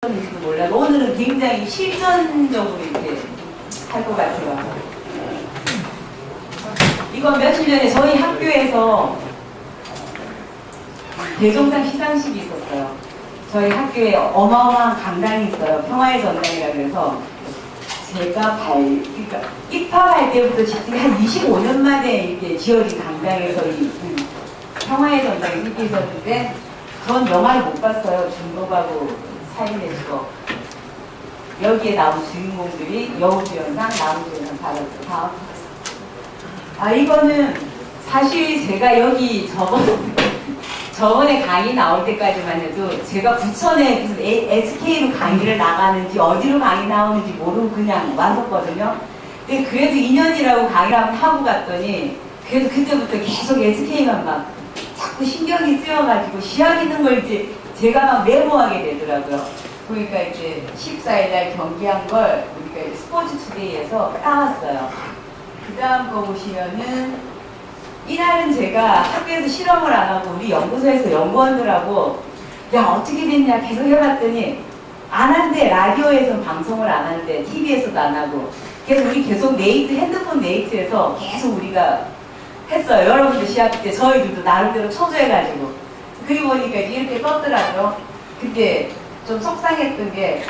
일지도 몰라도 오늘은 굉장히 실전적으로 이렇게 할 것 같아요. 이건 며칠 전에 저희 학교에서 대종상 시상식이 있었어요. 저희 학교에 어마어마한 강당이 있어요. 평화의 전당이라 그래서 제가 그러니까 입학할 때부터 지금 한 25년 만에 이렇게 지어진 강당에서 이 평화의 전당이 이렇게 있었는데 전 영화를 못 봤어요. 중독하고 살인의 추억. 여기에 나온 주인공들이 여우주연상, 남우주연상 받았죠. 이거는 사실 제가 여기 저번에 강의 나올 때까지만 해도 제가 부천에 무슨 SK로 강의를 나가는지 어디로 강의 나오는지 모르고 그냥 왔었거든요. 근데 그래도 2년이라고 강의를 한번 하고 갔더니 그래도 그때부터 계속 SK만 막 자꾸 신경이 쓰여가지고 시합 있는 걸 이제 제가 막 메모하게 되더라고요. 그러니까 이제 14일날 경기한 걸 우리가 이제 스포츠 투데이에서 따왔어요. 그 다음 거 보시면은 이날은 제가 학교에서 실험을 안 하고 우리 연구소에서 연구원들하고 야 어떻게 됐냐 계속 해봤더니 안 한대. 라디오에서 방송을 안 하는데 TV에서도 안 하고 그래서 우리 계속 핸드폰 네이트에서 계속 우리가 했어요. 여러분들 시합 때 저희들도 나름대로 초조해가지고 그리고 보니까 이렇게 떴더라고요. 근데 좀 속상했던 게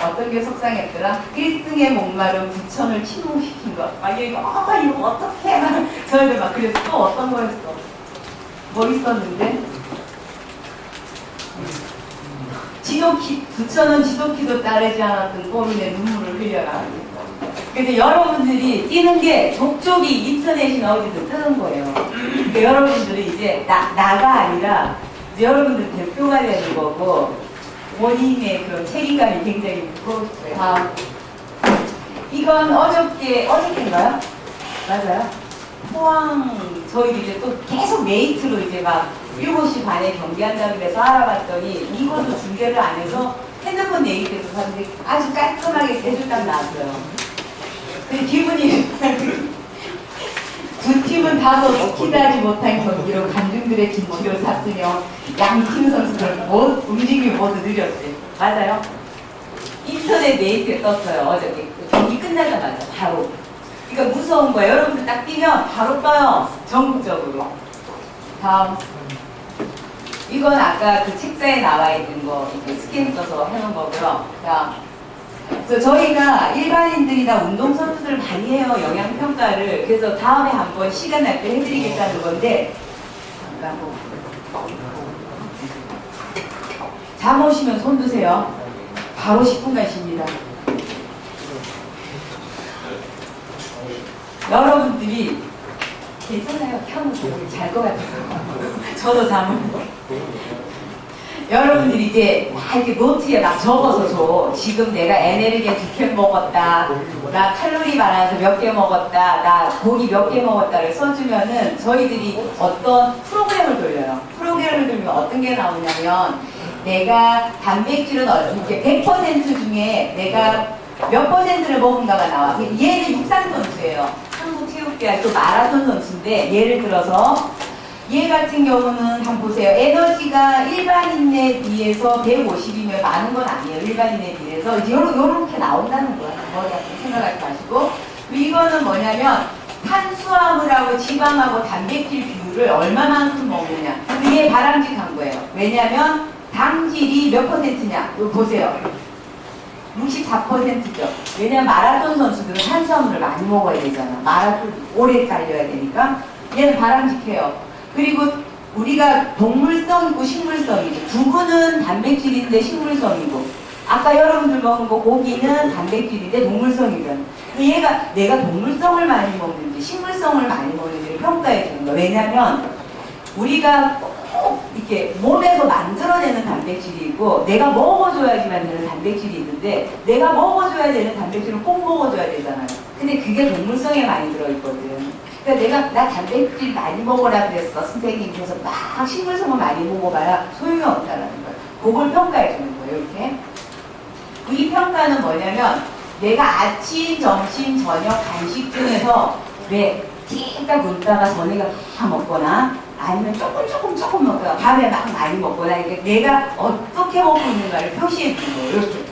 어떤 게 속상했더라? 1승에 목마른 부천을 침묵시킨 것. 이거 어떡해? 저희들 막 그래서 또 어떤 거였어? 뭐 있었는데? 부천은 지도키도 따르지 않았던 꼬리에 눈물을 흘려라. 근데 여러분들이 뛰는 게 족족이 인터넷이나 어디도 뜨는 거예요. 그러니까 여러분들이 이제 나가 아니라 이제 여러분들 대표가 되는 거고 본인의 그런 책임감이 굉장히 무거웠어요. 이건 어저께인가요? 맞아요? 포항 저희 이제 또 계속 메이트로 이제 막 7시 반에 경기한다고 그래서 알아봤더니 이것도 중계를 안 해서 핸드폰 메이트에서 봤는데 아주 깔끔하게 3줄 딱 나왔어요. 근데 기분이 두 팀은 다소 기다리지 못한 경기로 관중들의 진치를 샀으며 양팀 선수들 움직임이 모두 느렸대. 맞아요? 인터넷 메이트에 떴어요. 어저께 경기 끝나자마자 바로. 그러니까 무서운 거예요. 여러분들 딱 뛰면 바로 떠요. 전국적으로. 다음. 이건 아까 그 책자에 나와 있는 거 이렇게 스캔 써서 해놓은 거고요. 다음. 그래서 저희가 일반인들이나 운동선수들 많이 해요. 영양평가를. 그래서 다음에 한번 시간 날 때 해드리겠다는 건데 잠 오시면 손 드세요. 바로 10분간 쉽니다. 여러분들이 괜찮아요. 켜놓으세요. 잘 것 같아서. 저도 잠을 여러분들이 이제 막 이렇게 노트에 막 적어서 줘. 지금 내가 에너지 2캔 먹었다. 나 칼로리 많아서 몇 개 먹었다. 나 고기 몇 개 먹었다를 써주면은 저희들이 어떤 프로그램을 돌려요. 프로그램을 돌리면 어떤 게 나오냐면 내가 단백질은 이렇게 100% 중에 내가 몇 %를 먹은가가 나와. 얘는 육상 선수예요. 한국체육대학교 마라톤 선수인데 예를 들어서 얘 같은 경우는 한번 보세요. 에너지가 일반인에 비해서 150이면 많은 건 아니에요. 일반인에 비해서. 이제 요렇게 나온다는 거야. 머리 아프게 생각하지 마시고. 이거는 뭐냐면 탄수화물하고 지방하고 단백질 비율을 얼마만큼 먹느냐. 그게 바람직한 거예요. 왜냐면 당질이 몇 %냐. 이거 보세요. 64%죠. 왜냐면 마라톤 선수들은 탄수화물을 많이 먹어야 되잖아. 마라톤 오래 달려야 되니까. 얘는 바람직해요. 그리고 우리가 동물성 있고 식물성이죠. 두부는 단백질인데 식물성이고 아까 여러분들 먹은 거 고기는 단백질인데 동물성이잖아. 얘가 내가 동물성을 많이 먹는지 식물성을 많이 먹는지를 평가해 주는 거야. 왜냐면 우리가 꼭 이렇게 몸에서 만들어내는 단백질이 있고 내가 먹어줘야지만 되는 단백질이 있는데 내가 먹어줘야 되는 단백질은 꼭 먹어줘야 되잖아요. 근데 그게 동물성에 많이 들어있거든. 그러니까 나 단백질 많이 먹어라 그랬어. 선생님께서 막 식물성을 많이 먹어봐야 소용이 없다라는 거예요. 그걸 평가해 주는 거예요. 이렇게. 이 평가는 뭐냐면 내가 아침, 점심, 저녁 간식 중에서 왜 틱딱 굶다가 저녁에 다 먹거나 아니면 조금 먹다가 밤에 막 많이 먹거나 이렇게 내가 어떻게 먹고 있는가를 표시해 주는 거예요. 이렇게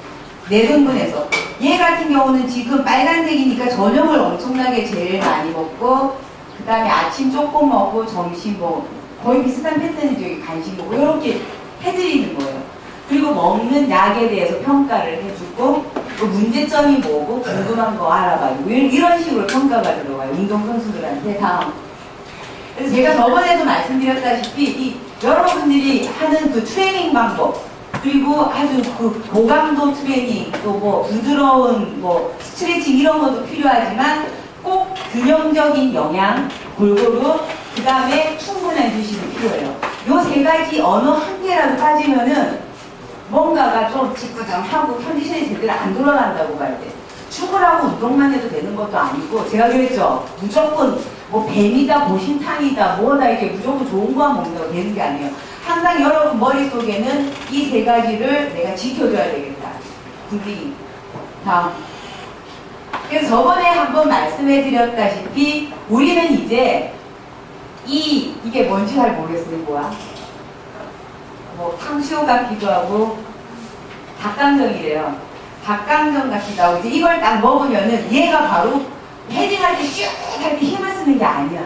내등분해서 얘 같은 경우는 지금 빨간색이니까 저녁을 엄청나게 제일 많이 먹고 그 다음에 아침 조금 먹고 점심 뭐 거의 비슷한 패턴이죠. 여기 간식 먹고 이렇게 해드리는 거예요. 그리고 먹는 약에 대해서 평가를 해주고 또 문제점이 뭐고 궁금한 거 알아봐주고 이런 식으로 평가가 들어가요. 운동선수들한테. 다음. 그래서 제가 저번에도 말씀드렸다시피 이 여러분들이 하는 그 트레이닝 방법 그리고 아주 그 고강도 트레이닝 또 뭐 부드러운 뭐 스트레칭 이런 것도 필요하지만 꼭 균형적인 영양 골고루 그 다음에 충분한 휴식이 필요해요. 요 세 가지 어느 한 개라도 빠지면은 뭔가가 좀 찌뿌둥하고 컨디션이 제대로 안 돌아간다고 봐야 돼. 축구라고 운동만 해도 되는 것도 아니고 제가 그랬죠. 무조건 뭐 뱀이다 보신탕이다 뭐다 이게 무조건 좋은 거만 먹는다고 되는 게 아니에요. 항상 여러분 머릿속에는 이 세 가지를 내가 지켜줘야 되겠다. 굳이 다음. 그래서 저번에 한번 말씀해 드렸다시피 우리는 이제 이게 뭔지 잘 모르겠어요. 뭐야? 뭐 탕수육 같기도 하고 닭강정이래요. 닭강정 같기도 하고 이제 이걸 딱 먹으면은 얘가 바로 헤딩할 때 슉 할 때 힘을 쓰는 게 아니야.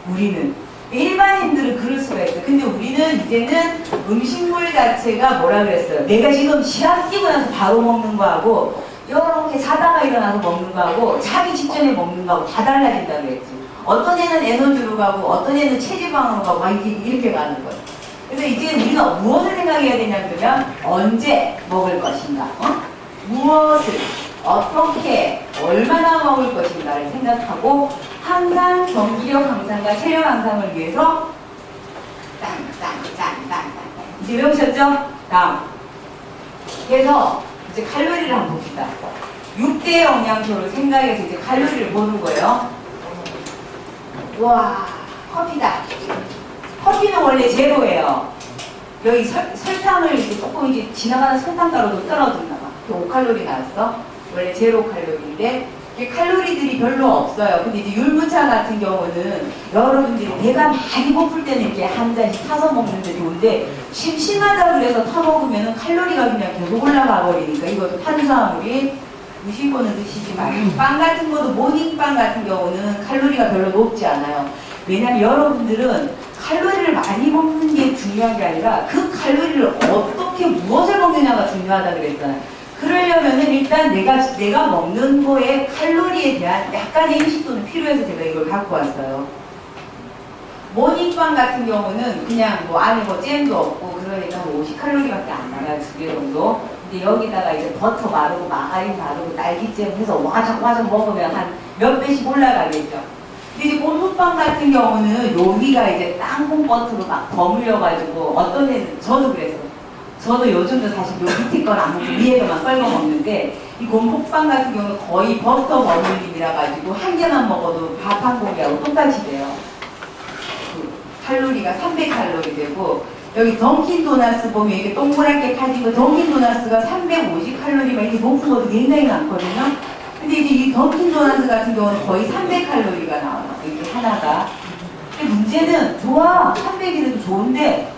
우리는 일반인들은 그럴 수가 있어. 근데 우리는 이제는 음식물 자체가 뭐라 그랬어요? 내가 지금 시합 뛰고 나서 바로 먹는 거하고 이렇게 자다가 일어나서 먹는 거하고 자기 직전에 먹는 거하고 다 달라진다고 그랬지. 어떤 애는 에너지로 가고 어떤 애는 체지방으로 가고 막 이렇게 가는 거예요. 그래서 이제 우리가 무엇을 생각해야 되냐면 언제 먹을 것인가, 무엇을 어떻게 얼마나 먹을 것인가를 생각하고 항상 경기력 향상과 체력 향상을 위해서 땅 이제 외우셨죠? 다음. 그래서 이제 칼로리를 한번 봅시다. 6대 영양소를 생각해서 이제 칼로리를 보는 거예요. 와, 커피다. 커피는 원래 제로예요. 여기 설탕을 이제 조금 이제 지나가는 설탕가루도 떨어졌나 봐. 5칼로리 나왔어. 원래 제로 칼로리인데 이게 칼로리들이 별로 없어요. 근데 이제 율무차 같은 경우는 여러분들이 배가 많이 고플 때는 이렇게 한 잔씩 타서 먹는데 좋은데 심심하다 그래서 타 먹으면 칼로리가 그냥 계속 올라가 버리니까 이것도 탄수화물이 무심코는 드시지 말고 빵 같은 것도 모닝빵 같은 경우는 칼로리가 별로 높지 않아요. 왜냐면 여러분들은 칼로리를 많이 먹는 게 중요한 게 아니라 그 칼로리를 어떻게 무엇을 먹느냐가 중요하다 그랬잖아요. 그러려면은 일단 내가 먹는 거에 칼로리에 대한 약간의 인식도는 필요해서 제가 이걸 갖고 왔어요. 모닝빵 같은 경우는 그냥 뭐 안에 뭐 잼도 없고 그러니까 한 50칼로리밖에 안 나가요. 2개 정도. 근데 여기다가 이제 버터 바르고 마가린 바르고 딸기잼 해서 와작와작 먹으면 한 몇 배씩 올라가겠죠. 근데 이제 곰팡빵 같은 경우는 여기가 이제 땅콩 버터로 막 버무려가지고 어떤 애는 저도 그랬어요. 저도 요즘도 사실 요 밑에 건 안 먹고 위에서만 썰거 먹는데 이 곰팡빵 같은 경우는 거의 버터 버무림이라 가지고 한 개만 먹어도 밥 한 공기하고 똑같이 돼요. 그 칼로리가 300칼로리 되고 여기 던킨 도너스 보면 이게 동그랗게 파진 거 던킨 도너스가 350칼로리만 이렇게 높은 것도 굉장히 많거든요. 근데 이제 이 던킨 도너스 같은 경우는 거의 300칼로리가 나와요. 이게 하나가. 근데 문제는 좋아. 300이라도 좋은데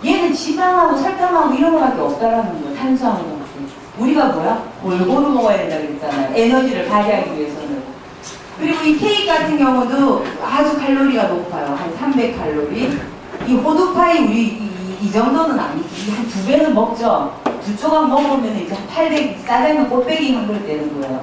얘는 지방하고 설탕하고 이런 거밖에 없다라는 거예요. 탄수화물. 우리가 뭐야? 골고루 먹어야 된다 그랬잖아요. 에너지를 발휘하기 위해서는. 그리고 이 케이크 같은 경우도 아주 칼로리가 높아요. 한 300칼로리. 이 호두파이 우리 이 정도는 아니지. 한 2배는 먹죠. 2조각 먹으면 이제 한 800, 짜장면 꽃배기 한 그릇 되는 거예요.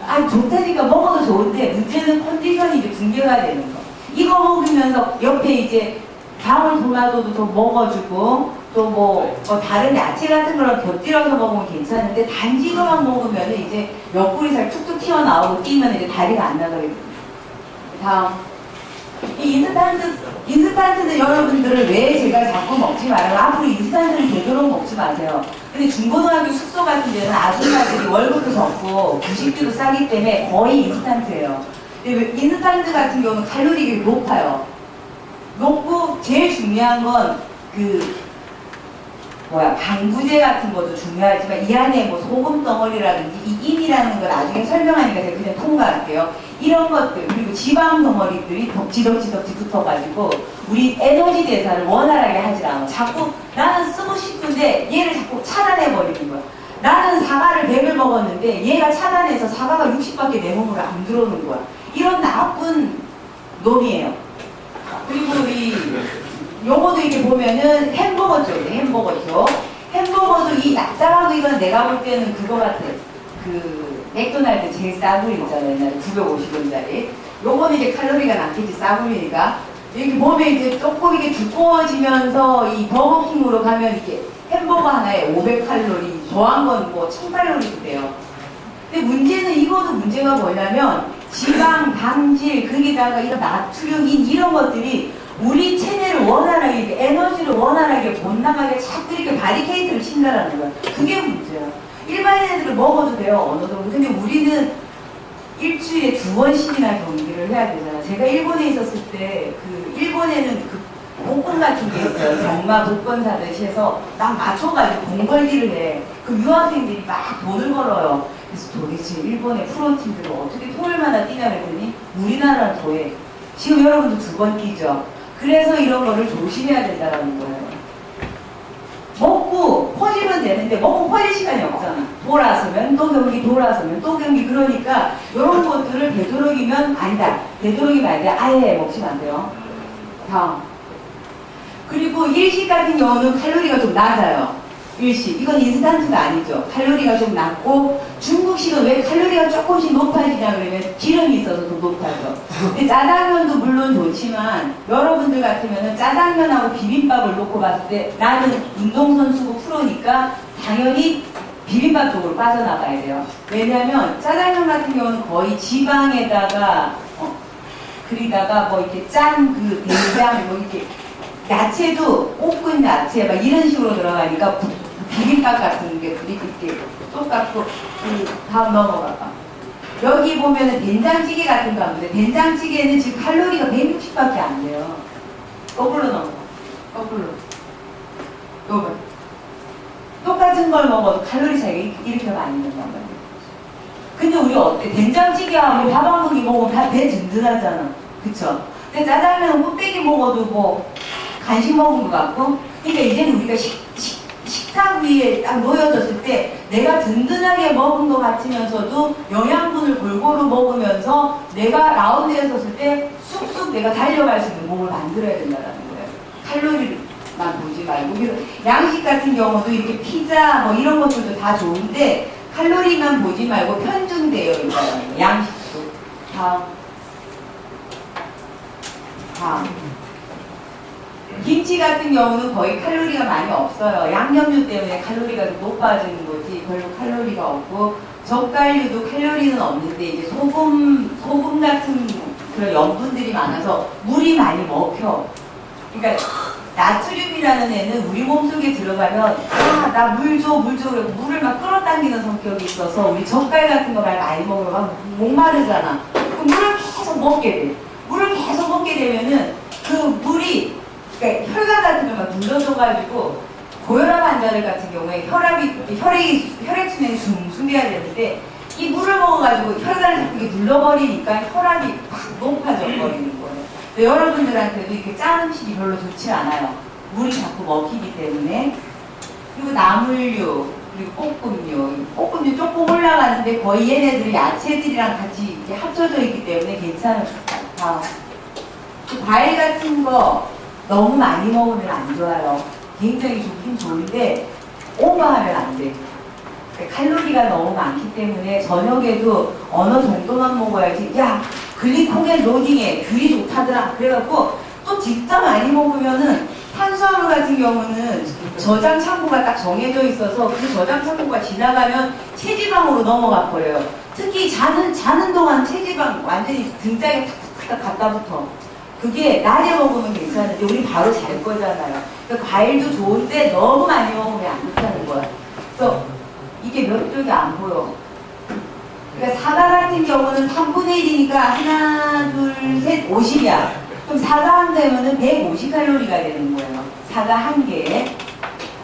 아, 좋다니까 먹어도 좋은데 문제는 컨디션이 이제 붕괴가 되는 거. 이거 먹으면서 옆에 이제 방울토마토도 더 먹어주고 또 뭐 다른 야채 같은 거랑 곁들여서 먹으면 괜찮은데 단지 이거만 먹으면 이제 옆구리 살 툭툭 튀어나오고 뛰면 이제 다리가 안 나가겠죠. 다음. 이 인스턴트는 여러분들을 왜 제가 자꾸 먹지 말아요. 앞으로 인스턴트는 되도록 먹지 마세요. 근데 중고등학교 숙소 같은 데는 아줌마들이 월급도 적고 부식비도 싸기 때문에 거의 인스턴트예요. 근데 인스턴트 같은 경우는 칼로리가 높아요. 높고 제일 중요한 건 방부제 같은 것도 중요하지만 이 안에 뭐 소금 덩어리라든지 이 인이라는 걸 나중에 설명하니까 제가 그냥 통과할게요. 이런 것들, 그리고 지방 덩어리들이 덕지덕지 붙어가지고 우리 에너지 대사를 원활하게 하지 않아. 자꾸 나는 쓰고 싶은데 얘를 자꾸 차단해버리는 거야. 나는 사과를 100을 먹었는데 얘가 차단해서 사과가 60밖에 내 몸으로 안 들어오는 거야. 이런 나쁜 놈이에요. 그리고 우리 요거도 이렇게 보면은 햄버거 쪽이에요. 햄버거 쪽. 햄버거도 이 납작하고 이건 내가 볼 때는 그거 같아. 그 맥도날드 제일 싸구리 있잖아요. 옛날에 950원짜리. 요거는 이제 칼로리가 낮겠지, 싸구리니까. 여기 보면 이제 조금 이게 두꺼워지면서 이 버거킹으로 가면 이게 햄버거 하나에 500칼로리, 더한 건 뭐 1000칼로리도 돼요. 근데 문제는 이것도 문제가 뭐냐면 지방, 당질, 거기다가 이런 나트륨인 이런 것들이 우리 체내를 원활하게, 에너지를 원활하게 못 나가게 자꾸 이렇게 바리케이트를 친다라는 거야. 그게 문제야. 일반인 애들은 먹어도 돼요, 어느 정도. 근데 우리는 일주일에 2번씩이나 경기를 해야 되잖아. 제가 일본에 있었을 때, 일본에는 복권 같은 게 있어요. 경마 복권 사듯이 해서 딱 맞춰가지고 돈 걸기를 해. 그 유학생들이 막 돈을 걸어요. 그래서 도대체 일본의 프로팀들은 어떻게 토요일마다 뛰냐 그랬더니 우리나라는 더해. 지금 여러분도 2번 뛰죠. 그래서 이런 거를 조심해야 된다는 거예요. 먹고 퍼지면 되는데 먹고 퍼질 시간이 없잖아. 돌아서면 또 경기, 돌아서면 또 경기. 그러니까 이런 것들을 되도록이면 아니다. 되도록이면 안 돼. 아예 먹시면 안 돼요. 다음. 그리고 일식 같은 경우는 칼로리가 좀 낮아요. 일식. 이건 인스턴트가 아니죠. 칼로리가 좀 낮고, 중국식은 왜 칼로리가 조금씩 높아지냐 그러면 기름이 있어서 더 높아져. 근데 짜장면도 물론 좋지만 여러분들 같으면 짜장면하고 비빔밥을 놓고 봤을 때 나는 운동선수고 프로니까 당연히 비빔밥 쪽으로 빠져나가야 돼요. 왜냐하면 짜장면 같은 경우는 거의 지방에다가 그리다가 뭐 이렇게 짠 그 된장 뭐 이렇게 야채도 볶은 야채 막 이런 식으로 들어가니까 비빔밥 같은 게 이렇게 똑같고. 다음 넘어가봐. 여기 보면은 된장찌개 같은 거 하는데 된장찌개는 지금 칼로리가 160밖에 안 돼요. 거꾸로 넘어가. 거꾸로. 요거. 똑같은 걸 먹어도 칼로리 차이가 이렇게 많이 난단 말이에요. 근데 우리 어때? 된장찌개하고 밥 한 공기 먹으면 다 배 든든하잖아. 그쵸? 근데 짜장면 곱빼기 먹어도 뭐 간식 먹은 것 같고. 그러니까 이제는 우리가 식탁 위에 딱 놓여졌을 때 내가 든든하게 먹은 것 같으면서도 영양분을 골고루 먹으면서 내가 라운드에 섰을 때 쑥쑥 내가 달려갈 수 있는 몸을 만들어야 된다는 거예요. 칼로리만 보지 말고. 그래서 양식 같은 경우도 이렇게 피자 뭐 이런 것들도 다 좋은데 칼로리만 보지 말고 편중되어 있다는 거예요. 양식도. 다음. 김치 같은 경우는 거의 칼로리가 많이 없어요. 양념류 때문에 칼로리가 좀 높아지는 거지 별로 칼로리가 없고, 젓갈류도 칼로리는 없는데 이제 소금 같은 그런 염분들이 많아서 물이 많이 먹혀. 그러니까 나트륨이라는 애는 우리 몸속에 들어가면 나 물 줘 그래서 물을 막 끌어당기는 성격이 있어서 우리 젓갈 같은 거 많이 먹으면 막 목마르잖아. 그럼 물을 계속 먹게 돼. 물을 계속 먹게 되면은 그 물이, 그러니까 혈관 같은 걸 막 눌러줘가지고 고혈압 환자들 같은 경우에 혈액순환이 숭숭해야 되는데 이 물을 먹어가지고 혈관을 자꾸 이렇게 눌러버리니까 혈압이 확 높아져 버리는 거예요. 여러분들한테도 이렇게 짠 음식이 별로 좋지 않아요. 물이 자꾸 먹히기 때문에. 그리고 나물류, 그리고 볶음류 조금 올라가는데 거의 얘네들이 야채들이랑 같이 이렇게 합쳐져 있기 때문에 괜찮은 것 같아요. 과일 같은 거 너무 많이 먹으면 안 좋아요. 굉장히 좋긴 좋은데 오버하면 안 돼. 칼로리가 너무 많기 때문에 저녁에도 어느 정도만 먹어야지. 야, 글리코겐 로딩에 귤이 좋다더라. 그래갖고 또 진짜 많이 먹으면은 탄수화물 같은 경우는 저장 창고가 딱 정해져 있어서 그 저장 창고가 지나가면 체지방으로 넘어가 버려요. 특히 자는 동안 체지방 완전히 등짝에 탁탁탁 갖다 붙어. 그게 낮에 먹으면 괜찮은데 우리 바로 잘 거잖아요. 그러니까 과일도 좋은데 너무 많이 먹으면 안 좋다는 거야. 그래서 이게 몇 쪽이 안 보여. 그러니까 사과 같은 경우는 3분의 1이니까 하나, 둘, 셋, 50이야. 그럼 사과 한 개면은 150칼로리가 되는 거예요. 사과 한 개에.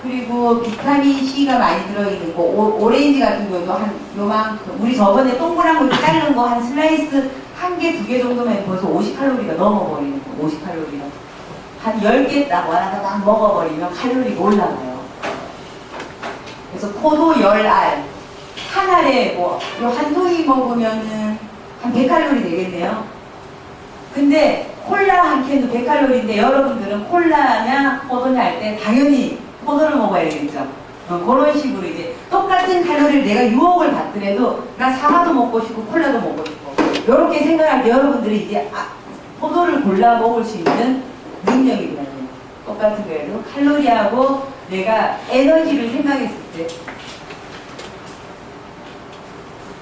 그리고 비타민 C가 많이 들어있는 거, 오렌지 같은 경우도 한 요만큼. 우리 저번에 동그란 거 자른 거 한 슬라이스 한 개, 두 개 정도면 벌써 50칼로리가 넘어버리는 거예요. 50칼로리가. 한 10개 딱 와라다닥 먹어버리면 칼로리가 올라가요. 그래서 포도 10알. 한 알에 뭐, 한 통이 먹으면은 한 100칼로리 되겠네요. 근데 콜라 한 캔도 100칼로리인데 여러분들은 콜라냐 포도냐 할 때 당연히 포도를 먹어야 되겠죠. 그런 식으로 이제 똑같은 칼로리를 내가 유혹을 받더라도 나 사과도 먹고 싶고 콜라도 먹고 싶고 이렇게 생각할 때 여러분들이 이제 포도를 골라 먹을 수 있는 능력이거든요. 똑같은 거예요. 칼로리하고 내가 에너지를 생각했을 때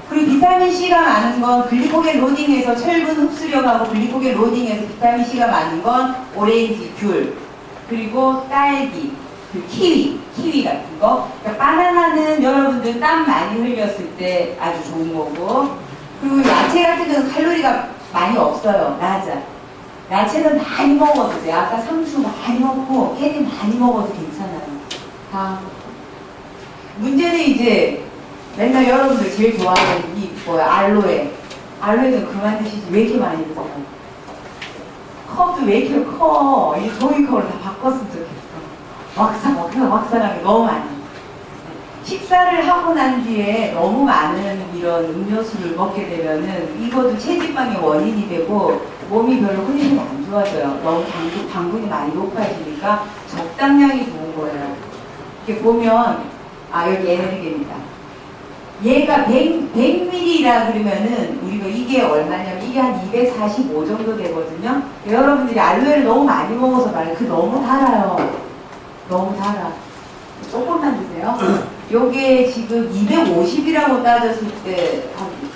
그리고 비타민C가 많은 건 글리코겐 로딩해서 철분 흡수력하고 글리코겐 로딩해서 비타민C가 많은 건 오렌지, 귤, 그리고 딸기, 키위 같은 거. 그러니까 바나나는 여러분들 땀 많이 흘렸을 때 아주 좋은 거고, 그리고 야채 같은 경우는 칼로리가 많이 없어요. 낮아. 야채는 많이 먹어도 돼요. 아까 상추 많이 먹고 깻잎 많이 먹어도 괜찮아요. 다. 문제는 이제 맨날 여러분들 제일 좋아하는 이 뭐야 알로에. 알로에는 그만 드시지 왜 이렇게 많이 드세요? 컵도 왜 이렇게 커? 이 종이컵을 다 바꿨으면 좋겠어. 막상하게 너무 많이. 식사를 하고 난 뒤에 너무 많은 이런 음료수를 먹게 되면은 이것도 체지방의 원인이 되고 몸이 별로 컨디션이 안 좋아져요. 너무 당분이 많이 높아지니까 적당량이 좋은 거예요. 이렇게 보면 여기 에너지입니다. 얘가 100ml라 그러면은 우리가 이게 얼마냐면 이게 한 245 정도 되거든요. 여러분들이 알로에를 너무 많이 먹어서 말이에요. 너무 달아요. 너무 달아. 조금만 드세요. 요게 지금 250이라고 따졌을 때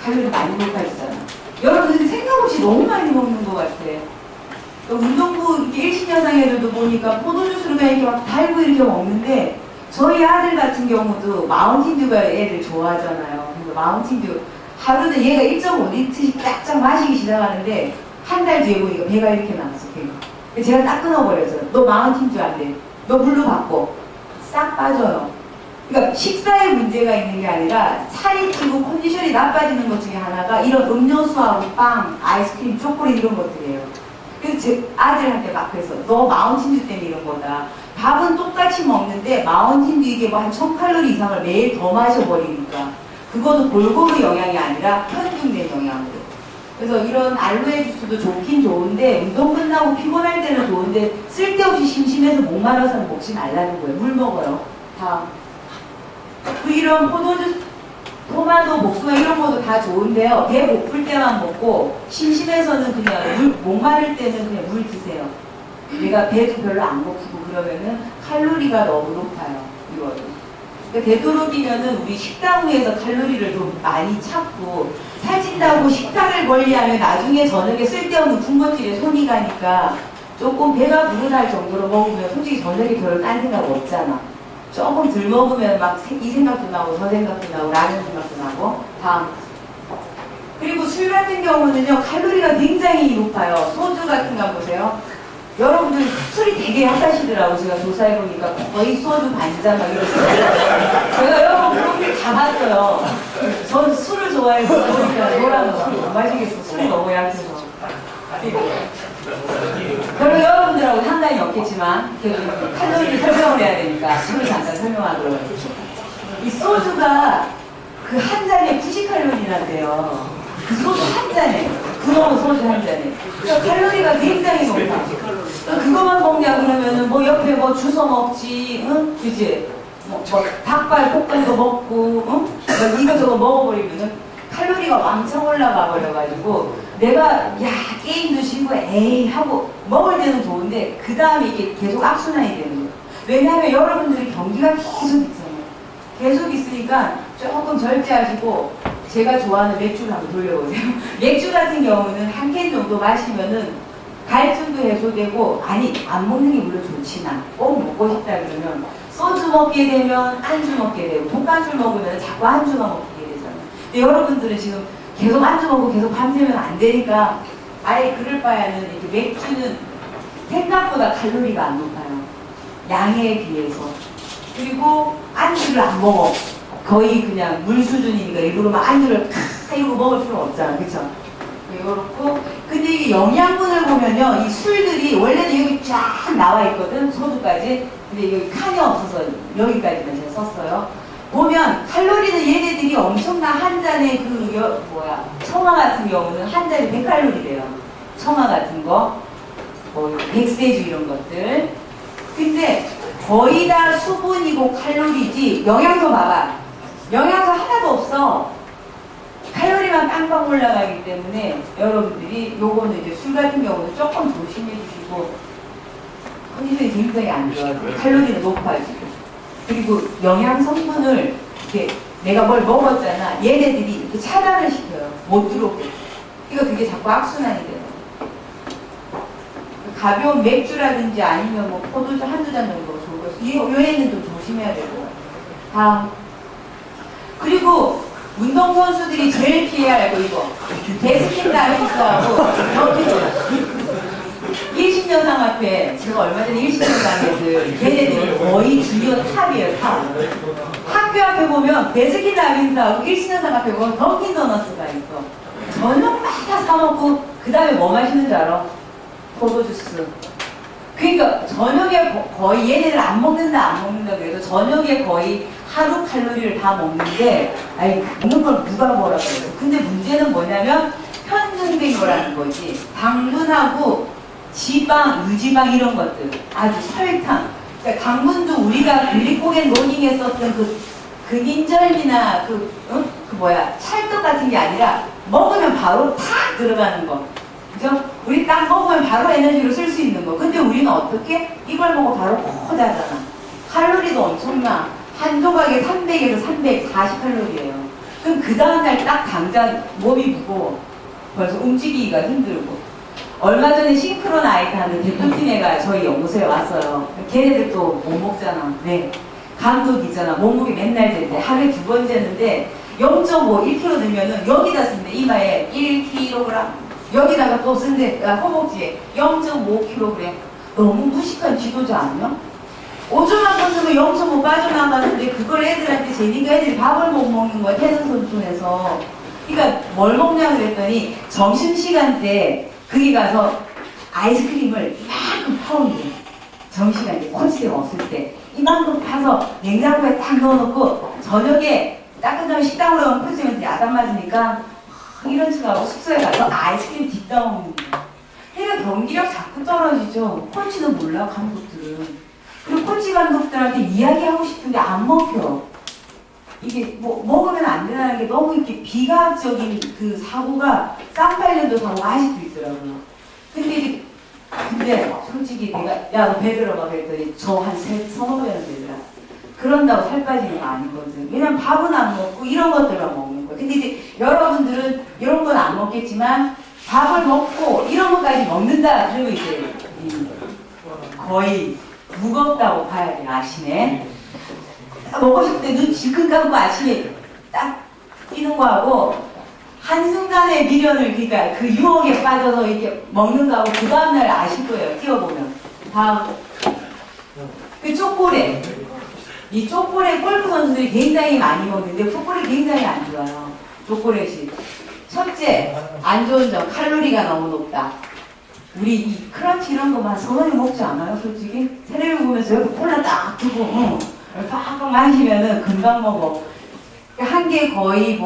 칼로리 많이 높아지잖아. 여러분들이 생각 없이 너무 많이 먹는 것 같아. 운동부 이렇게 일신여상 애들도 보니까 포도주스를 그냥 이렇게 막 달고 이렇게 먹는데 저희 아들 같은 경우도 마운틴듀가 애들 좋아하잖아요. 그래서 마운틴듀 하루는 얘가 1.5리터씩 쫙쫙 마시기 시작하는데 한 달 뒤에 보니까 배가 이렇게 나왔어. 배가. 제가 딱 끊어버렸어요. 너 마운틴듀 안 돼. 너 물로 바꿔. 싹 빠져요. 그러니까 식사에 문제가 있는 게 아니라 살이 찌고 컨디션이 나빠지는 것 중에 하나가 이런 음료수하고 빵, 아이스크림, 초콜릿 이런 것들이에요. 그래서 제 아들한테 막 그래서 너 마운틴듀 때문에 이런 거다. 밥은 똑같이 먹는데 마운틴듀 이게 뭐 한 1000칼로리 이상을 매일 더 마셔버리니까 그거는 골고루 영양이 아니라 편중된 영양으로. 그래서 이런 알로에 주스도 좋긴 좋은데 운동 끝나고 피곤할 때는 좋은데 쓸데없이 심심해서 목마라서는 먹지 말라는 거예요. 물 먹어요. 다. 이런 포도주스, 토마토, 복숭아 이런 것도 다 좋은데요. 배 고플 때만 먹고 심심해서는 그냥 목마를 때는 그냥 물 드세요. 내가 배도 별로 안 고프고 그러면은 칼로리가 너무 높아요. 이거는. 그러니까 되도록이면은 우리 식당 후에서 칼로리를 좀 많이 찾고 살찐다고 식당을 멀리하면 나중에 저녁에 쓸데없는 군것질에 손이 가니까 조금 배가 부른할 정도로 먹으면 솔직히 저녁에 별로 딴 생각 없잖아. 조금 덜 먹으면 막 이 생각도 나고 저 생각도 나고 라면 생각도 나고. 다음. 그리고 술 같은 경우는요 칼로리가 굉장히 높아요. 소주 같은 거 보세요. 여러분들 술이 되게 약하시더라고. 제가 조사해보니까 거의 소주 반잔 막 이러시더라고요. 제가 여러분 프로필 다 봤어요. 저는 술을 좋아해서 그러니까 저랑 술 못 마시겠어. 술이 너무 약해서. 별로 여러분들하고 상관이 없겠지만 칼로리를 설명을 해야 되니까 술을 잠깐 설명하도록 하겠습니다. 이 소주가 그 한 잔에 90칼로리란데요. 그 소주 한 잔에, 그놈의 소주 한 잔에. 그러니까 칼로리가 굉장히 높아. 그거만 먹냐 그러면은 뭐 옆에 뭐 주워 먹지, 응? 그지? 뭐 닭발 볶음도 먹고, 응? 뭐 이거저거 먹어버리면은 칼로리가 왕창 올라가 버려가지고 내가 게임도 쉬고 에이 하고 먹을 때는 좋은데 그 다음에 이게 계속 악순환이 되는 거예요. 왜냐하면 여러분들이 경기가 계속 있잖아요. 계속 있으니까 조금 절제하시고 제가 좋아하는 맥주를 한번 돌려보세요. 맥주 같은 경우는 한 캔 정도 마시면은 갈증도 해소되고 안 먹는 게 물론 좋지만 꼭 먹고 싶다 그러면 소주 먹게 되면 안주 먹게 되고 독간술 먹으면 자꾸 안주만 먹게 되잖아요. 근데 여러분들은 지금 계속 안주 먹고 계속 밤새면 안 되니까 아예 그럴 바에는 이렇게 맥주는 생각보다 칼로리가 안 높아요. 양에 비해서. 그리고 안주를 안 먹어. 거의 그냥 물 수준이니까 일부러 막 안주를 이러고 먹을 필요 없잖아. 그쵸? 요렇고. 근데 이게 영양분을 보면요, 이 술들이 원래는 여기 쫙 나와 있거든, 소주까지. 근데 여기 칸이 없어서 여기까지만 제가 썼어요. 보면 칼로리는 얘네들이 엄청나. 한 잔에 청아 같은 경우는 한 잔에 100칼로리래요. 청아 같은 거, 뭐 백세주 이런 것들. 근데 거의 다 수분이고 칼로리지. 영양소 봐봐. 영양소 하나도 없어. 칼로리만 빵빵 올라가기 때문에 여러분들이 요거는 이제 술 같은 경우는 조금 조심해 주시고, 컨디션이 굉장히 안 좋아요. 칼로리는 높아지고. 그리고 영양 성분을 이렇게 내가 뭘 먹었잖아. 얘네들이 이렇게 차단을 시켜요. 못 들어오게. 그러니까 그게 자꾸 악순환이 돼요. 가벼운 맥주라든지 아니면 뭐 포도주 한두 잔 정도가 좋을 것 같아요. 요 애는 좀 조심해야 되고. 다음. 그리고 운동선수들이 제일 피해야 할 거 이거. 베스킨 라빈스하고 일신여상 앞에 제가 얼마 전에 일신여상에서 걔네들이 거의 주니어 탑이에요, 탑. 학교 앞에 보면 베스킨 라빈스하고 일신여상 앞에 보면 던킨 도너스가 있어. 저녁 막 다 사먹고 그 다음에 뭐 마시는 줄 알아? 포도주스. 그러니까 저녁에 거의 얘네들 안 먹는다 그래도 저녁에 거의 하루 칼로리를 다 먹는데, 아니 먹는 걸 누가 뭐라 그래요. 근데 문제는 뭐냐면 편중된 거라는 거지. 당분하고 지방, 유지방 이런 것들, 아주 설탕. 그러니까 당분도 우리가 글리코겐 로딩에 썼던 그 근인절미나 찰떡 같은 게 아니라 먹으면 바로 탁 들어가는 거. 그죠? 우리 딱 먹으면 바로 에너지로 쓸 수 있는 거. 근데 우리는 어떻게? 이걸 먹고 바로 코다잖아. 칼로리도 엄청나. 한 조각에 300에서 340칼로리예요. 그럼 그 다음날 딱 당장 몸이 무거워. 벌써 움직이기가 힘들고. 얼마 전에 싱크론 아이트 하는 대표팀 애가 저희 연구소에 왔어요. 걔네들도 못 먹잖아. 네. 감독이잖아. 몸무게 맨날 쟀는데 하루에 2번 쟀는데 0.5, 1kg 넣으면은 여기다 쓴대. 이마에 1kg. 여기다가 또 쓴데 허벅지에 0.5kg. 너무 무식한 지도자 아니야? 오줌만 던지면 0.5 빠져나가는데 그걸 애들한테 재니까 애들이 밥을 못 먹는 거야. 태선선수에서. 그러니까 뭘 먹냐 그랬더니 점심시간 때 거기 가서 아이스크림을 이만큼 퍼온대. 점심시간 때 코치쌤 없을 때 이만큼 파서 냉장고에 딱 넣어놓고 저녁에 따끈한 식당으로 가면 코치쌤한테 야단 맞으니까 이런 식으로 숙소에 가서 아이스크림 뒷담 먹는 거야. 그러니까 경기력 자꾸 떨어지죠. 코치는 몰라, 감독들은. 그리고 코치 감독들한테 이야기하고 싶은데 안 먹혀. 이게 뭐 먹으면 안 된다는 게 너무 이렇게 비과학적인 그 사고가 쌍팔년도 사고가 아직도 있더라고요. 근데 솔직히 내가 야 너 배 들어가 그랬더니 저 한 서너 배는 되더라. 그런다고 살 빠지는 거 아니거든. 왜냐면 밥은 안 먹고 이런 것들만 먹는 거야. 근데 이제 여러분들은 이런 건 안 먹겠지만 밥을 먹고 이런 것까지 먹는다. 그러면 이제 거의 무겁다고 봐야 돼요. 아침에 먹고 싶을 때 눈 질끈 감고 아침에 딱 뛰는 거하고 한순간에 미련을, 그러니까 그 유혹에 빠져서 이렇게 먹는 거하고 그 다음날 아실 거예요. 뛰어보면. 다음 그 초콜릿. 이 초콜릿 골프 선수들이 굉장히 많이 먹는데 초콜릿 굉장히 안 좋아요. 초콜릿이 첫째 안 좋은 점, 칼로리가 너무 높다. 우리 이 크런치 이런 거만 서너히 먹지 않아요? 솔직히 텔레비 보면서 여기 콜라 딱 두고 팍팍 마시면은 금방 먹어. 한 개 거의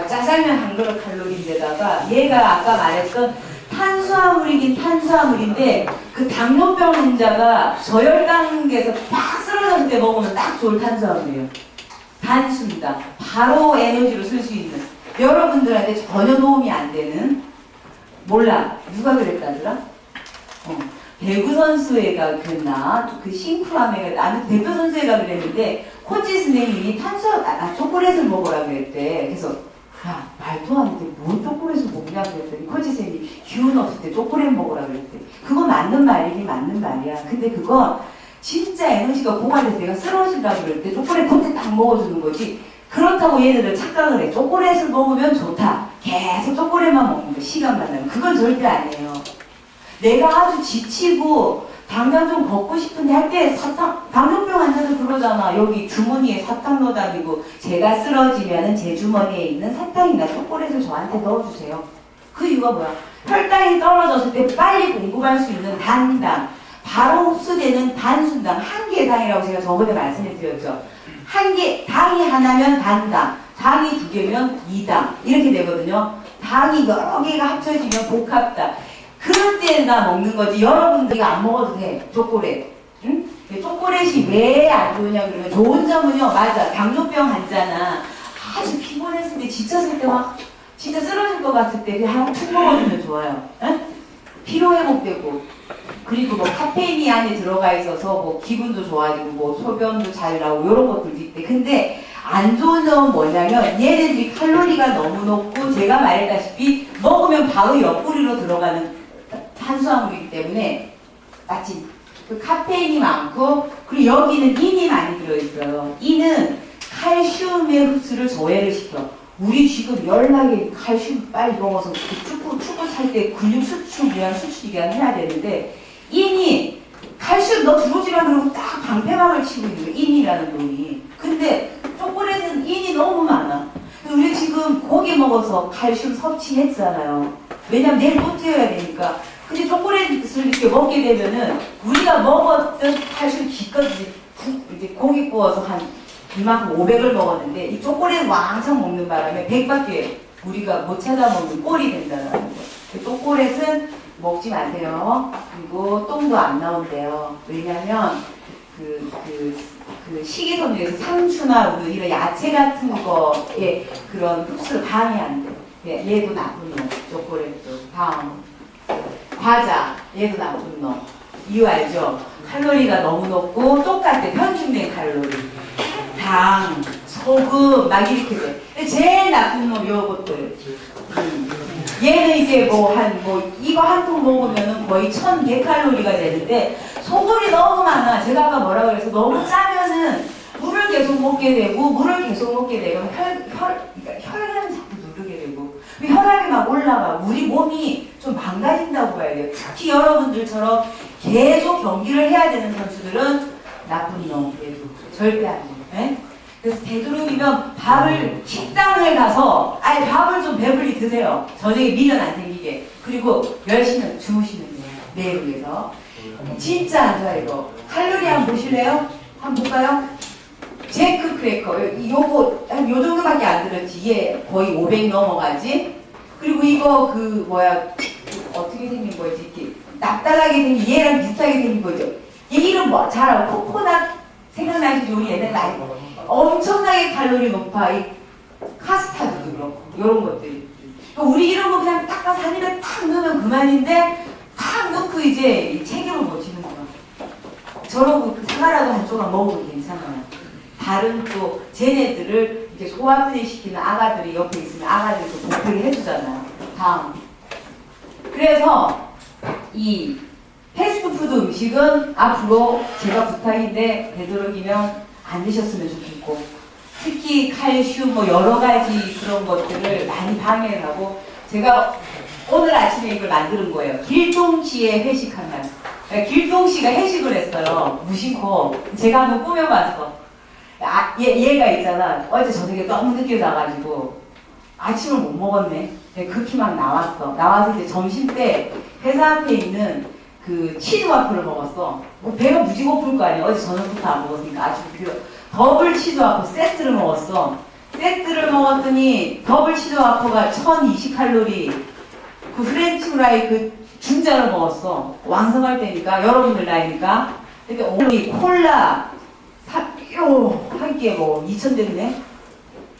짜장면 한 그릇 칼로리인데다가 얘가 아까 말했던 탄수화물이긴 탄수화물인데 그 당뇨병 환자가 저혈 단계에서 팍 쓰러졌을 때 먹으면 딱 좋을 탄수화물이에요. 단수입니다. 바로 에너지로 쓸 수 있는. 여러분들한테 전혀 도움이 안 되는. 몰라. 누가 그랬다더라? 배구 선수애가 그랬나? 그 싱크라메가 나는 대표 선수애가 그랬는데 코치 선생님이 초콜릿을 먹으라 그랬대. 그래서 야 말도 안 돼. 뭘 초콜릿을 먹냐 그랬더니 코치 선생님이 기운 없을 때 초콜릿 먹으라 그랬대. 그거 맞는 말이긴 맞는 말이야. 근데 그거 진짜 에너지가 고갈돼서 내가 쓰러진다고 그럴 때 초콜릿 그때 딱 먹어주는 거지. 그렇다고 얘네들 착각을 해. 초콜릿을 먹으면 좋다. 계속 초콜릿만 먹는 거 시간만 나면. 그건 절대 아니에요. 내가 아주 지치고 당장 좀 걷고 싶은데 할 때 사탕, 당뇨병 환자들 그러잖아. 여기 주머니에 사탕 넣어 다니고 제가 쓰러지면은 제 주머니에 있는 사탕이나 초콜릿을 저한테 넣어주세요. 그 이유가 뭐야? 혈당이 떨어졌을 때 빨리 공급할 수 있는 단당, 바로 흡수되는 단순당, 한 개의 당이라고 제가 저번에 말씀해 드렸죠. 한 개, 당이 하나면 단당, 당이 두 개면 이당, 이렇게 되거든요. 당이 여러 개가 합쳐지면 복합당. 그럴 때나 먹는 거지. 여러분들이 안 먹어도 돼. 초콜릿. 응? 초콜릿이 왜 안 좋으냐 그러면 좋은 점은요. 맞아. 당뇨병 환자나 아주 피곤했을 때 지쳤을 때 막 진짜 쓰러질 것 같을 때 그냥 툭 먹어주면 좋아요. 응? 피로 회복되고 그리고 뭐 카페인이 안에 들어가 있어서 뭐 기분도 좋아지고 뭐 소변도 잘 나오고 이런 것들도 있대. 근데 안 좋은 점은 뭐냐면 얘네들이 칼로리가 너무 높고 제가 말했다시피 먹으면 바로 옆구리로 들어가는 탄수화물이기 때문에 마치 그 카페인이 많고 그리고 여기는 인이 많이 들어있어요. 인은 칼슘의 흡수를 저해를 시켜. 우리 지금 연락에 칼슘 빨리 먹어서 축구 찰 때 근육 수축이랑 수축이랑 해야 되는데 인이 칼슘 너 들어오지마 그러고 딱 방패막을 치고 있는 거야. 인이라는 놈이. 근데 초콜릿은 인이 너무 많아. 우리 지금 고기 먹어서 칼슘 섭취했잖아요. 왜냐면 내일 또 뛰어야 되니까. 근데 초콜릿을 이렇게 먹게 되면은 우리가 먹었던 칼슘 기껏 이제 고기 구워서 한 이만큼 500을 먹었는데 이 초콜릿 왕창 먹는 바람에 100밖에 우리가 못 찾아 먹는 꼴이 된다는 거. 초콜릿은 먹지 마세요. 그리고 똥도 안 나온대요. 왜냐면 그 식이섬유에서 상추나 우리 이런 야채 같은 거에 그런 흡수를 방해한대. 예, 얘도 나쁜 놈. 초콜릿도. 다음. 과자. 얘도 나쁜 놈. 이유 알죠? 칼로리가 너무 높고 똑같아. 평균된 칼로리. 당, 소금 막 이렇게 돼. 근데 제일 나쁜 놈 요것들. 얘는 이제 이거 한 통 먹으면은 거의 1100칼로리가 되는데 소금이 너무 많아. 제가 아까 뭐라 그래서 너무 짜면은 물을 계속 먹게 되고 물을 계속 먹게 되면 그러니까 혈관을 자꾸 누르게 되고 혈압이 막 올라가. 우리 몸이 좀 망가진다고 봐야 돼요. 특히 여러분들처럼 계속 경기를 해야 되는 선수들은 나쁜 놈 얘도 절대 안 돼요. 네? 그래서 되도록이면 식당을 가서 아예 밥을 좀 배불리 드세요. 저녁에 미련 안 생기게. 그리고 10시는 주무시면 돼요. 매일 위해서. 진짜 안 좋아 이거. 칼로리 한번 보실래요? 한번 볼까요? 제크 크래커. 요거 한 요 정도밖에 안 들었지. 얘 거의 500 넘어가지. 그리고 이거 어떻게 생긴 거지? 이렇게 납달하게 생긴 얘랑 비슷하게 생긴 거죠. 이 이름 뭐 잘 알고 코코넛 생각나시죠? 우리 옛날 나이 엄청나게 칼로리 높아. 이 카스타드도 그렇고 이런 것들이. 우리 이런 거 그냥 닦아서 한 입에 탁 넣으면 그만인데 탁 넣고 이제 책임을 못 지는 거야. 저러고 사과라도 한 조각 먹어도 괜찮아요. 다른 또 쟤네들을 이렇게 소화분해 시키는 아가들이 옆에 있으면 아가들이 또 보필을 해주잖아요. 다음. 그래서 이 패스트푸드 음식은 앞으로 제가 부탁인데 되도록이면 안 드셨으면 좋겠고 특히 칼슘 여러 가지 그런 것들을 많이 방해를 하고 제가 오늘 아침에 이걸 만드는 거예요. 길동씨의 회식한 날. 길동씨가 회식을 했어요. 무심코. 제가 한번 꾸며봤어. 얘가 있잖아. 어제 저녁에 너무 늦게 자가지고 아침을 못 먹었네. 급히 막 나왔어. 나와서 이제 점심 때 회사 앞에 있는 그 치즈 와플을 먹었어. 배가 무지 고플 거 아니야. 어제 저녁부터 안 먹었으니까 아주 더블 치즈 와플 세트를 먹었어. 세트를 먹었더니 더블 치즈 와플가 1020칼로리. 그 프렌치 프라이 그 중짜를 먹었어. 왕성할 때니까 여러분들 나이니까. 근데 오늘 콜라 한 끼에 2,000 됐네.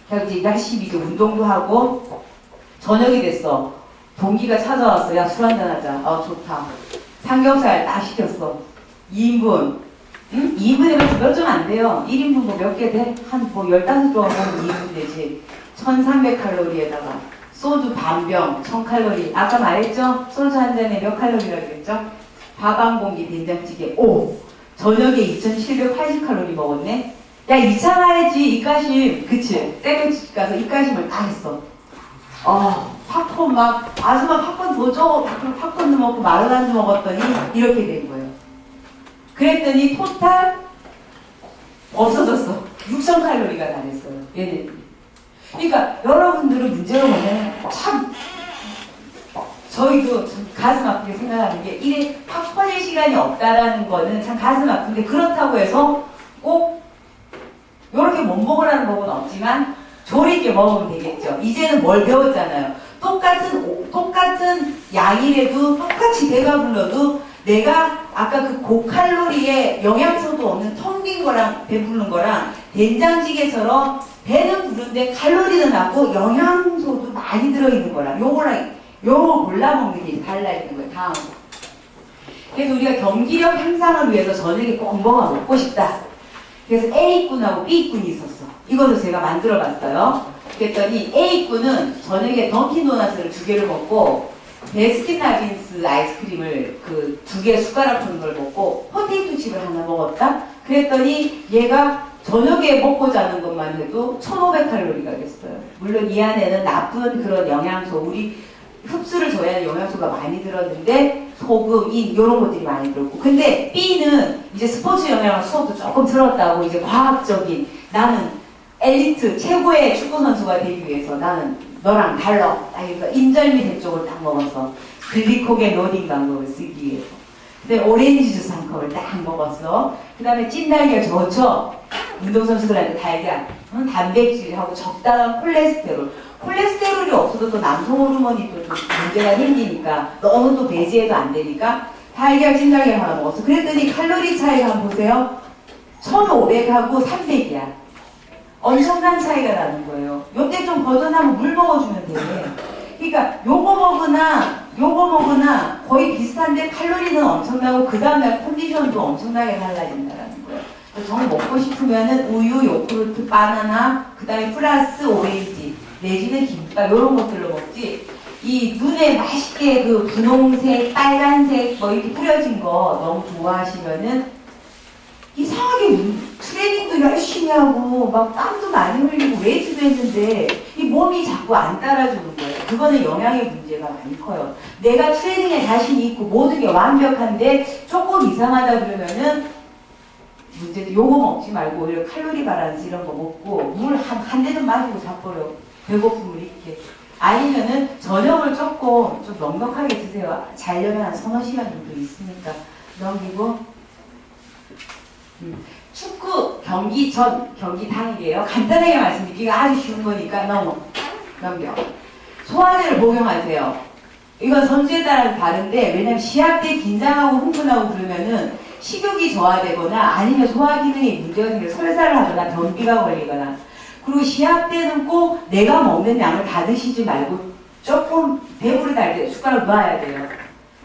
그래서 이제 열심히 이제 운동도 하고 저녁이 됐어. 동기가 찾아왔어. 야, 술 한잔 하자. 좋다. 삼겹살 딱 시켰어. 2인분. 응? 2인분이면 그것 좀 안 돼요. 1인분 몇 개 돼? 한 15조각 먹으면 2인분 되지. 1300칼로리에다가 소주 반병 1000칼로리. 아까 말했죠? 소주 한 잔에 몇 칼로리라고 그랬죠? 밥 한 공기 된장찌개. 저녁에 2780칼로리 먹었네? 야, 2차 가야지, 입가심. 그치? 샌드위치 가서 입가심을 다 했어. 팝콘 아줌마 팝콘 더 줘. 팝콘도 먹고 마르란도 먹었더니 이렇게 된 거예요. 그랬더니 토탈 없어졌어. 6000칼로리가 다 됐어요. 얘네들이. 그러니까 여러분들은 문제가 뭐냐면 참 저희도 참 가슴 아프게 생각하는 게 이래 팍 퍼질 시간이 없다라는 거는 참 가슴 아픈데 그렇다고 해서 꼭 요렇게 못 먹으라는 법은 없지만 조리게 먹으면 되겠죠. 이제는 뭘 배웠잖아요. 똑같은 양이라도 똑같이 배가 불러도 내가 아까 그 고칼로리에 영양소도 없는 텅 빈 거랑 배부른 거랑 된장찌개처럼 배는 부른데 칼로리는 낮고 영양소도 많이 들어있는 거랑 요거 골라 먹는 게 달라지는 거예요. 다음. 그래서 우리가 경기력 향상을 위해서 저녁에 꼭 뭐가 먹고 싶다. 그래서 A군하고 B군이 있었어. 이것도 제가 만들어 봤어요. 그랬더니 A군은 저녁에 던킨도너츠를 2개를 먹고 베스킨라빈스 아이스크림을 그 2개 숟가락 푸는 걸 먹고 포테이토 칩을 하나 먹었다. 그랬더니 얘가 저녁에 먹고 자는 것만 해도 1500칼로리가 됐어요. 물론 이 안에는 나쁜 그런 영양소, 우리 흡수를 줘야 하는 영양소가 많이 들었는데 소금, 인 이런 것들이 많이 들었고, 근데 B는 이제 스포츠 영양 수업도 조금 들었다고 이제 과학적인, 나는 엘리트 최고의 축구 선수가 되기 위해서 나는 너랑 달라. 그러니까 인절미 된 쪽을 딱 먹었어. 글리코겐 로딩 방법을 쓰기 위해서. 근데 오렌지 주스 한 컵을 딱 먹었어. 그 다음에 찐달걀 좋죠. 운동선수들한테 달걀, 단백질하고 적당한 콜레스테롤이 없어도 또 남성 호르몬이 또 문제가 생기니까 너무 또 배제해도 안 되니까 달걀, 찐달걀 하나 먹었어. 그랬더니 칼로리 차이가 한번 보세요. 1500하고 300이야. 엄청난 차이가 나는 거예요. 요때 좀 벗어나면 물 먹어주면 돼. 그러니까 요거 먹으나 거의 비슷한데 칼로리는 엄청나고 그 다음날 컨디션도 엄청나게 달라진다는 거예요. 정말 먹고 싶으면은 우유, 요구르트, 바나나, 그 다음에 플러스 오렌지, 내지는 김밥 이런 것들로 먹지. 이 눈에 맛있게 그 분홍색, 빨간색 뭐 이렇게 뿌려진 거 너무 좋아하시면은 이상하게 트레이닝도 열심히 하고 막 땀도 많이 흘리고 웨이트도 했는데 이 몸이 자꾸 안 따라주는 거예요. 그거는 영양의 문제가 많이 커요. 내가 트레이닝에 자신이 있고 모든 게 완벽한데 조금 이상하다 그러면은 문제도 요거 먹지 말고 오히려 칼로리 바란스 이런 거 먹고 물 한 대좀 마시고 자버려. 배고픔을 잊게. 아니면은 저녁을 조금 좀 넉넉하게 드세요. 자려면 한 3-4시간 정도 있으니까 넘기고. 축구 경기 전, 경기 당일이에요. 간단하게 말씀드리기가 아주 쉬운 거니까 넘겨. 소화제를 복용하세요. 이건 선수에 따라서 다른데, 왜냐면 시합 때 긴장하고 흥분하고 그러면은 식욕이 저하되거나 아니면 소화 기능에 문제가 생겨 설사를 하거나 변비가 걸리거나. 그리고 시합 때는 꼭 내가 먹는 양을 다 드시지 말고 조금 배부르다 할 때 숟가락 놔야 돼요.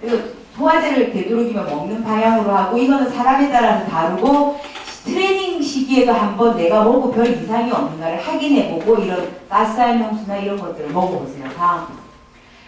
그리고 소화제를 되도록이면 먹는 방향으로 하고, 이거는 사람에 따라서 다르고, 트레이닝 시기에도 한번 내가 먹고 별 이상이 없는가를 확인해보고 이런 가스알 명수나 이런 것들을 먹어보세요. 다음.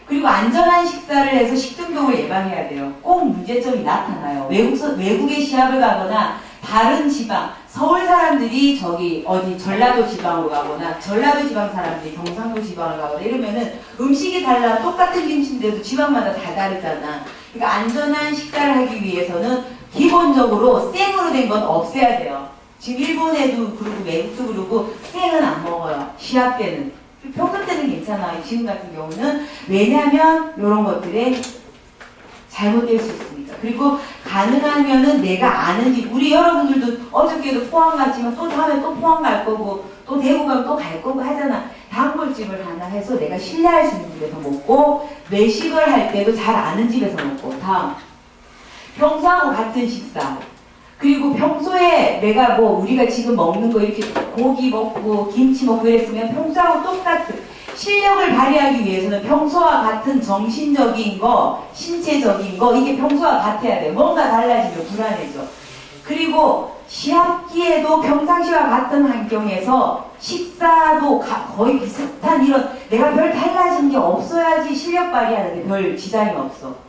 그리고 안전한 식사를 해서 식중독을 예방해야 돼요. 꼭 문제점이 나타나요. 외국에 시합을 가거나 다른 지방, 서울 사람들이 저기 어디 전라도 지방으로 가거나 전라도 지방 사람들이 경상도 지방을 가거나 이러면은 음식이 달라. 똑같은 김치인데도 지방마다 다 다르잖아. 그러니까 안전한 식사를 하기 위해서는 기본적으로 생으로 된 건 없애야 돼요. 지금 일본에도 그러고 외국도 그러고 생은 안 먹어요. 시합 때는. 평소 때는 괜찮아요. 지금 같은 경우는. 왜냐면 이런 것들에 잘못될 수 있으니까. 그리고 가능하면은 내가 아는 집, 우리 여러분들도 어저께도 포항 갔지만 또 다음에 또 포항 갈 거고 또 대구 가면 또 갈 거고 하잖아. 단골집을 하나 해서 내가 신뢰할 수 있는 집에서 먹고, 외식을 할 때도 잘 아는 집에서 먹고. 다음. 평소하고 같은 식사. 그리고 평소에 내가 뭐 우리가 지금 먹는 거 이렇게 고기 먹고 김치 먹고 이랬으면 평소하고 똑같은 실력을 발휘하기 위해서는 평소와 같은 정신적인 거, 신체적인 거 이게 평소와 같아야 돼. 뭔가 달라지면 불안해져. 그리고 시합기에도 평상시와 같은 환경에서 식사도 거의 비슷한 이런 내가 별 달라진 게 없어야지 실력 발휘하는 게 별 지장이 없어.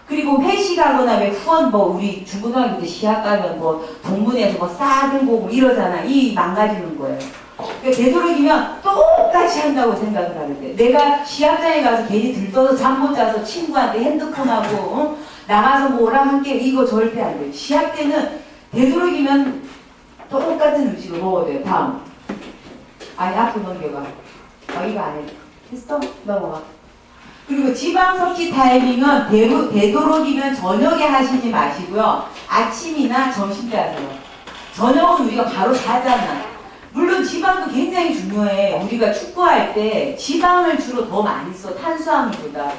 그리고 회식하거나 왜 후원 뭐 우리 중고등학교 때 시합 가면 뭐 동문회에서 뭐 싸들고 뭐 이러잖아. 이 망가지는 거예요. 그러니까 되도록이면 똑같이 한다고 생각을 하는데, 내가 시합장에 가서 괜히 들떠서 잠 못 자서 친구한테 핸드폰하고 나가서 뭐랑 함께 이거 절대 안 돼요. 시합 때는 되도록이면 똑같은 음식을 먹어야 돼요. 다음. 아니 앞으로 넘겨가. 이거 안 해. 됐어? 넘어가. 그리고 지방 섭취 타이밍은 되도록이면 저녁에 하시지 마시고요. 아침이나 점심 때 하세요. 저녁은 우리가 바로 자잖아. 물론 지방도 굉장히 중요해. 우리가 축구할 때 지방을 주로 더 많이 써. 탄수화물보다.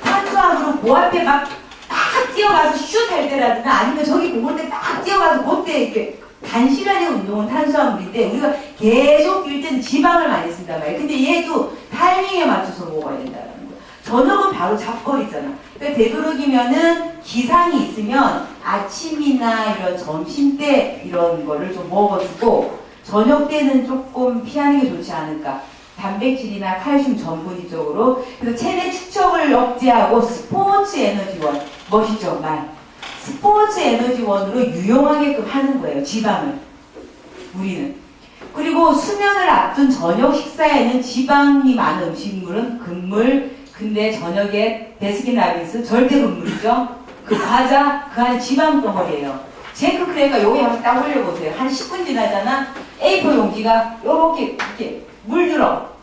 탄수화물은 그 앞에 막 딱 뛰어가서 슛 할 때라든가 아니면 저기 공을 때 딱 뛰어가서 그때 이렇게 단시간의 운동은 탄수화물인데 우리가 계속 뛸 때는 지방을 많이 쓴단 말이에요. 근데 얘도 타이밍에 맞춰서 먹어야 된다는 거예요. 저녁은 바로 잡거리잖아. 그러니까 되도록이면은 기상이 있으면 아침이나 이런 점심 때 이런 거를 좀 먹어주고 저녁 때는 조금 피하는 게 좋지 않을까. 단백질이나 칼슘 전분이 쪽으로. 그래서 체내 축적을 억제하고 스포츠 에너지원. 멋있죠? 말. 스포츠 에너지원으로 유용하게끔 하는 거예요. 지방을. 우리는. 그리고 수면을 앞둔 저녁 식사에는 지방이 많은 음식물은 금물. 근데 저녁에 베스킨라빈스 절대 금물이죠. 그 과자 그 안에 지방 덩어리예요. 제크 크래커 요게 한번 딱 올려보세요. 한 10분 지나잖아. A4 용기가 요렇게 이렇게 물들어.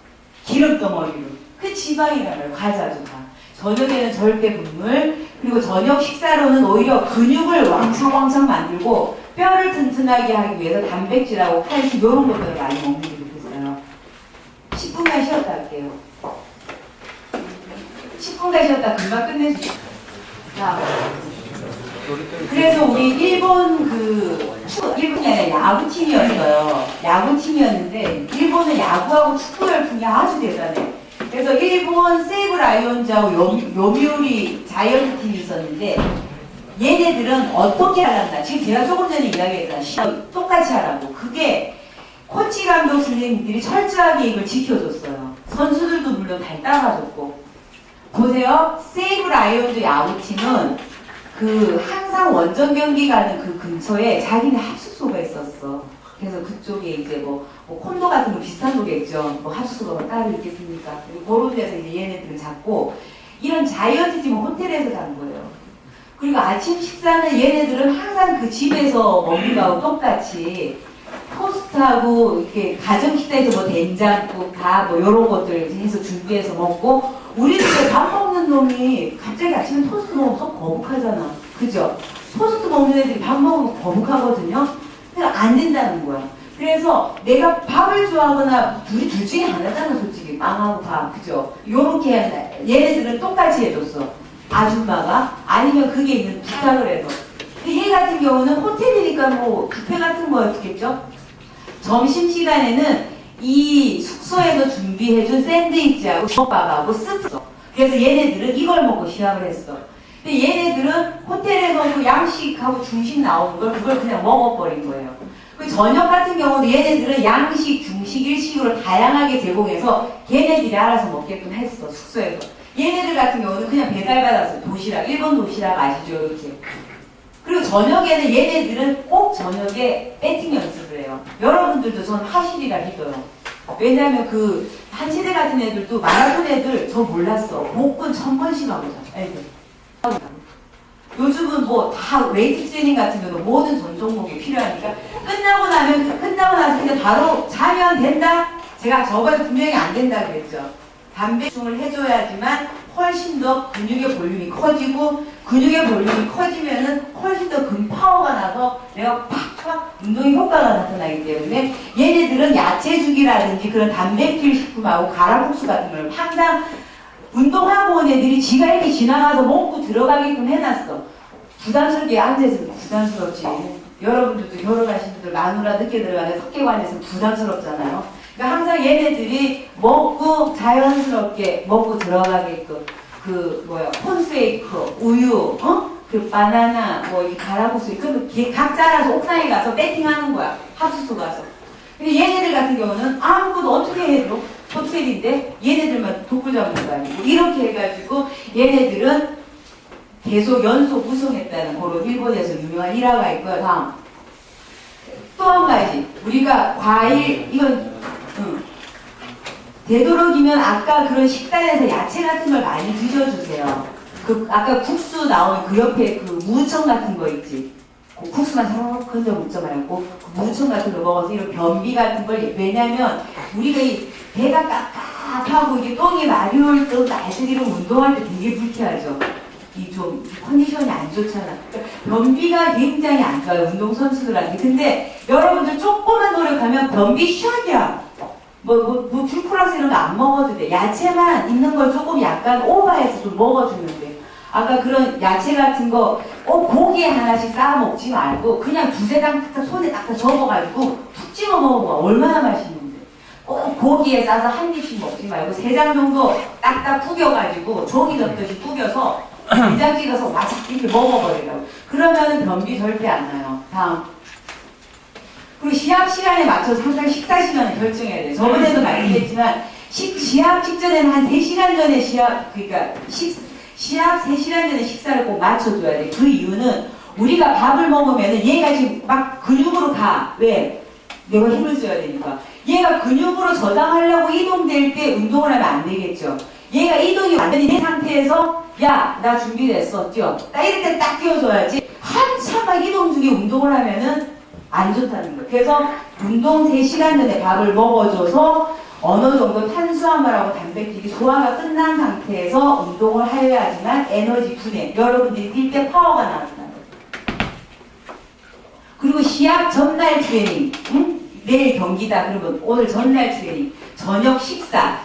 기름 덩어리로. 그 지방이란 말이에요. 과자도 다. 저녁에는 절대 금물. 그리고 저녁 식사로는 오히려 근육을 왕창왕창 만들고 뼈를 튼튼하게 하기 위해서 단백질하고 칼슘 이런 것들을 많이 먹는 게 좋겠어요. 10분간 쉬었다 할게요. 10분간 쉬었다 금방 끝내주세요. 자, 그래서 우리 일본 일본이 아니라 야구팀이었어요. 야구팀이었는데 일본은 야구하고 축구 열풍이 아주 대단해. 그래서 일본 세이브 라이온즈하고 요미우리 자이언트 팀이 있었는데 얘네들은 어떻게 하란다. 지금 제가 조금 전에 이야기했잖아. 똑같이 하라고. 그게 코치 감독 선생님들이 철저하게 이걸 지켜줬어요. 선수들도 물론 잘 따라줬고. 보세요. 세이브 라이온즈 야구팀은 항상 원정 경기 가는 그 근처에 자기네 합숙소가 있었어. 그래서 그쪽에 이제 뭐 콘도 같은 거 비슷한 거겠죠. 뭐 합숙소가 따로 있겠습니까? 그리고 그런 데서 이제 얘네들을 잡고 이런 자이언트 팀은 호텔에서 잔 거예요. 그리고 아침 식사는 얘네들은 항상 그 집에서 먹는 거하고 똑같이 토스트하고 이렇게 가정 식사에서 뭐 된장국 다 뭐 이런 것들 해서 준비해서 먹고 우리도 밥 먹는 놈이 갑자기 아침에 토스트 먹으면 속 거북하잖아. 그죠? 토스트 먹는 애들이 밥 먹으면 거북하거든요. 그러니까 안 된다는 거야. 그래서 내가 밥을 좋아하거나 둘 중에 하나잖아 솔직히. 빵하고 밥. 그죠? 요렇게 한다. 얘네들은 똑같이 해줬어. 아줌마가. 아니면 그게 있는 부탁을 해서. 근데 얘 같은 경우는 호텔이니까 뭐 뷔페 같은 거였겠죠? 점심시간에는 이 숙소에서 준비해준 샌드위치하고 덮밥하고 스프. 그래서 얘네들은 이걸 먹고 시합을 했어. 근데 얘네들은 호텔에서 그 양식하고 중식 나오는 걸 그걸 그냥 먹어버린 거예요. 그 저녁 같은 경우도 얘네들은 양식, 중식, 일식으로 다양하게 제공해서 걔네들이 알아서 먹게끔 했어. 숙소에서. 얘네들 같은 경우는 그냥 배달받았어. 도시락. 일본 도시락 아시죠? 이렇게. 그리고 저녁에는 얘네들은 꼭 저녁에 배팅 연습을 해요. 여러분들도 전 하시리라 믿어요. 왜냐면 한 세대 같은 애들도 마라톤 애들 저 몰랐어. 목근 1000번씩 하고 자 애들. 요즘은 뭐 다 웨이트 트레이닝 같은 경우도 모든 전 종목이 필요하니까 끝나고 나서 그냥 바로 자면 된다? 제가 저번에 분명히 안 된다 그랬죠. 단백질을 해줘야지만 훨씬 더 근육의 볼륨이 커지고 근육의 볼륨이 커지면은 훨씬 더 근파워가 나서 내가 팍팍 운동의 효과가 나타나기 때문에 얘네들은 야채죽이라든지 그런 단백질 식품하고 가라국수 같은 걸 항상 운동하고 온 애들이 지가 이렇게 지나가서 먹고 들어가게끔 해놨어. 부담스럽게 앉아있으면 부담스럽지. 여러분들도 결혼하신 분들 마누라 늦게 들어가는 석계관에서 부담스럽잖아요. 그러니까 항상 얘네들이 먹고 자연스럽게 먹고 들어가게끔 콘스웨이크, 우유, 바나나, 이 가라국수, 각자 알아서 옥상에 가서 배팅하는 거야. 합숙소 가서. 근데 얘네들 같은 경우는 아무것도 어떻게 해도 호텔인데 얘네들만 독불 잡는 거 아니고 이렇게 해가지고 얘네들은 계속 연속 우승했다는 그런 일본에서 유명한 일화가 있고요. 다음. 또 한 가지. 우리가 과일, 이건 되도록이면 아까 그런 식단에서 야채 같은 걸 많이 드셔주세요. 아까 국수 나오는 그 옆에 무청 같은 거 있지. 국수만 저렇게 건져 먹지 말고 무청 같은 거 먹어서 이런 변비 같은 걸 왜냐면 우리가 이 배가 막 하고 이게 똥이 마려울 때 날씨로 운동할 때 되게 불쾌하죠. 이 좀 컨디션이 안 좋잖아. 그러니까 변비가 굉장히 안 좋아요. 운동선수들한테. 근데 여러분들 조금만 노력하면 변비 샥이야. 귤코라스 이런 거 안 먹어도 돼. 야채만 있는 걸 조금 약간 오버해서 좀 먹어주면 돼. 아까 그런 야채 같은 거, 고기에 하나씩 쌓아 먹지 말고, 그냥 두세 장 딱 손에 딱 접어가지고 푹 찍어 먹어봐. 얼마나 맛있는데. 고기에 싸서 한 입씩 먹지 말고, 세 장 정도 딱딱 구겨가지고, 종이 덮듯이 구겨서, 된장 찍어서 와삭 이렇게 먹어버리라고. 그러면은 변비 절대 안 나요. 다음. 그리고 시합 시간에 맞춰서 항상 식사 시간을 결정해야 돼요. 저번에도 말씀드렸지만, 시합 직전에는 한 3시간 전에 그러니까 시합 3시간 전에 식사를 꼭 맞춰줘야 돼. 그 이유는 우리가 밥을 먹으면은 얘가 지금 막 근육으로 가. 왜? 내가 힘을 써야 되니까. 얘가 근육으로 저장하려고 이동될 때 운동을 하면 안 되겠죠. 얘가 이동이 완전히 된 상태에서 야, 나 준비됐어. 뛰어. 딱 이럴 때 딱 뛰어줘야지. 한참 막 이동 중에 운동을 하면은 안 좋다는 거예요. 그래서 운동 3시간 전에 밥을 먹어줘서 어느 정도 탄수화물하고 단백질이 소화가 끝난 상태에서 운동을 하여야지만 에너지 분해, 여러분들이 뛸 때 파워가 나온다는 거예요. 그리고 시합 전날 트레이닝, 내일 경기다. 그러면 오늘 전날 트레이닝, 저녁 식사,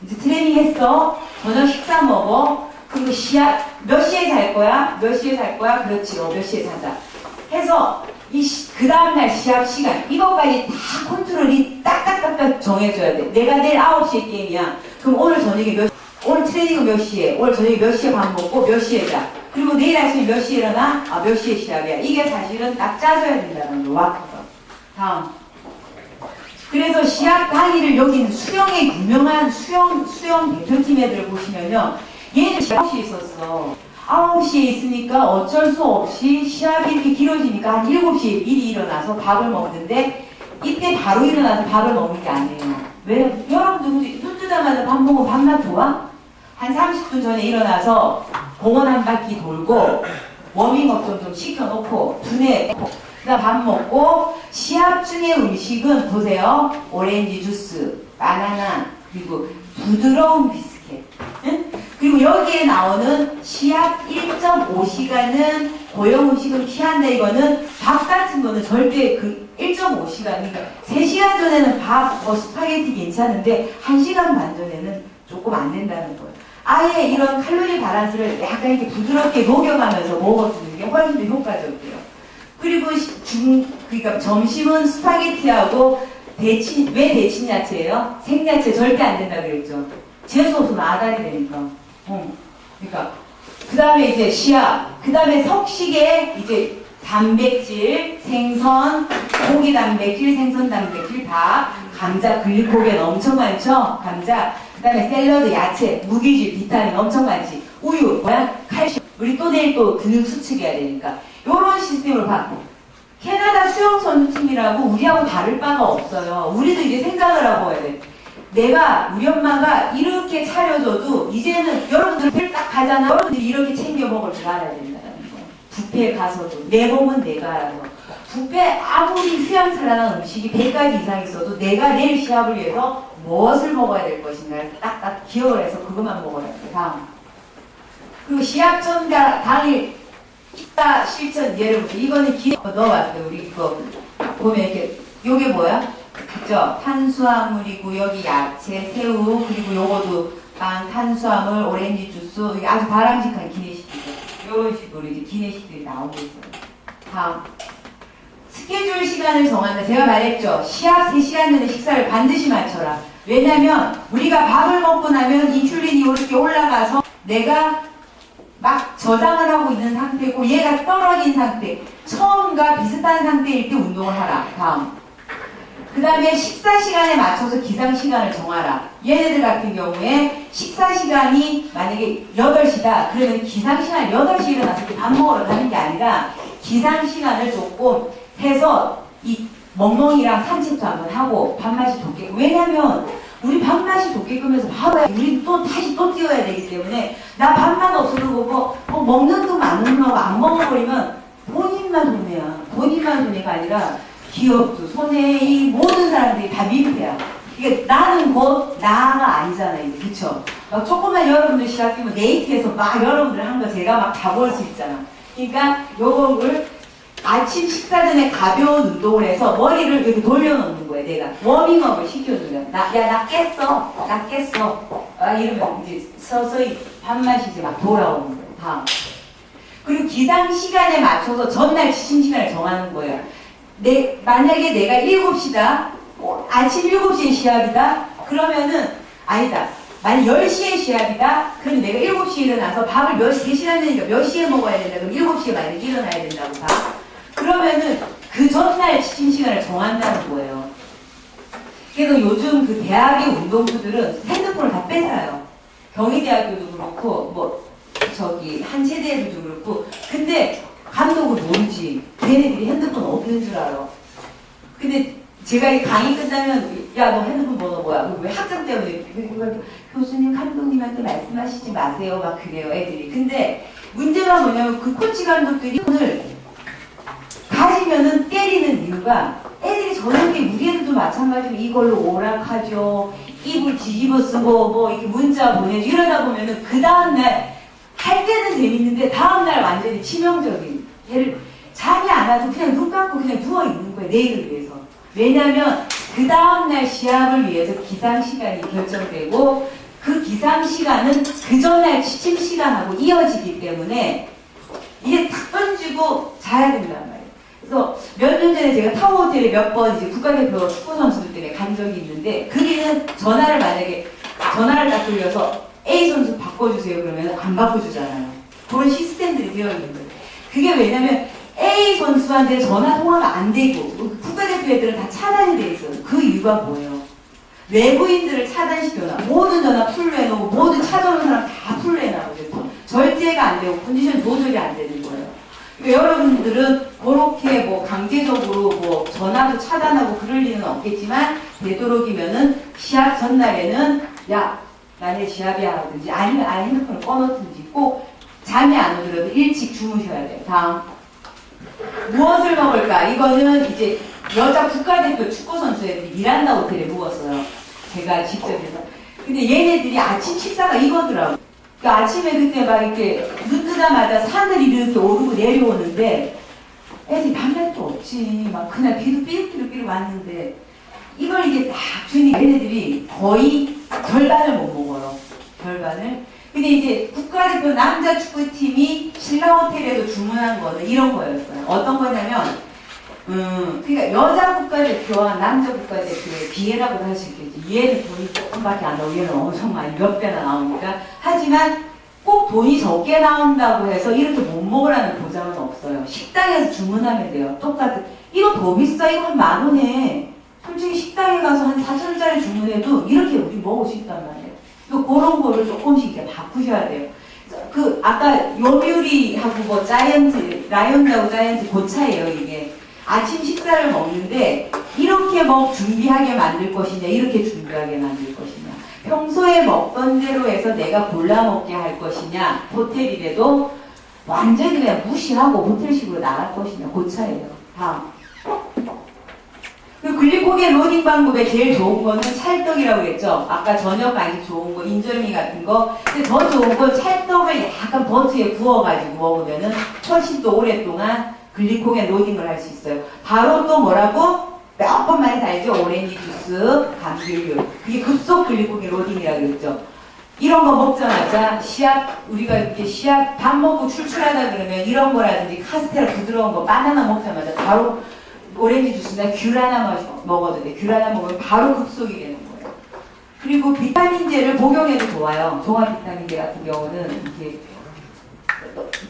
이제 트레이닝 했어. 저녁 식사 먹어. 그리고 시합 몇 시에 잘 거야? 몇 시에 잘 거야? 그렇지. 몇 시에 자자. 해서 그 다음날 시합 시간 이것까지 다 컨트롤이 딱딱딱딱 정해줘야 돼. 내가 내일 9시에 게임이야. 그럼 오늘 저녁에 오늘 트레이닝은 몇 시에? 오늘 저녁에 몇 시에 밥 먹고 몇 시에 자? 그리고 내일 아침에 몇 시에 일어나? 몇 시에 시합이야. 이게 사실은 딱 짜줘야 된다는 거. 와커서. 다음. 그래서 시합 당일을 여기는 수영의 유명한 수영 대표팀 애들 보시면요. 얘는 시합 9시에 있었어. 9시에 있으니까 어쩔 수 없이 시합이 이렇게 길어지니까 한 7시에 미리 일어나서 밥을 먹는데 이때 바로 일어나서 밥을 먹는 게 아니에요. 왜? 여러분들 눈 뜨자마자 밥 먹으면 밥맛 좋아? 한 30분 전에 일어나서 공원 한 바퀴 돌고 워밍업 좀 시켜놓고 두뇌 그다음 밥 먹고 시합 중에 음식은 보세요. 오렌지 주스, 바나나 그리고 부드러운 비스켓 응? 그리고 여기에 나오는 시합 1.5시간은 고용 음식은 피한다. 이거는 밥 같은 거는 절대 그 1.5시간 그러니까 3시간 전에는 밥, 스파게티 괜찮은데 1시간 반 전에는 조금 안 된다는 거예요. 아예 이런 칼로리 밸런스를 약간 이렇게 부드럽게 녹여가면서 먹어주는 게 훨씬 더 효과적이에요. 그리고 그러니까 점심은 스파게티하고 왜 데친 야채예요? 생야채 절대 안 된다 그랬죠. 재수 없으면 아다리 되니까. 그러니까 그 다음에 이제 시합, 그 다음에 석식에 이제 단백질, 생선, 고기 단백질, 생선 단백질, 밥, 감자, 글리코겐 엄청 많죠? 감자, 그 다음에 샐러드, 야채, 무기질, 비타민 엄청 많지. 우유, 칼슘. 우리 또 내일 또 근육 수축해야 되니까. 요런 시스템으로 받고. 캐나다 수영선수팀이라고 우리하고 다를 바가 없어요. 우리도 이제 생각을 하고 해야 돼. 우리 엄마가 이렇게 차려줘도 이제는 여러분들 딱 가잖아. 여러분들이 이렇게 챙겨 먹을 줄 알아야 된다는 거. 뷔페에 가서도 내 몸은 내가 알아서. 뷔페 아무리 휘황찬란한 음식이 100가지 이상 있어도 내가 내일 시합을 위해서 무엇을 먹어야 될 것인가 딱딱 기억을 해서 그것만 먹어야 돼. 다음. 그리고 시합 전과 당일 식사 실천 예를 보세요. 이거는 넣어봤어요. 우리 이거 보면 이렇게 요게 뭐야? 그죠? 탄수화물이고 여기 야채, 새우 그리고 요거도 빵, 탄수화물, 오렌지 주스 이게 아주 바람직한 기내식이죠. 이런 식으로 이제 기내식들이 나오고 있어요. 다음 스케줄 시간을 정한다. 제가 말했죠. 시합 3시간 전에 식사를 반드시 맞춰라. 왜냐면 우리가 밥을 먹고 나면 인슐린이 이렇게 올라가서 내가 막 저장을 하고 있는 상태고 얘가 떨어진 상태 처음과 비슷한 상태일 때 운동을 하라. 다음 그 다음에 식사 시간에 맞춰서 기상 시간을 정하라. 얘네들 같은 경우에 식사 시간이 만약에 8시다. 그러면 기상 시간 8시에 일어나서 밥 먹으러 가는 게 아니라 기상 시간을 조금 해서 이 멍멍이랑 산책도 한번 하고 밥맛이 좋게끔. 왜냐면 우리 밥맛이 좋게끔 해서 밥을 우리 또 다시 또 뛰어야 되기 때문에 나 밥맛 없어도 보고 먹는 거 맞는 거하고 안 먹어버리면 본인만 손해야. 본인만 손해가 아니라 기업도 손해, 이 모든 사람들이 다 민폐야. 이게 나는 곧 나가 아니잖아요. 그쵸? 막 조금만 여러분들 시합 뛰면 네이트에서 막 여러분들 한 거 제가 막 다 볼 수 있잖아. 그러니까 요거를 아침 식사 전에 가벼운 운동을 해서 머리를 이렇게 돌려놓는 거예요. 내가 워밍업을 시켜주면 나 깼어. 이러면 이제 서서히 밥맛이 이제 막 돌아오는 거예요. 다음. 그리고 기상 시간에 맞춰서 전날 지침 시간을 정하는 거예요. 만약에 내가 7시다. 아침 7시에 시합이다. 그러면은 아니다. 만약 10시에 시합이다. 그럼 내가 7시에 일어나서 밥을 3시간 되니까 몇 시에 먹어야 된다. 그럼 7시에 만약에 일어나야 된다고 봐. 그러면은 그 전날 지침 시간을 정한다는 거예요. 그래서 요즘 그 대학의 운동부들은 핸드폰을 다 뺏어요. 경희대학교도 그렇고 뭐 저기 한체대도 그렇고. 근데 감독은 모르지. 걔네들이 핸드폰 없는 줄 알아. 근데 제가 이 강의 끝나면 야 너 핸드폰 번호 뭐야? 왜 학점 때문에 교수님 감독님한테 말씀하시지 마세요 막 그래요 애들이. 근데 문제가 뭐냐면 그 코치 감독들이 오늘 가지면은 때리는 이유가 애들이 저녁에 우리 애들도 마찬가지로 이걸로 오락하죠. 입을 뒤집어 쓰고 뭐 이렇게 문자 보내죠. 이러다 보면은 그 다음날 할 때는 재밌는데 다음날 완전히 치명적인. 얘를 잠이 안 와도 그냥 눈 감고 그냥 누워있는 거예요. 내일을 위해서. 왜냐하면 그 다음날 시합을 위해서 기상시간이 결정되고 그 기상시간은 그 전날 취침시간하고 이어지기 때문에 이게 탁 던지고 자야 된단 말이에요. 그래서 몇 년 전에 제가 타워호텔에 몇 번 이제 국가대표 축구선수들 때문에 간 적이 있는데 거기는 전화를 딱 돌려서 A 선수 바꿔주세요 그러면 안 바꿔주잖아요. 그런 시스템들이 되어 있는 거예요. 그게 왜냐면 A 선수한테 전화 통화가 안 되고 국가대표 애들은 다 차단이 돼 있어요. 그 이유가 뭐예요? 외부인들을 차단시켜놔. 모든 전화 풀로 해놓고 모든 찾아오는 사람 다 풀로 해놔가지고 절제가 안 되고 컨디션 조절이 안 되는 거예요. 그러니까 여러분들은 그렇게 뭐 강제적으로 뭐 전화도 차단하고 그럴 리는 없겠지만 되도록이면은 시합 전날에는 야 만약에 시합이야 하든지 아니면 아예 핸드폰을 꺼놓든지 꼭 잠이 안 오더라도 일찍 주무셔야 돼요. 다음. 무엇을 먹을까? 이거는 이제 여자 국가대표 축구선수애들이 미란다 호텔에 묵었어요. 제가 직접 해서. 근데 얘네들이 아침 식사가 이거더라고요. 그러니까 아침에 그때 막 이렇게 눈 뜨자마자 산을 이렇게 오르고 내려오는데 애들이 밤낮도 없지. 막 그날 비도 삐룩삐룩 왔는데 이걸 이게 딱 주니 얘네들이 거의 절반을 못 먹어요. 절반을. 근데 이제 국가대표 남자 축구팀이 신라호텔에도 주문한 거는 이런 거였어요. 어떤 거냐면, 그러니까 여자 국가대표와 남자 국가대표의 비례라고도 할 수 있겠지. 얘는 돈이 조금밖에 안 나오고 얘는 엄청 많이 몇 배나 나오니까. 하지만 꼭 돈이 적게 나온다고 해서 이렇게 못 먹으라는 보장은 없어요. 식당에서 주문하면 돼요. 똑같은. 이거 더 비싸. 이거 한 10,000원에. 솔직히 식당에 가서 한 4,000원짜리 주문해도 이렇게 우리 먹을 수 있단 말이에요. 그런 거를 조금씩 이렇게 바꾸셔야 돼요. 그, 아까 요미우리하고 뭐 자이언트, 라이온하고 자이언트 그 차이에요, 이게. 아침 식사를 먹는데, 이렇게 준비하게 만들 것이냐, 이렇게 준비하게 만들 것이냐. 평소에 먹던 대로 해서 내가 골라 먹게 할 것이냐, 호텔이라도 완전히 그냥 무시하고 호텔식으로 나갈 것이냐, 그 차이에요. 다음. 그 글리코겐 로딩 방법에 제일 좋은 거는 찰떡이라고 했죠. 아까 저녁 간식 좋은 거, 인절미 같은 거. 근데 더 좋은 건 찰떡을 약간 버터에 구워가지고 먹으면은 훨씬 더 오랫동안 글리코겐 로딩을 할 수 있어요. 바로 또 뭐라고? 몇 번만에 달죠. 오렌지 주스, 감귤류. 그게 급속 글리코겐 로딩이라고 했죠. 이런 거 먹자마자 우리가 이렇게 시합 밥 먹고 출출하다 그러면 이런 거라든지 카스테라 부드러운 거, 바나나 먹자마자 바로 오렌지 주스나 귤 하나 먹어도 돼. 귤 하나 먹으면 바로 급속이 되는 거예요. 그리고 비타민제를 복용해도 좋아요. 종합 비타민제 같은 경우는 이렇게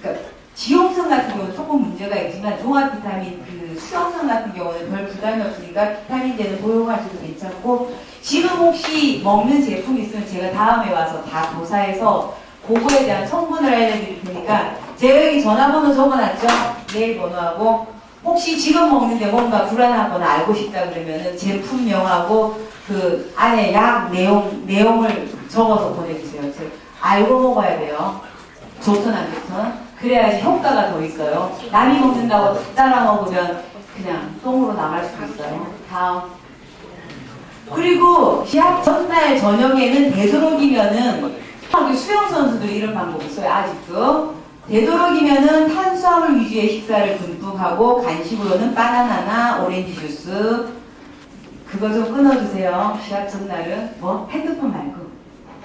그러니까 지용성 같은 경우는 조금 문제가 있지만 종합 비타민 그 수용성 같은 경우는 별 부담이 없으니까 비타민제는 복용하셔도 괜찮고 지금 혹시 먹는 제품 있으면 제가 다음에 와서 다 조사해서 그거에 대한 성분을 알려드릴 테니까 제가 여기 전화번호 적어놨죠? 메일 번호하고 혹시 지금 먹는데 뭔가 불안하거나 알고 싶다 그러면은 제품명하고 그 안에 약 내용을 적어서 보내주세요. 알고 먹어야 돼요. 좋든 안 좋든. 그래야지 효과가 더 있어요. 남이 먹는다고 따라 먹으면 그냥 똥으로 나갈 수도 있어요. 다음. 그리고 시합 전날 저녁에는 되도록이면은 수영 선수들이 이런 방법을 써요. 아직도 되도록이면은 탄수화물 위주의 식사를 듬뿍 하고 간식으로는 바나나나 오렌지 주스 그거 좀 끊어주세요. 시합 전날은 뭐 핸드폰 말고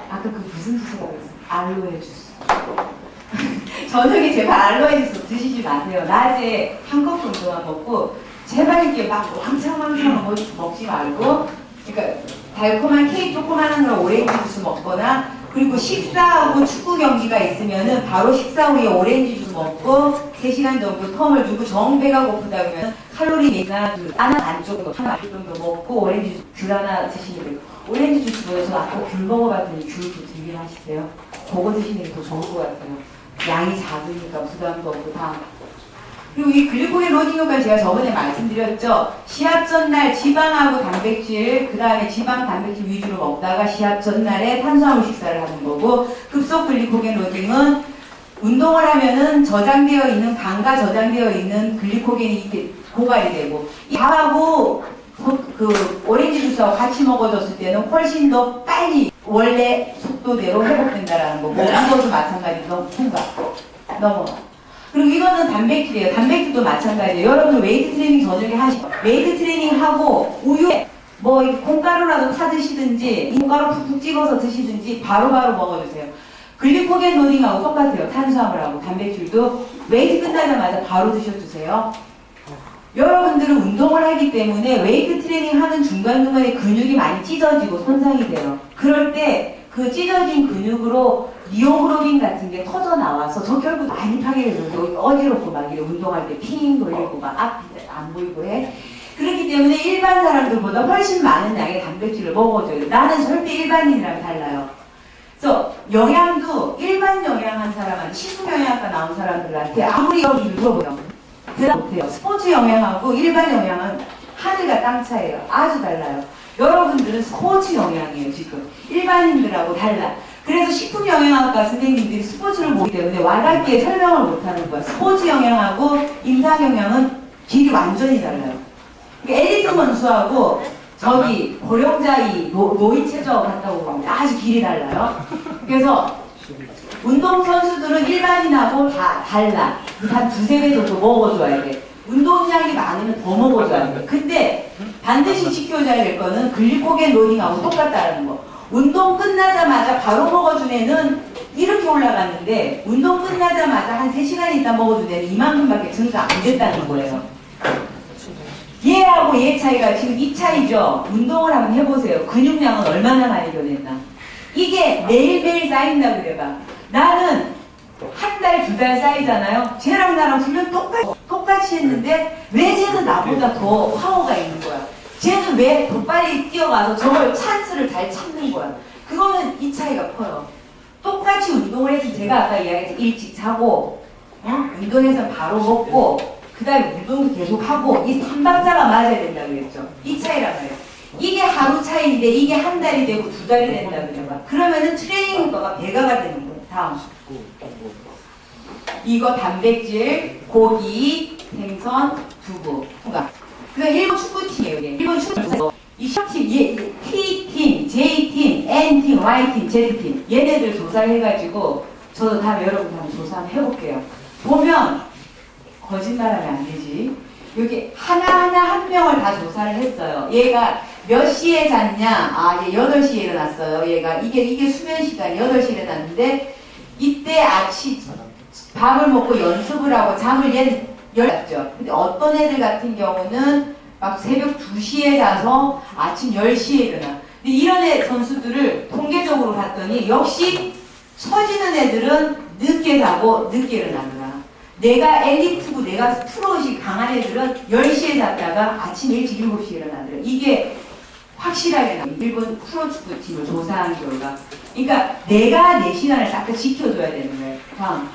아까 그 무슨 주스라고 했어? 알로에 주스. 저녁에 제발 알로에 주스 드시지 마세요. 낮에 한 컵 정도만 먹고 제발 이렇게 막 왕창왕창 먹지 말고 그러니까 달콤한 케이크 조그만한 거 오렌지 주스 먹거나 그리고 식사하고 축구 경기가 있으면은 바로 식사 후에 오렌지 주스 먹고 3시간 정도 텀을 두고 정 배가 고프다 그러면 칼로리나 하나 반 정도 하나 정도 먹고 오렌지 주스 귤 하나 드시면 돼요. 오렌지 주스보다 저 아까 귤 먹어봤더니 귤도 되게 맛있어요. 그거 드시는 게 더 좋을 것 같아요. 양이 작으니까 부담도 없고 다. 그리고 이 글리코겐 로딩 효과는 제가 저번에 말씀드렸죠. 시합 전날 지방하고 단백질, 그 다음에 지방 단백질 위주로 먹다가 시합 전날에 탄수화물 식사를 하는 거고 급속 글리코겐 로딩은 운동을 하면은 저장되어 있는 간과 저장되어 있는 글리코겐이 이렇게 고갈이 되고 이 밥하고 그 오렌지 주스하고 같이 먹어줬을 때는 훨씬 더 빨리 원래 속도대로 회복된다라는 거고 이것도 마찬가지 넘어가. 그리고 이거는 단백질이에요. 단백질도 마찬가지예요. 여러분 웨이트 트레이닝 저녁에 하시고 웨이트 트레이닝 하고 우유에 뭐 콩가루라도 타 드시든지 콩가루 푹푹 찍어서 드시든지 바로바로 먹어주세요. 글리코겐 로딩하고 똑같아요. 탄수화물하고 단백질도 웨이트 끝나자마자 바로 드셔주세요. 여러분들은 운동을 하기 때문에 웨이트 트레이닝 하는 중간중간에 근육이 많이 찢어지고 손상이 돼요. 그럴 때 그 찢어진 근육으로 미오그로빈 같은 게 터져 나와서 저 결국 많이 파괴되고 어지럽고 막 이래 운동할 때 핑 돌리고 막 앞이 안 보이고 해. 그렇기 때문에 일반 사람들보다 훨씬 많은 양의 단백질을 먹어줘요. 나는 절대 일반인이랑 달라요. 그래서 영양도 일반 영양한 사람한테 식품영양학과 나온 사람들한테 아무리 여기를 물어보요. 대답 못해요. 스포츠 영양하고 일반 영양은 하늘과 땅 차이에요. 아주 달라요. 여러분들은 스포츠 영양이에요. 지금 일반인들하고 달라. 그래서 식품영양학과 선생님들이 스포츠를 모르기 때문에 와닿게 설명을 못하는 거야. 스포츠 영양하고 임상영양은 길이 완전히 달라요. 그러니까 엘리트 선수하고 저기 고령자이 노이체저 같다고 보면 아주 길이 달라요. 그래서 운동선수들은 일반인하고 다 달라. 한 2~3배 정도 먹어줘야 돼. 운동량이 많으면 더 먹어줘야 돼. 근데 반드시 지켜줘야 될 거는 글리코겐 로딩하고 똑같다는 거. 운동 끝나자마자 바로 먹어준 애는 이렇게 올라갔는데 운동 끝나자마자 한 3시간 있다 먹어준 애는 이만큼밖에 증가 안 됐다는 거예요. 얘하고 얘 차이가 지금 이 차이죠. 운동을 한번 해보세요. 근육량은 얼마나 많이 변했나. 이게 매일매일 쌓인다 그래봐. 나는 한 달, 2달 쌓이잖아요. 쟤랑 나랑 훈련 똑같이 했는데 왜 쟤는 나보다 더 파워가 있는 거야. 쟤는 왜 더 빨리 뛰어가서 저걸 찬스를 잘 찾는 거야. 그거는 이 차이가 커요. 똑같이 운동을 해서 제가 아까 이야기했죠. 일찍 자고 운동해서 바로 먹고 그 다음에 운동도 계속 하고 이 3박자가 맞아야 된다고 그랬죠. 이 차이란 말이에요. 이게 하루 차이인데 이게 한 달이 되고 2달이 된다고 그래요. 그러면은 트레이닝 효과가 배가가 되는 거예요. 다음. 이거 단백질, 고기, 생선, 두부. 그러니까 일본 축구팀이에요. 이게. 일본 축구팀. 이 T팀, J팀, N팀, Y팀, Z팀. 얘네들 조사를 해가지고 저도 다음에 여러분 한번 조사 한번 해볼게요. 보면 거짓말하면 안 되지. 여기 하나하나 한 명을 다 조사를 했어요. 얘가 몇 시에 잤냐? 아, 얘 8시에 일어났어요. 얘가 이게 수면 시간 8시에 일어났는데 이때 아침 밥을 먹고 연습을 하고 잠을 얘는 잤죠. 근데 어떤 애들 같은 경우는 막 새벽 2시에 자서 아침 10시에 일어나. 근데 이런 선수들을 통계적으로 봤더니 역시 처지는 애들은 늦게 자고 늦게 일어나더라. 내가 엘리트고 내가 프로시 강한 애들은 10시에 잤다가 아침 일찍 7시에 일어나더라. 이게 확실하게 나와요. 일본 프로축구팀을 조사한 결과. 그러니까 내가 내 시간을 딱 지켜줘야 되는 거예요. 다음.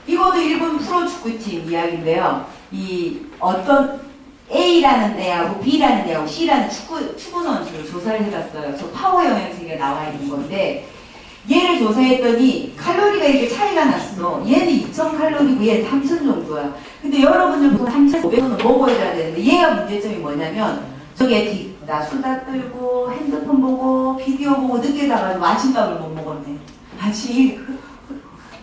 이것도 일본 프로축구팀 이야기인데요. 이 어떤 A라는 애하고 B라는 애하고 C라는 축구 선수를 조사를 해봤어요. 저 파워 영양제가 나와 있는 건데 얘를 조사했더니 칼로리가 이렇게 차이가 났어. 얘는 2000칼로리고 얘는 3000 정도야. 근데 여러분들 보통 3500은 먹어야 되는데 얘가 문제점이 뭐냐면 저게 나 수다 떨고 핸드폰 보고 비디오 보고 늦게 자가지고 아침밥을 못 먹었네. 아침이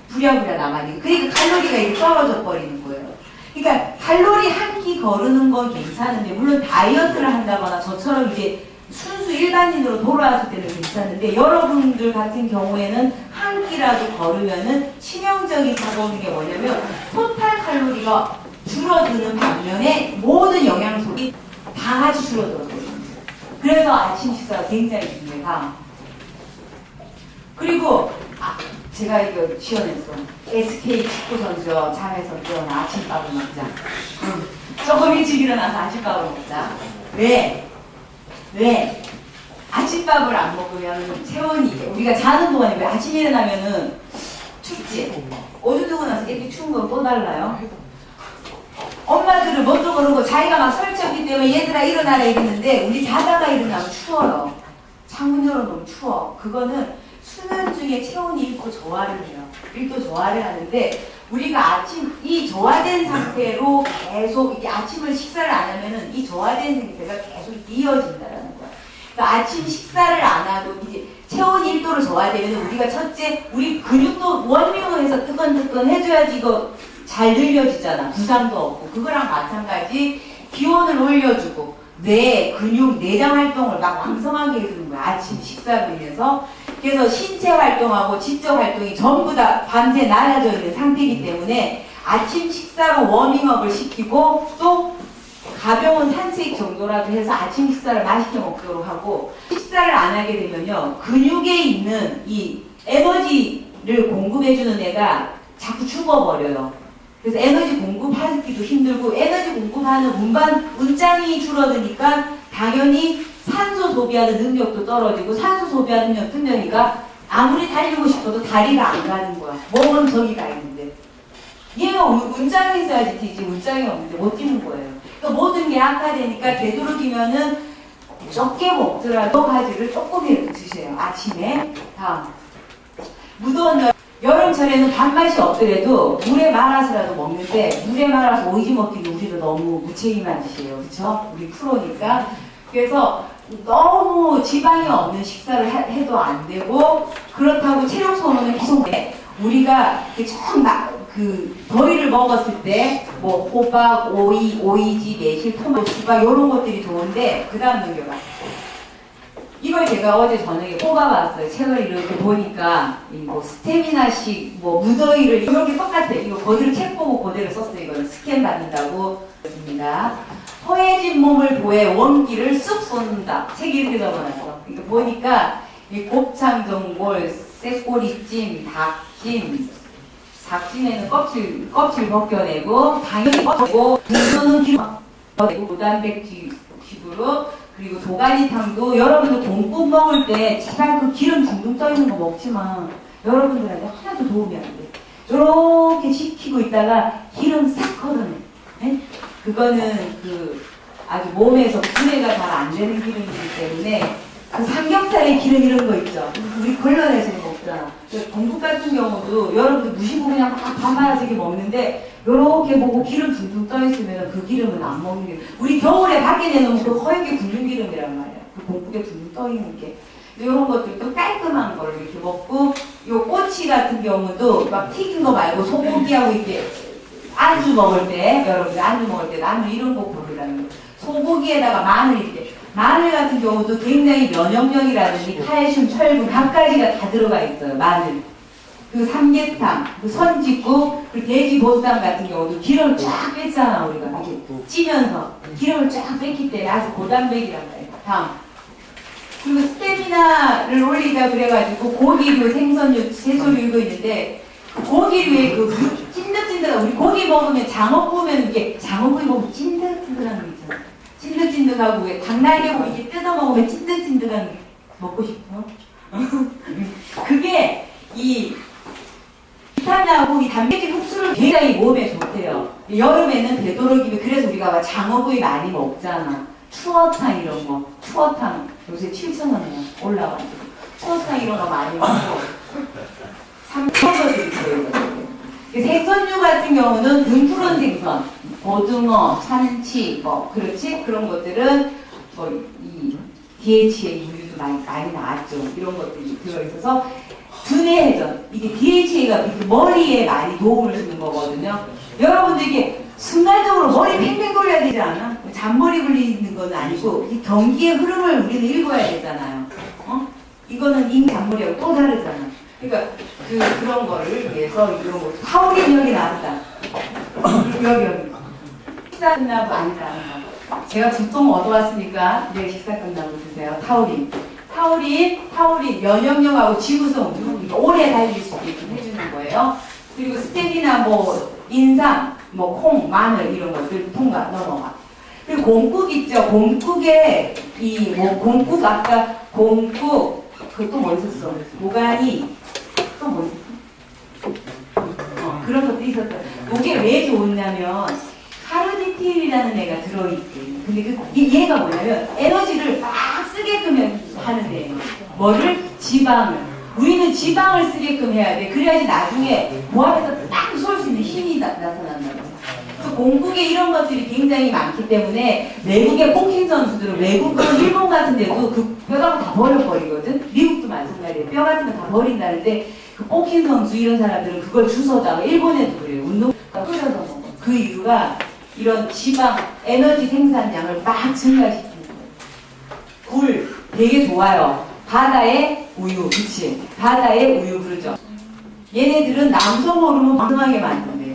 부랴부랴 남아니까. 그러니까 칼로리가 이렇게 떨어져 버리는 거예요. 그러니까 칼로리 한 끼 거르는 건 괜찮은데, 물론 다이어트를 한다거나 저처럼 이제 순수 일반인으로 돌아왔을 때는 괜찮은데, 여러분들 같은 경우에는 한 끼라도 거르면은 치명적인 작용이 게 뭐냐면 토탈 칼로리가 줄어드는 반면에 모든 영양소들이 다 같이 줄어들어요. 그래서 아침 식사가 굉장히 중요해요. 그리고 제가 이거 지원했어. SK 축구 선수 잠에서 깨어나 아침밥을 먹자. 조금 일찍 일어나서 아침밥을 먹자. 왜? 아침밥을 안 먹으면 체온이, 우리가 자는 동안에 왜 아침에 일어나면은 춥지? 어제 두고 나서 이렇게 추운 거 또 달라요? 엄마들은 먼저 그러고 자기가 막 설치했기 때문에 얘들아 일어나라 이랬는데, 우리 자다가 일어나면 추워요. 창문 열어놓으면 추워. 그거는 수면 중에 체온이 1도 저하를 해요. 1도 저하를 하는데, 우리가 이 저하된 상태로 계속 이렇게 아침을 식사를 안 하면은 이 저하된 상태가 계속 이어진다라는 거야. 그러니까 아침 식사를 안 하고 이제 체온이 1도로 저하되면 우리가 첫째, 우리 근육도 원밍을 해서 뜨끈뜨끈 해줘야지 이거 잘 늘려지잖아. 부상도 없고. 그거랑 마찬가지 기온을 올려주고 뇌, 근육, 내장 활동을 막 왕성하게 해주는 거야. 아침 식사로 인해서. 그래서 신체 활동하고 지적 활동이 전부 다 밤새 나눠져 있는 상태이기 때문에 아침 식사로 워밍업을 시키고, 또 가벼운 산책 정도라도 해서 아침 식사를 맛있게 먹도록 하고, 식사를 안 하게 되면요, 근육에 있는 이 에너지를 공급해주는 애가 자꾸 죽어버려요. 그래서 에너지 공급하기도 힘들고, 에너지 공급하는 운장이 줄어드니까 당연히 산소 소비하는 능력도 떨어지고, 산소 소비하는 능력 틀려니까 아무리 달리고 싶어도 다리가 안 가는 거야. 몸은 저기 가 있는데. 얘가 운장이 있어야지 뛰지, 운장이 없는데 못 뛰는 거예요. 그러니까 모든 게 악화되니까 되도록이면은 적게 먹더라도 가지를 조금이라도 드세요. 아침에. 다음. 무더운 여름철에는 밥맛이 없더라도 물에 말아서라도 먹는데, 물에 말아서 오이지 먹기는 우리도 너무 무책임한 짓이에요. 그쵸? 우리 프로니까. 그래서 너무 지방이 없는 식사를 해도 안 되고, 그렇다고 체력 소모는 계속 돼. 우리가 더위를 먹었을 때 뭐 호박, 오이, 오이지, 매실, 토마토, 수박 이런 것들이 좋은데, 그 다음 넘겨봐. 이걸 제가 어제 저녁에 뽑아봤어요. 책을 이렇게 보니까 뭐 스태미나식 뭐 무더위를 이렇게 똑같아. 이거 그대로 책 보고 그대로 썼어요. 이거는 스캔 받는다고 했습니다. 허해진 몸을 보해 원기를 쑥 쏟는다. 책이 이렇게 적어놨어. 이거 보니까 이 곱창전골, 쇠꼬리찜, 닭찜, 닭찜에는 껍질 벗겨내고, 당연히 벗고, 눈은 기름 벗겨내고, 고단백질식으로, 그리고 도가니탕도 여러분들 공국 먹을 때 제발 그 기름 둥둥 떠있는 거 먹지만 여러분들한테 하나도 도움이 안 돼. 요렇게 식히고 있다가 기름 싹 걷어내. 네? 그거는 아주 몸에서 분해가 잘 안 되는 기름이기 때문에, 그 삼겹살에 기름 이런 거 있죠. 우리 걸러내서 먹잖아. 공국 같은 경우도 여러분들 무시고 그냥 막 밥 말아서 이렇게 먹는데, 요렇게 보고 기름 둥둥 떠있으면 그 기름은 안 먹는 게, 우리 겨울에 밖에 내놓으면 그 허옇게 굵은 기름이란 말이야. 그 공국에 둥둥 떠있는 게. 이런 것들도 깔끔한 걸 이렇게 먹고, 요 꼬치 같은 경우도 막 튀긴 거 말고 소고기하고 이렇게 안주 먹을 때, 여러분들 안주 먹을 때 안주 이런 거 고르라는 거. 소고기에다가 마늘 이렇게. 마늘 같은 경우도 굉장히 면역력이라든지 칼슘, 철분 각 가지가 다 들어가 있어요. 마늘. 그 삼계탕, 그 선짓국, 그 돼지 보쌈 같은 경우도 기름을 쫙 뺐잖아, 우리가. 이렇게 찌면서 기름을 쫙 뺐기 때문에 아주 고단백이란 말이에요. 다음. 그리고 스태미나를 올리자 그래가지고 고기류, 생선류, 채소류도 있는데, 고기류에 그 찐득찐득한, 우리 고기 먹으면 장어 구우면 이게 장어구이 먹으면 찐득찐득한 거 있잖아. 찐득찐득하고, 왜 닭날개 보면 이렇게 뜯어 먹으면 찐득찐득한 게 먹고 싶어? 그게 이 비타민하고 이 단백질 흡수를 굉장히 몸에 좋대요. 여름에는 되도록이면, 그래서 우리가 막 장어구이 많이 먹잖아. 추어탕 이런 거. 추어탕 요새 7,000원이야. 올라가지고. 추어탕 이런 거 많이 먹고. 삼겹살도 있어요. 생선류 같은 경우는 등푸른 생선, 고등어, 참치, 뭐, 그렇지? 그런 것들은 이 DHA 우유도 많이 나왔죠. 이런 것들이 들어있어서 두뇌 회전, 이게 DHA가 머리에 많이 도움을 주는 거거든요. 여러분들 이게 순간적으로 머리 팽팽 돌려야 되지 않아? 잔머리 굴리는 건 아니고 이 경기의 흐름을 우리는 읽어야 되잖아요. 이거는 이미 잔머리하고 또 다르잖아. 그러니까 그런 거를 위해서 이런 거 타우린 여기 나왔다. 여기 식사 끝나고 아니라는 거. 제가 두통 얻어왔으니까 내일 식사 끝나고 드세요. 타우린 면역력하고 지구성 오래 달릴 수 있게끔 해주는 거예요. 그리고 스테비나 뭐 인삼, 뭐 콩, 마늘 이런 것들 통과 넘어가. 그리고 공국 있죠. 공국에 공국 아까 공국 그것도 뭐 있었어? 보가니 또 뭐 있었어? 그런 것도 있었다. 이게 왜 좋냐면 카르니틴이라는 애가 들어있지. 근데 얘가 뭐냐면 에너지를 막 쓰게끔 하는데 뭐를? 지방을. 우리는 지방을 쓰게끔 해야 돼. 그래야지 나중에 모압에서 딱 쏠 수 있는 힘이 나타난다고. 그래서 공국에 이런 것들이 굉장히 많기 때문에 외국의 복싱 선수들은 외국은 일본 같은 데도 그 뼈가 다 버려버리거든. 미국도 마찬가지예요. 뼈 같은 거 다 버린다는데 그 복싱 선수 이런 사람들은 그걸 주워다가 일본에도 그래요. 운동가 끓여서 먹어. 그 이유가 이런 지방, 에너지 생산량을 막 증가시키는 거예요. 굴 되게 좋아요. 바다의 우유, 그치? 바다의 우유 그러죠. 얘네들은 남성 호르몬 방성하게 만든대요.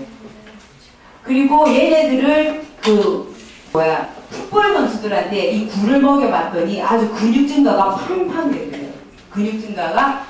그리고 얘네들을 풋볼 선수들한테 이 굴을 먹여봤더니 아주 근육 증가가 팡팡 되더래요. 근육 증가가.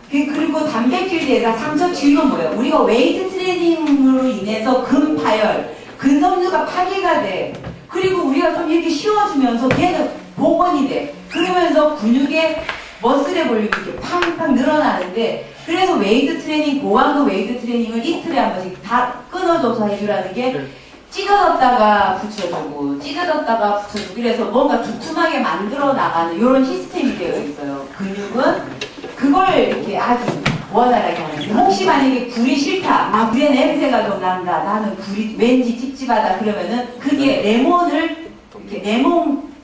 그리고 단백질 대사 상처 치유는 뭐예요? 우리가 웨이트 트레이닝으로 인해서 근파열, 근섬유가 파괴가 돼. 그리고 우리가 좀 이렇게 쉬어주면서 걔는 복원이 돼. 그러면서 근육의 머슬의 볼륨이 이렇게 팡팡 늘어나는데, 그래서 웨이트 트레이닝, 고강도 웨이트 트레이닝을 이틀에 한 번씩 다 끊어줘서 해주라는 게 찢어졌다가 붙여주고 찢어졌다가 붙여주고 그래서 뭔가 두툼하게 만들어 나가는 이런 시스템이 되어 있어요. 근육은 그걸 이렇게 아주 원활하게 하는. 혹시 만약에 굴이 싫다, 굴의 냄새가 좀 난다, 나는 굴이 왠지 찝찝하다 그러면은 그게 레몬을 이렇게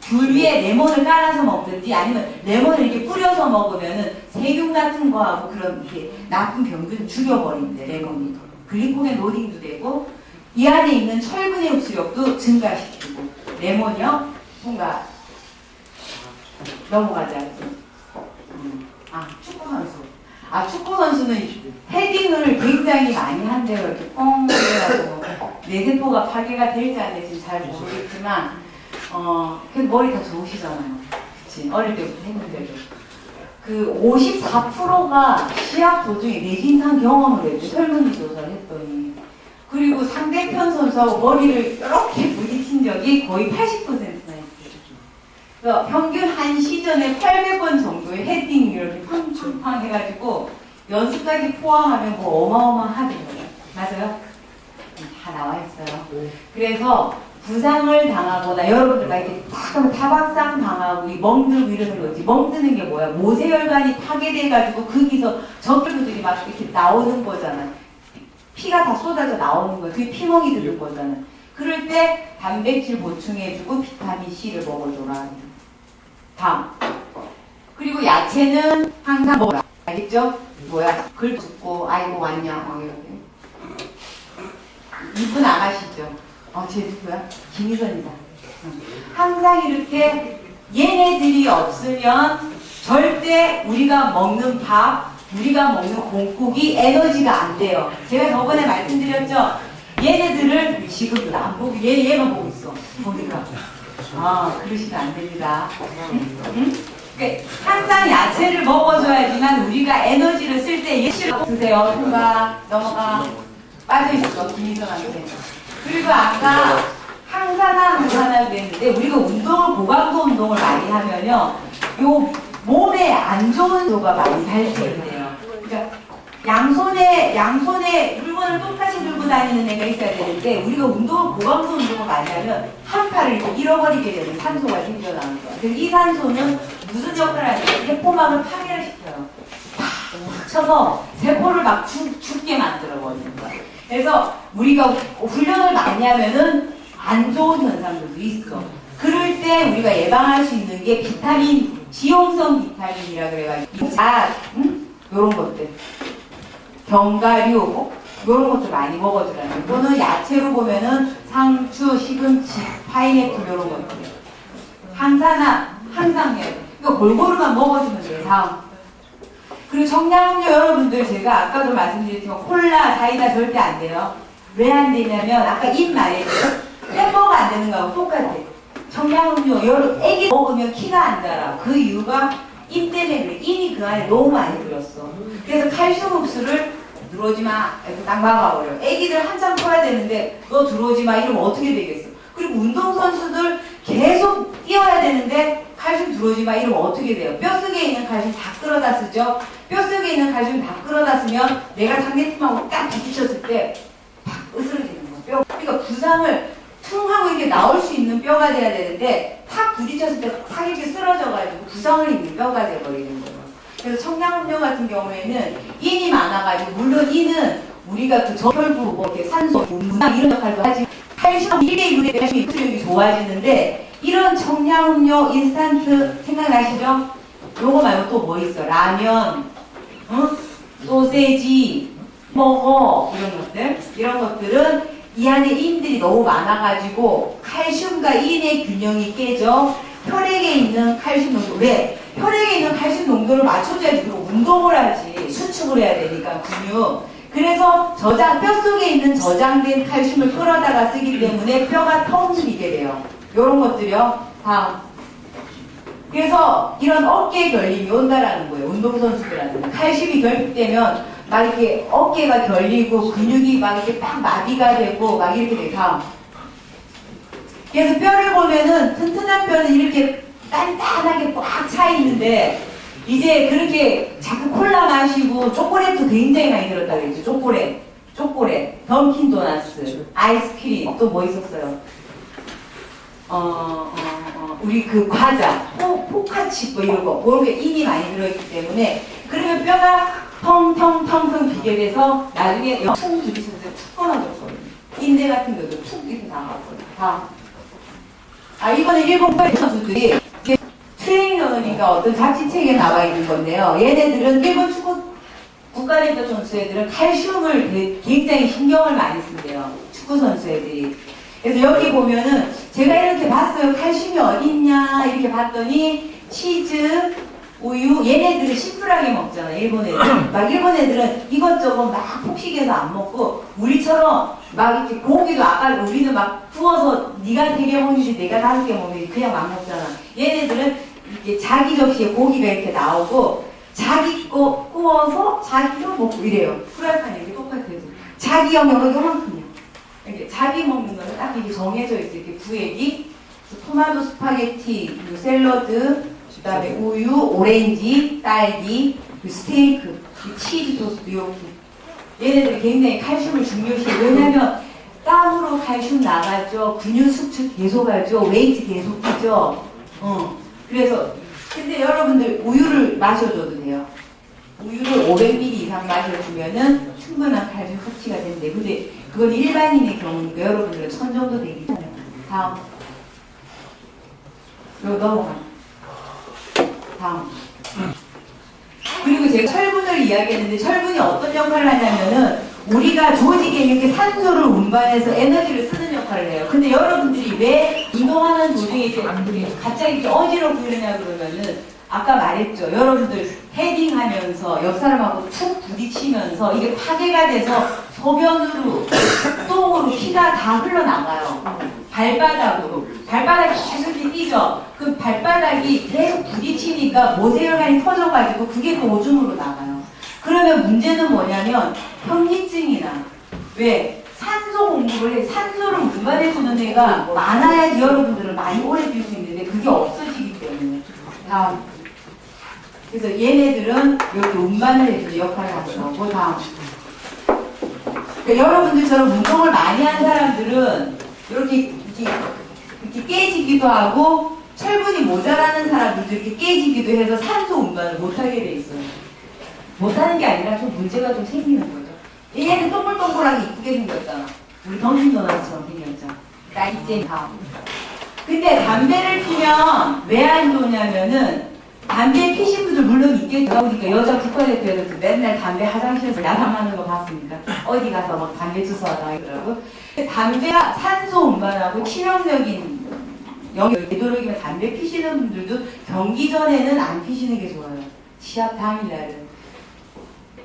귤 위에 레몬을 깔아서 먹든지 아니면 레몬을 이렇게 뿌려서 먹으면은 세균 같은 거하고 그런 이렇게 나쁜 병균을 죽여버린대. 레몬이 글리코겐 로딩도 되고 이 안에 있는 철분의 흡수력도 증가시키고. 레몬이요? 통과. 넘어가자. 축구 선수. 축구 선수는 헤딩을 굉장히 많이 한대요. 이렇게 뻥 해가지고 뇌세포가 파괴가 될지 안 될지 잘 모르겠지만 근데 머리 다 좋으시잖아요. 그치? 어릴 때부터 했는데도. 54%가 시합 도중에 뇌진탕 경험을 했대. 설문지 조사를 했더니. 그리고 상대편 선수하고 머리를 이렇게 부딪힌 적이 거의 80%나 있어요. 그래서 평균 한 시즌에 800번 정도의 헤딩 이렇게 팡팡팡 해가지고 연습까지 포함하면 뭐 어마어마하대요. 맞아요? 다 나와 있어요. 그래서 부상을 당하거나 여러분들 이렇게 딱 하면 타박상 당하고 멍들고 이러는 거지. 멍드는 게 뭐야? 모세혈관이 파괴돼가지고 거기서 적혈구들이 막 이렇게 나오는 거잖아. 피가 다 쏟아져 나오는 거야. 그게 피멍이 드는 거잖아. 그럴 때 단백질 보충해주고 비타민 C를 먹어줘라. 다음. 그리고 야채는 항상 먹어라. 알겠죠? 뭐야? 글 듣고 아이고 왔냐? 이렇게. 이분 아가씨죠? 쟤 누구야? 김희선이다. 항상 이렇게 얘네들이 없으면 절대 우리가 먹는 밥, 우리가 먹는 공국이 에너지가 안 돼요. 제가 저번에 말씀드렸죠? 얘네들을 지금 안 보고 얘만 보고 있어. 보니까. 그러시면 안 됩니다. 응? 그러니까 항상 야채를 먹어줘야지만 우리가 에너지를 쓸 때 예시를 드세요. 통과, 넘어가. 빠져있어, 김희선한테. 그리고 아까 항산화 그랬는데 우리가 운동을 고강도 운동을 많이 하면요 요 몸에 안 좋은 소가 많이 발생이 돼요. 그러니까 양손에 물건을 똑같이 들고 다니는 애가 있어야 되는데 우리가 운동을 고강도 운동을 많이 하면 한 팔을 이렇게 잃어버리게 되는 산소가 생겨나는 거야. 그래서 이 산소는 무슨 역할을 하냐면 세포막을 파괴를 시켜요. 팍 쳐서 세포를 막 죽게 만들어 버리는 거야. 그래서 우리가 훈련을 많이 하면은 안 좋은 현상들도 있어. 그럴 때 우리가 예방할 수 있는 게 비타민 지용성 비타민이라 그래가지고 요런 것들 견과류 요런 것들 많이 먹어주라는 또는 야채로 보면은 상추, 시금치, 파인애플 요런 것들 항상 해야 돼. 이거 골고루만 먹어주면 돼요. 다음. 그리고 청량음료 여러분들 제가 아까도 말씀드렸지만 콜라, 사이다 절대 안 돼요. 왜 안 되냐면 아까 입 말했죠. 햄버거 안 되는 거하고 똑같아. 청량음료 여러분 애기 먹으면 키가 안 자라. 그 이유가 인 때문에 그래. 인이 그 안에 너무 많이 들었어. 그래서 칼슘 흡수를 들어오지 마. 이렇게 딱 막아버려. 애기들 한참 커야 되는데 너 들어오지 마 이러면 어떻게 되겠어. 그리고 운동선수들 계속 뛰어야 되는데 칼슘 들어오지 마 이러면 어떻게 돼요? 뼛속에 있는 칼슘 다 끌어다 쓰죠. 뼛속에 있는 칼슘 다 끌어다 쓰면 내가 상대팀하고 딱 부딪혔을 때 팍 으스러지는 거예요. 그러니까 부상을 퉁 하고 이렇게 나올 수 있는 뼈가 돼야 되는데 탁 부딪혔을 때 탁 이렇게 쓰러져가지고 부상을 입는 뼈가 돼버리는 거예요. 그래서 청량음료 같은 경우에는 인이 많아가지고 물론 인은 우리가 그 저혈부 뭐 이렇게 산소, 문당 이런 역할도 하지만 칼슘 1대 1의 칼슘 흡수력이 좋아지는데 이런 청량음료 인스턴트 생각나시죠? 요거 말고 또 뭐 있어? 라면, 소세지, 버거 이런 것들은 이 안에 인들이 너무 많아가지고 칼슘과 인의 균형이 깨져 혈액에 있는 칼슘 농도 왜? 혈액에 있는 칼슘 농도를 맞춰줘야지 그리고 운동을 하지 수축을 해야 되니까 근육 그래서 뼛속에 있는 저장된 칼슘을 끌어다가 쓰기 때문에 뼈가 텅 비게 돼요. 요런 것들이요. 다음. 그래서 이런 어깨 결림이 온다라는 거예요. 운동선수들한테는. 칼슘이 결핍되면 막 이렇게 어깨가 결리고 근육이 막 이렇게 딱 마비가 되고 막 이렇게 돼요. 다음. 그래서 뼈를 보면은 튼튼한 뼈는 이렇게 단단하게 꽉 차 있는데 이제 그렇게 자꾸 콜라 마시고 초콜릿도 굉장히 많이 들었다 그랬죠. 초콜릿, 던킨 도너츠, 아이스크림 또 뭐 있었어요? 우리 그 과자, 포카치 뭐 이런 거, 그런 게 인이 많이 들어있기 때문에 그러면 뼈가 텅텅텅텅 비게 돼서 나중에 퉁 부딪혀서 툭 끊어졌거든요. 인대 같은 경우도 툭 이렇게 나가거든요. 이거는 일본 선수들이 트레이너니까 어떤 잡지책에 나와 있는 건데요. 얘네들은 일본 축구 국가대표 선수 애들은 칼슘을 굉장히 신경을 많이 쓴대요. 축구 선수 애들이. 그래서 여기 보면은 제가 이렇게 봤어요. 칼슘이 어딨냐 이렇게 봤더니 치즈, 우유 얘네들은 심플하게 먹잖아. 일본 애들. 막 일본 애들은 이것저것 막 폭식해서 안 먹고 우리처럼 막 이렇게 고기도 아까 우리는 막 구워서 네가 3개 먹는지 내가 5개 먹는지 그냥 막 먹잖아. 얘네들은 이렇게 자기 접시에 고기가 이렇게 나오고 자기 거 구워서 자기로 먹고 이래요. 프라이팬이 이렇게 똑같아요. 자기 영역은 요만큼이야. 이렇게 자기 먹는 거는 딱 이렇게 정해져 있어. 이렇게 구획이 토마토 스파게티, 샐러드, 그 다음에 우유, 오렌지, 딸기, 스테이크, 치즈 토스트 이렇게. 얘네들이 굉장히 칼슘을 중요시해요. 왜냐면 땀으로 칼슘 나가죠. 근육 수축 계속 하죠. 웨이트 계속 하죠. 그래서 근데 여러분들 우유를 마셔줘도 돼요. 우유를 500ml 이상 마셔주면은 충분한 칼슘 섭취가 되는데 근데 그건 일반인의 경우니까 여러분들은 1000 정도 되기 때문에 다음 이거 넘어가 다음 그리고 제가 철분을 이야기했는데 철분이 어떤 역할을 하냐면은 우리가 조직에 이렇게 산소를 운반해서 에너지를 쓰는 역할을 해요. 근데 여러분들이 왜 운동하는 도중에 이렇게 갑자기 이렇게 어지럽고 이러냐 그러면은 아까 말했죠. 여러분들 헤딩하면서 옆 사람하고 툭 부딪히면서 이게 파괴가 돼서 소변으로 똥으로 피가 다 흘러나가요. 발바닥으로. 발바닥이 계속 이렇게 뛰죠. 그 발바닥이 계속 부딪히니까 모세혈관이 터져가지고 그게 그 오줌으로 나가요. 그러면 문제는 뭐냐면 현기증이나 왜 산소 공급을 해 산소를 운반해주는 애가 많아야지 여러분들은 많이 오래 뛸 수 있는데 그게 없어지기 때문에 다음 그래서 얘네들은 이렇게 운반을 해주는 역할을 하는 거고 다음 그러니까 여러분들처럼 운동을 많이 한 사람들은 이렇게 깨지기도 하고 철분이 모자라는 사람들도 이렇게 깨지기도 해서 산소 운반을 못하게 돼 있어요. 못하는 게 아니라 좀 문제가 좀 생기는 거죠. 얘는 동글동글하게 이쁘게 생겼잖아. 우리 던킨도너츠처럼 생겼잖아. 나이제 다음. 근데 담배를 피면 왜 안 좋냐면은 담배 피신 분들 물론 있겠죠. 그러니까 여자 국가대표들 맨날 담배 화장실에서 야단하는 거 봤습니까? 어디 가서 막 담배 주워하다 이러고. 담배가 산소 운반하고 치명적인 영역, 되도록이면 담배 피시는 분들도 경기 전에는 안 피시는 게 좋아요. 시합 당일날은.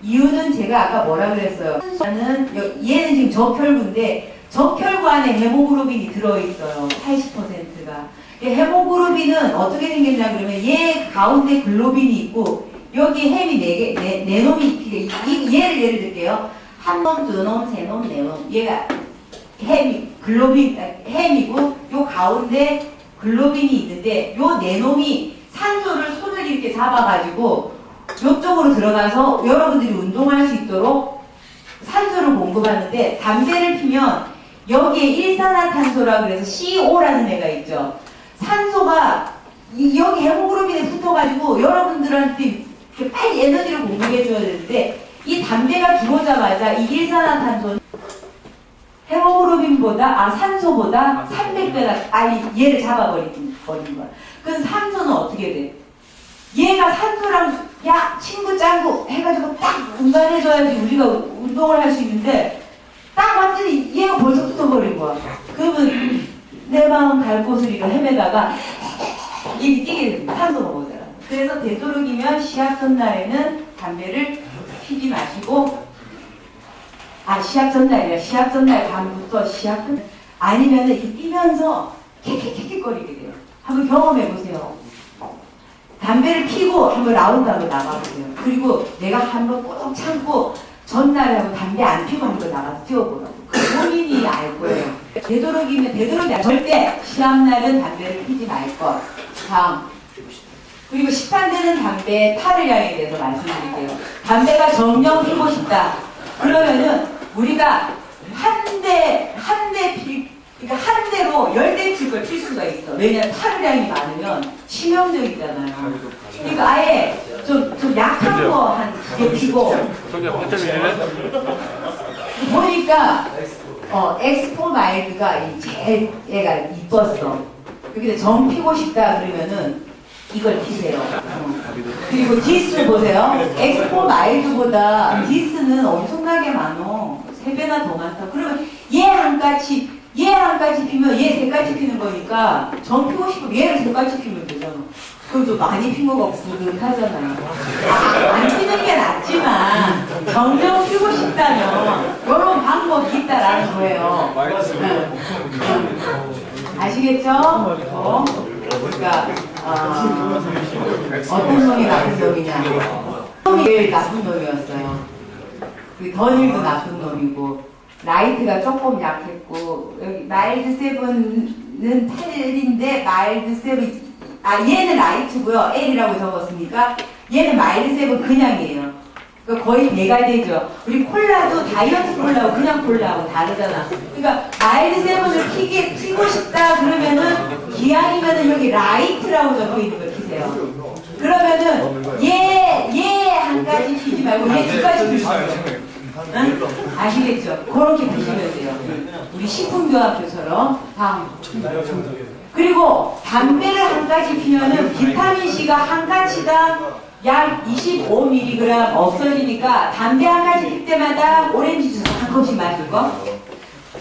이유는 제가 아까 뭐라 그랬어요. 얘는 지금 적혈구인데 적혈구 안에 헤모글로빈이 들어있어요. 80%가. 헤모글로빈은 어떻게 생겼냐 그러면 얘 가운데 글로빈이 있고 여기 햄이 4개, 네 놈이 얘를 예를 들게요. 한 놈, 두 놈, 세 놈, 네 놈. 얘가 햄이고 요 가운데 글로빈이 있는데 요 네 놈이 산소를 손을 이렇게 잡아가지고 요쪽으로 들어가서 여러분들이 운동할 수 있도록 산소를 공급하는데 담배를 피면 여기에 일산화탄소라 그래서 CO라는 애가 있죠. 산소가 여기 헤모글로빈에 붙어가지고 여러분들한테 빨리 에너지를 공급해줘야 되는데 이 담배가 들어오자마자 이 일산화탄소는 헤모글로빈보다 산소보다 300배가 빨리 얘를 잡아버린 거야. 그럼 산소는 어떻게 돼? 얘가 산소랑 야 친구 짱구 해가지고 딱 운반해줘야지 우리가 운동을 할 수 있는데 딱 완전히 얘가 벌써 붙어버린 거야. 그러면 내 마음 갈 곳을 이거 헤매다가 이게 뛰게 됩니다. 산소가 모자라. 그래서 되도록이면 시합 전날에는 담배를 피지 마시고 시합 전날이야. 시합 전날 밤부터 시합 끝 아니면은 이 뛰면서 킥킥킥킥거리게 돼요. 한번 경험해보세요. 담배를 피고 한번 라운드하고 나가보세요. 그리고 내가 한번 꾹 참고 전날에 한번 담배 안 피고 한번 나가서 뛰어보라고. 그 본인이 알 거예요. 되도록이면 절대 시합날은 담배를 피지 말 것. 다음. 그리고 시판되는 담배 탈을량에 대해서 말씀드릴게요. 담배가 정령 피고 싶다. 그러면은 우리가 한 대로 10대 걸 필 수가 있어. 왜냐면 탈량이 많으면 치명적이잖아요. 그러니까 아예 좀 약한 거 한 2개 피고 보니까 엑스포 마일드가 제일 얘가 이뻤어. 근데 정 피고 싶다 그러면은 이걸 피세요. 그리고 디스 보세요. 엑스포 마일드보다 디스는 엄청나게 많어. 3배나 더 많다. 그러면 얘 한 가지 피면 얘 3가지 피는 거니까 정 피고 싶으면 얘를 3가지 피면 되잖아. 그럼 좀 많이 핀 거가 부득하잖아요. 안 피는 게 낫지만 정령 피고 싶다면 이런 방법이 있다라는 거예요. 아시겠죠? 그러니까 어떤 놈이 나쁜 놈이냐. 놈이 제일 나쁜 놈이었어요. 그 더닐도 나쁜 놈이고 라이트가 조금 약했고 여기 마일드 세븐은 8인데 마일드 세븐 얘는 라이트고요. L이라고 적었으니까 얘는 마일드 세븐 그냥이에요. 그러니까 거의 배가 되죠. 우리 콜라도 다이어트 콜라하고 그냥 콜라하고 다르잖아. 그러니까 마일드 세븐을 피고 싶다 그러면은 기왕이면은 여기 라이트라고 적혀 있는 거 피세요. 그러면은 얘 한 가지 피지 말고 얘 2가지 피세요. 응? 아시겠죠? 그렇게 보시면 돼요. 우리 식품교학교처럼. 다음. 그리고 담배를 한 가지 피면은 비타민C가 한 가지당 약 25mg 없어지니까 담배 한 가지 필 때마다 오렌지 주스 한 컵씩 마실 거.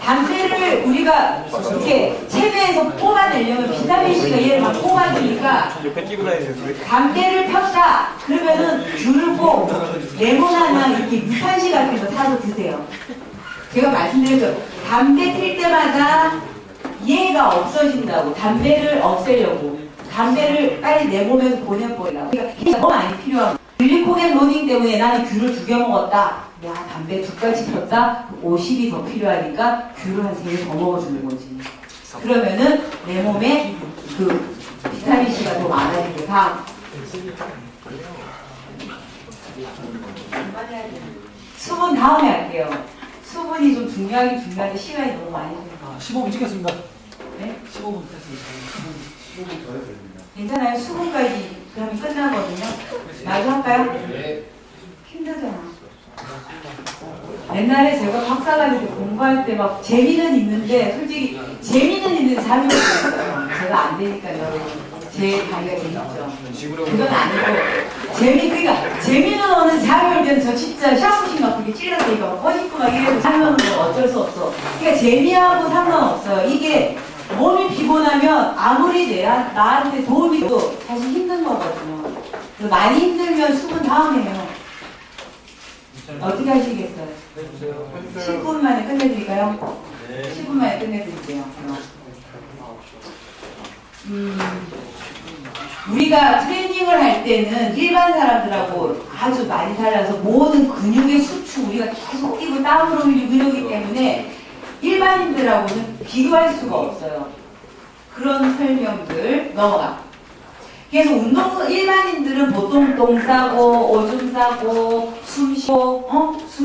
담배를 우리가 이렇게 체내에서 뽑아내려면 비타민C가 얘를 막 뽑아주니까 담배를 폈다 그러면은 귤을 꼭 레몬 하나 이렇게 유탄시 같은 거 사서 드세요. 제가 말씀드렸죠. 담배 필 때마다 얘가 없어진다고. 담배를 없애려고. 담배를 빨리 내 몸에서 보내버리려고. 그러니까 너무 많이 필요하고. 글리코겐 로딩 때문에 나는 귤을 2개 먹었다. 야, 담배 2가지 폈다? 50이 더 필요하니까 귤을 한 3개 더 먹어주는 거지. 그러면은 내 몸에 그 비타민C가 더 많아지고. 다음. 수분 다음에 할게요. 수분이 좀 중요하긴 중요한데 시간이 너무 많이 걸려요. 15분 찍겠습니다. 네? 15분 됐습니다. 15분 더 해야 됩니다. 괜찮아요? 수분까지 그러면 끝나거든요. 나도 할까요? 네. 힘들잖아. 옛날에 제가 박사과정 때 공부할 때 막 재미는 있는데 솔직히 재미는 있는데 잠이 못 자요. 제가 안 되니까요. 제 강의가 재밌죠. 지구력 그건 아니고 그러니까 재미는 오는 자멸변 저 진짜 샤프신 막 그렇게 찔러서 막 꺼짓고 막 이래서 하면 뭐 어쩔 수 없어. 그러니까 재미하고 상관없어요. 이게 몸이 피곤하면 아무리 나한테 도움이 돼도 사실 힘든 거거든요. 그래서 많이 힘들면 수분 다음에 해요. 어떻게 하시겠어요? 해주세요. 10분 만에 끝내드릴까요? 네. 10분 만에 끝내드릴게요. 우리가 트레이닝을 할 때는 일반 사람들하고 아주 많이 달라서 모든 근육의 수축 우리가 계속 뛰고 땀으로 흘리고 이러기 때문에 일반인들하고는 비교할 수가 없어요. 그런 설명들 넘어가. 그래서 일반인들은 보통 똥 싸고 오줌 싸고 숨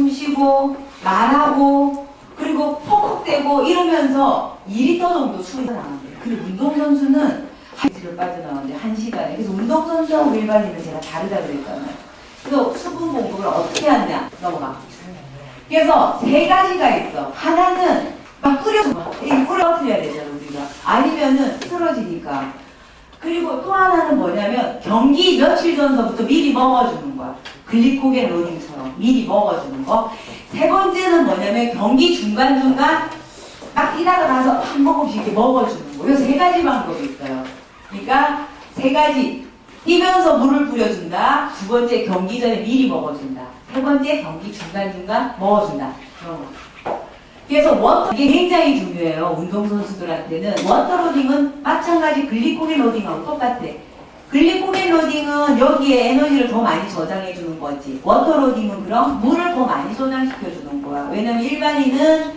쉬고 말하고 그리고 퍽퍽대고 이러면서 2리터 정도 숨이 나는데 근데 운동선수는 1시를 빠져나오는데 1시간에. 그래서 운동선수하고 일반인은 제가 다르다 그랬잖아요. 그래서 수분 공급을 어떻게 하느냐 넘어가. 그래서 3가지가 있어. 하나는 막 뿌려줘야 되잖아 우리가. 아니면은 쓰러지니까. 그리고 또 하나는 뭐냐면 경기 며칠 전서부터 미리 먹어주는 거야. 글리코겐 로딩처럼 미리 먹어주는 거. 3번째는 뭐냐면 경기 중간중간 딱 뛰다가 나서 한 모금씩 이렇게 먹어주는 거. 요 3가지 방법이 있어요. 그러니까 3가지. 뛰면서 물을 뿌려준다. 2번째 경기 전에 미리 먹어준다. 3번째 경기 중간중간 먹어준다. 그런 거. 그래서 이게 굉장히 중요해요. 운동선수들한테는. 워터로딩은 마찬가지 글리코겐 로딩하고 똑같아. 글리코겐 로딩은 여기에 에너지를 더 많이 저장해주는 거지. 워터로딩은 그럼 물을 더 많이 소장시켜주는 거야. 왜냐면 일반인은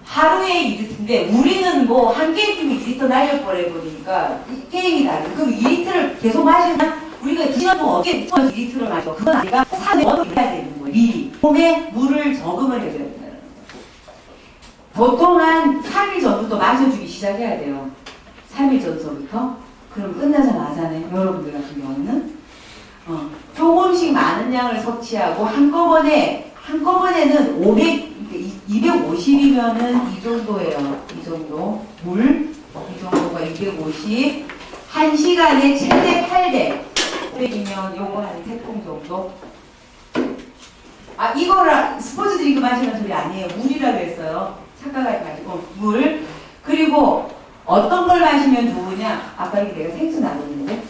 하루에 2리터인데 우리는 뭐 한 게임 뛰면 2리터 날려버려버리니까 게임이 다르고 그럼 2리터를 계속 마시면 우리가 지나고 어깨에 2리터를 마셔. 그건 아니라 산에 워터를 해야 되는 거예요. 미리. 몸에 물을 저금을 해줘야 된다. 보통 한 3일 전부터 마셔주기 시작해야 돼요. 3일 전서부터. 그럼 끝나자마자네. 여러분들 같은 경우는 조금씩 많은 양을 섭취하고 한꺼번에는 250이면은 이 정도예요. 이 정도. 물. 이 정도가 250. 1시간에 최대 800이면 요거 한 3통 정도. 이거랑 스포츠 드링크 마시는 소리 아니에요. 물이라고 했어요. 착각하지 마시고 물. 그리고 어떤 걸 마시면 좋으냐? 아까 이게 내가 생수 나눴는데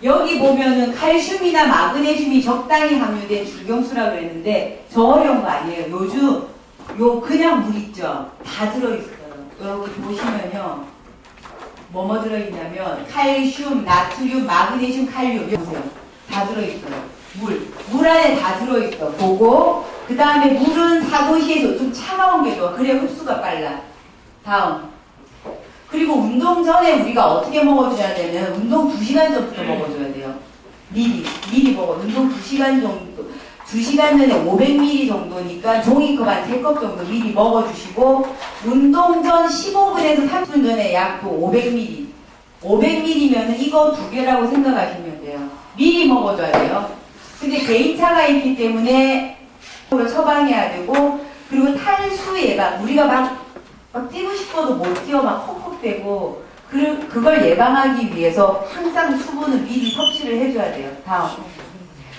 여기 보면은 칼슘이나 마그네슘이 적당히 함유된 줄경수라고 그랬는데 저 어려운 거 아니에요. 요즘 그냥 물 있죠? 다 들어있어요. 여러분 보시면요. 뭐뭐 들어있냐면 칼슘, 나트륨, 마그네슘, 칼륨 보세요. 다 들어있어요. 물 안에 다 들어있어. 보고 그 다음에 물은 4도시에서 좀 차가운 게 좋아. 그래야 흡수가 빨라. 다음. 그리고 운동 전에 우리가 어떻게 먹어줘야 되면 운동 2시간 전부터 먹어줘야 돼요. 미리 먹어. 운동 2시간 정도. 2시간 전에 500ml 정도니까 종이컵 한 3컵 정도 미리 먹어주시고 운동 전 15분에서 30분 전에 약도 500ml. 500ml면은 이거 2개라고 생각하시면 돼요. 미리 먹어줘야 돼요. 근데 개인차가 있기 때문에 처방해야 되고 그리고 탈수 예방. 우리가 막 뛰고 싶어도 못 뛰어 막 헉헉대고 그걸 예방하기 위해서 항상 수분을 미리 섭취를 해줘야 돼요. 다음.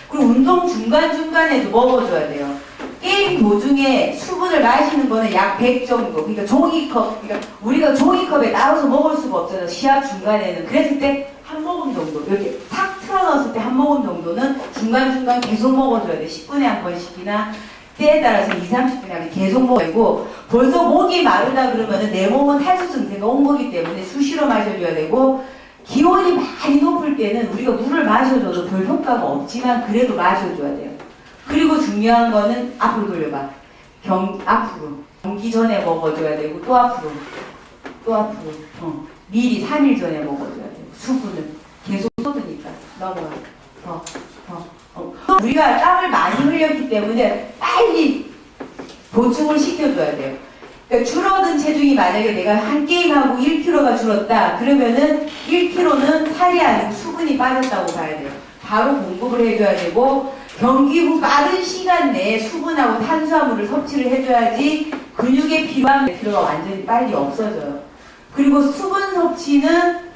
그리고 운동 중간중간에도 먹어줘야 돼요. 게임 도중에 수분을 마시는 거는 약 100 정도. 그러니까 종이컵. 그러니까 우리가 종이컵에 따라서 먹을 수가 없잖아요. 시합 중간에는. 그랬을 때 한 모금 정도. 이렇게 탁 틀어넣었을 때 한 모금 정도는 중간중간 계속 먹어줘야 돼. 10분에 한 번씩이나 때에 따라서 20-30분에 계속 먹어야 되고 벌써 목이 마르다 그러면은 내 몸은 탈수 증세가 온 거기 때문에 수시로 마셔줘야 되고 기온이 많이 높을 때는 우리가 물을 마셔줘도 별 효과가 없지만 그래도 마셔줘야 돼요. 그리고 중요한 거는 앞으로 돌려봐. 앞으로. 경기 전에 먹어줘야 되고 또 앞으로. 미리 3일 전에 먹어줘야 돼요. 수분을 계속 쏟으니까. 넘어가. 우리가 땀을 많이 흘렸기 때문에 빨리 보충을 시켜줘야 돼요. 그러니까 줄어든 체중이 만약에 내가 한 게임하고 1kg가 줄었다. 그러면은 1kg는 살이 아니고 수분이 빠졌다고 봐야 돼요. 바로 공급을 해줘야 되고 경기 후 빠른 시간 내에 수분하고 탄수화물을 섭취를 해줘야지 근육에 필요한 필요가 완전히 빨리 없어져요. 그리고 수분 섭취는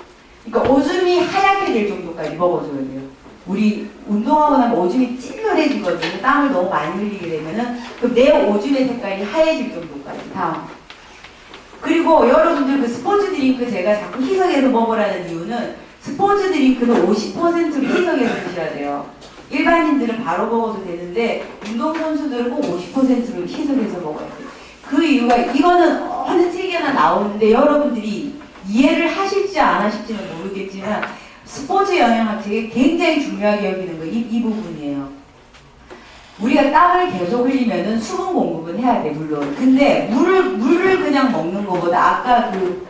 그러니까 오줌이 하얗게 될 정도까지 먹어줘야 돼요. 우리 운동하고 나면 오줌이 찌그러지거든요. 땀을 너무 많이 흘리게 되면은 그럼 내 오줌의 색깔이 하얘질 정도까지. 다음. 그리고 여러분들 그 스포츠 드링크 제가 자꾸 희석해서 먹으라는 이유는 스포츠 드링크는 50%를 희석해서 드셔야 돼요. 일반인들은 바로 먹어도 되는데 운동선수들은 꼭 50%를 희석해서 먹어야 돼요. 그 이유가 이거는 어느 책에나 나오는데 여러분들이 이해를 하실지 안 하실지는 모르겠지만 스포츠 영양학책에 굉장히 중요하게 여기는 거 이 부분이에요. 우리가 땀을 계속 흘리면은 수분 공급은 해야 돼 물론. 근데 물을 그냥 먹는 것보다 아까 그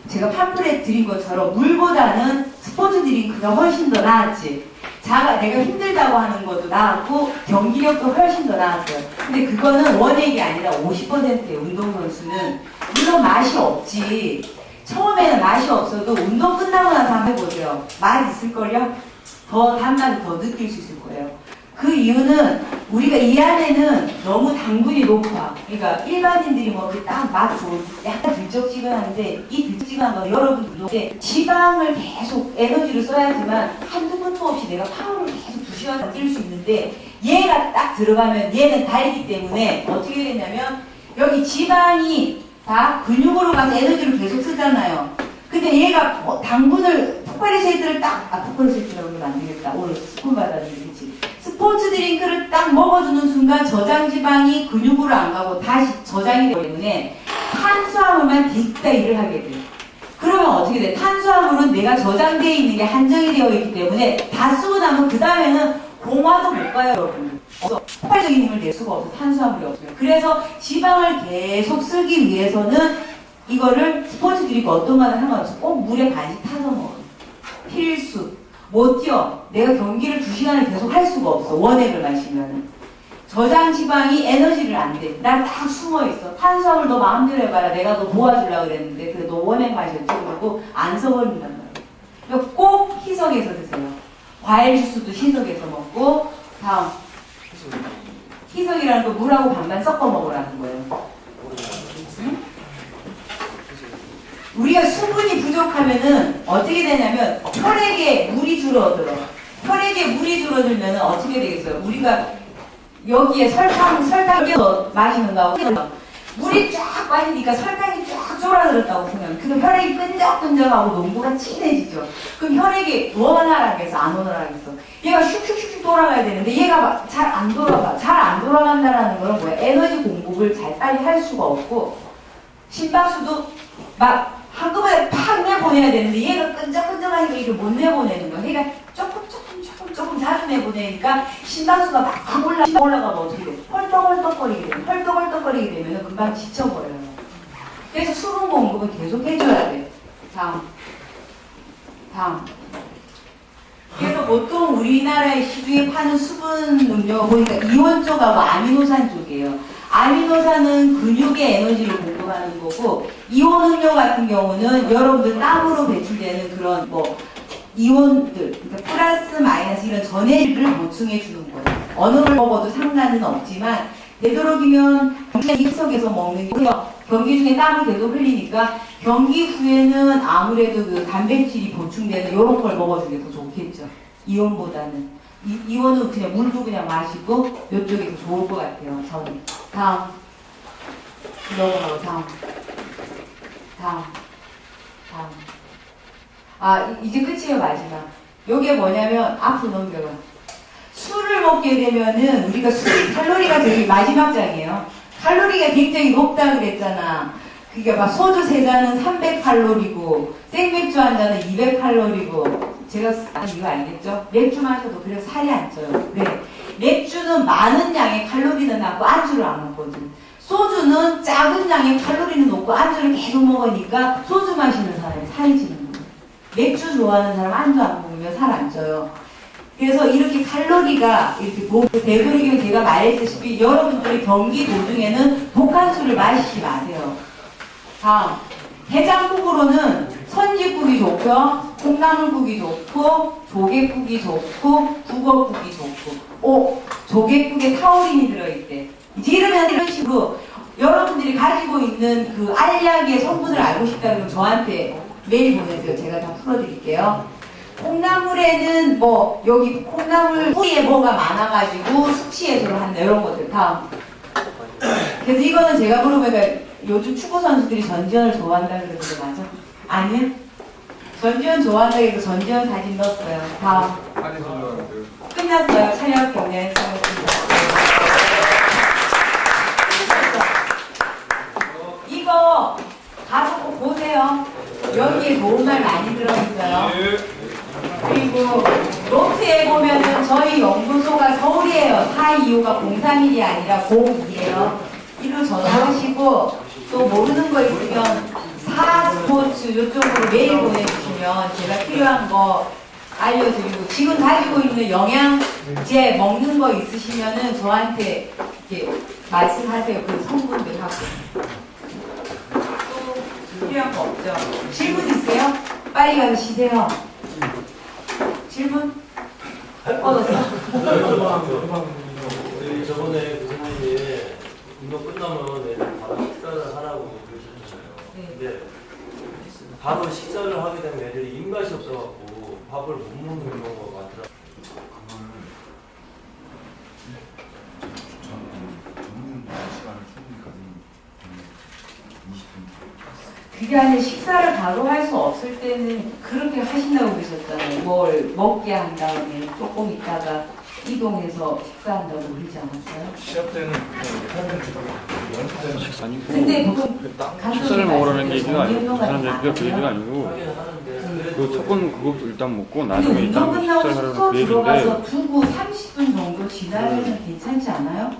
제가 팜플렛 드린 것처럼 물보다는 스포츠 드링크가 훨씬 더 나았지. 내가 힘들다고 하는 것도 나았고 경기력도 훨씬 더 나았어요. 근데 그거는 원액이 아니라 50%예요. 운동선수는. 물론 맛이 없지. 처음에는 맛이 없어도 운동 끝나고 나서 한번 해보세요. 맛 있을걸요? 더 단맛을 더 느낄 수 있을 거예요. 그 이유는 우리가 이 안에는 너무 당분이 높아. 그러니까 일반인들이 뭐 딱 맛 좋은 약간 들쩍지근한데 이 들쩍지근한 건 여러분들도 지방을 계속 에너지를 써야지만 한두 번도 없이 내가 파워를 계속 2시간 뛸 수 있는데 얘가 딱 들어가면 얘는 달기 때문에 어떻게 되냐면 여기 지방이 다 근육으로 가서 에너지를 계속 쓰잖아요. 근데 얘가 당분을 포카리스에이트를 포카리스에이트라고 하면 안 되겠다. 오늘 스쿨 받았는데 그치? 스포츠 드링크를 딱 먹어주는 순간 저장 지방이 근육으로 안 가고 다시 저장이 되기 때문에 탄수화물만 뒷다 일을 하게 돼요. 그러면 어떻게 돼? 탄수화물은 내가 저장되어 있는 게 한정이 되어 있기 때문에 다 쓰고 나면 그 다음에는 공화도 못 가요, 여러분. 폭발적인 힘을 낼 수가 없어. 탄수화물이 없으면. 그래서 지방을 계속 쓰기 위해서는 이거를 스포츠 드링크 어떤 거나 상관없어. 꼭 물에 반씩 타서 먹어. 필수. 못 뛰어. 내가 경기를 2시간을 계속 할 수가 없어. 원액을 마시면. 저장 지방이 에너지를 안 돼. 난 딱 숨어 있어. 탄수화물 너 마음대로 해봐라. 내가 너 도와주려고 그랬는데 그래 너 원액 마셨지? 그러고 안 써버린단 말이야. 그러니까 꼭 희석해서 드세요. 과일 주스도 희석해서 먹고. 다음. 희석이라는 거 물하고 반반 섞어 먹으라는 거예요. 응? 우리가 수분이 부족하면은 어떻게 되냐면 혈액에 물이 줄어들어. 혈액에 물이 줄어들면 어떻게 되겠어요? 우리가 여기에 설탕을 마시는 거하고 물이 쫙 빠지니까 설탕이 쫙 쫄아들었다고 생각하면 그럼 혈액이 끈적끈적하고 농도가 진해지죠. 그럼 혈액이 원활하겠어? 안 원활하겠어? 얘가 슉슉슉 돌아가야 되는데 얘가 잘 안 돌아가. 잘 안 돌아간다는 건 뭐야? 에너지 공급을 잘 빨리 할 수가 없고 심박수도 막 한꺼번에 팍 내보내야 되는데 얘가 끈적끈적하니까 이렇게 못 내보내는 거야. 그러니까 조금 자주 내보내니까 심박수가 막 올라가면 어떻게 돼? 헐떡헐떡거리게 되면 금방 지쳐버려요. 그래서 수분 공급은 계속 해줘야 돼. 다음. 그래서 보통 우리나라의 시중에 파는 수분 음료가 보니까 이온 쪽하고 아미노산 쪽이에요. 아미노산은 근육에 에너지를 공급하는 거고 이온 음료 같은 경우는 여러분들 땀으로 배출되는 그런 이온들, 그러니까 플러스 마이너스 이런 전해질을 보충해 주는 거예요. 어느 걸 먹어도 상관은 없지만 되도록이면 경기 희석해서 먹는 게 경기 중에 땀을 계속 흘리니까 경기 후에는 아무래도 그 단백질이 보충되는 이런 걸 먹어주는 게 더 좋겠죠. 이온보다는. 이온은 그냥 물도 그냥 마시고 이쪽이 더 좋을 것 같아요. 저는. 다음. 넘어가고 다음. 이제 끝이에요. 마지막. 요게 뭐냐면 앞으로 넘겨가. 술을 먹게 되면은 우리가 칼로리가 되게 마지막 장이에요. 칼로리가 굉장히 높다 그랬잖아. 그게 막 소주 3잔은 300칼로리고 생맥주 1잔은 200칼로리고 제가 이거 알겠죠? 맥주 마셔도 그래서 살이 안 쪄요. 네. 맥주는 많은 양의 칼로리는 낮고 안주를 안 먹거든. 소주는 작은 양의 칼로리는 높고 안주를 계속 먹으니까 소주 마시는 사람이 살이 찌는 거예요. 맥주 좋아하는 사람 안주 안 먹으면 살 안 쪄요. 그래서 이렇게 칼로리가 이렇게 되도록이면 제가 말했다시피 여러분들이 경기 도중에는 독한 술을 마시지 마세요. 다음. 해장국으로는 선지국이 좋고요. 콩나물국이 좋고 조개국이 좋고 북어국이 좋고 조개국에 타우린이 들어있대. 이제 이러면 이런 식으로 여러분들이 가지고 있는 그 알약의 성분을 알고 싶다면 저한테 메일 보내세요. 제가 다 풀어드릴게요. 콩나물에는 뭐 여기 콩나물 뿌리에 뭐가 많아가지고 숙취 해소를 한다 이런 것들 다음. 그래서 이거는 제가 물어보면 요즘 축구 선수들이 전지현을 좋아한다 그러는데 맞아? 아니야? 전지현 좋아한다 해서 전지현 사진 넣었어요. 다음. 끝났어요. 촬영 경례 수고했습니다. 이거 가서 꼭 보세요. 여기에 좋은 말 많이 들어있어요. 그리고 노트에 보면은 저희 연구소가 서울이에요. 425가 031이 아니라 02예요. 이로 전화하시고 또 모르는 거 있으면 스포츠 이쪽으로 메일 보내주시면 제가 필요한 거 알려드리고 지금 가지고 있는 영양제 먹는 거 있으시면은 저한테 이렇게 말씀하세요. 그 성분들 하고 또 필요한 거 없죠? 질문 있어요? 빨리 가서 쉬세요. 질문? 얻었어? 저번에 교수님이 운동 끝나면 애들 바로 식사를 하라고 그러셨잖아요. 네. 근데 바로 식사를 하게 되면 애들이 입맛이 없어갖고 밥을 못 먹는 경우가 많더라고요. 그게 아니라 식사를 바로 할 수 없을 때는 그렇게 하신다고 그러셨잖아요. 뭘 먹게 한 다음에 조금 있다가 이동해서 식사한다고 그러지 않았어요? 시합 때는 연습 때는 식사 아니고 근데 보통 식사를 먹으라는 얘기가 아니고 그 사람들 그게 그 얘기가 아니고 하긴 하는데 그 첫번 그것도 일단 먹고 근데 나중에 운동 일단 끝나고 식사를 숙소 하라는 그 얘기인데 들어가서 두고 30분 정도 지나면 괜찮지 않아요?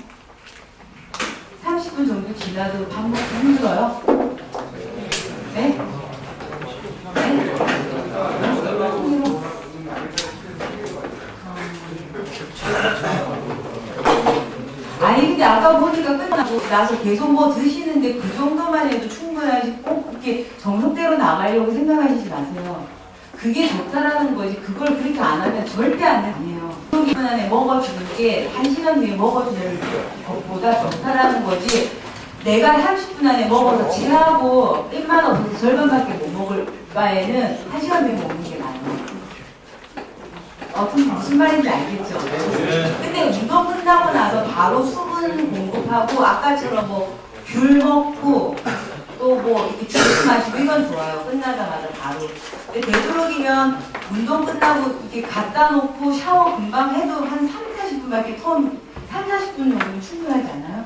30분 정도 지나도 밥 먹기 힘들어요? 네? 네? 아니 근데 아까 보니까 끝나고 나서 계속 뭐 드시는데 그 정도만 해도 충분하지 꼭 그렇게 정석대로 나가려고 생각하시지 마세요. 그게 좋다라는 거지 그걸 그렇게 안 하면 절대 안 돼요. 1분 안에 먹어주는 게 1시간 뒤에 먹어주는 것보다 좋다라는 거지 내가 30분 안에 먹어서 지하고 입만 없어서 절반밖에 못 먹을 바에는 1시간 뒤에 먹는 게 나아요. 무슨 말인지 알겠죠? 근데 운동 끝나고 나서 바로 수분 공급하고 아까처럼 뭐 귤 먹고 또 뭐 이렇게 주스 마시고 이건 좋아요. 끝나자마자 바로. 근데 되도록이면 운동 끝나고 이렇게 갖다 놓고 샤워 금방 해도 한 3, 40분밖에 3, 40분 정도는 충분하지 않아요?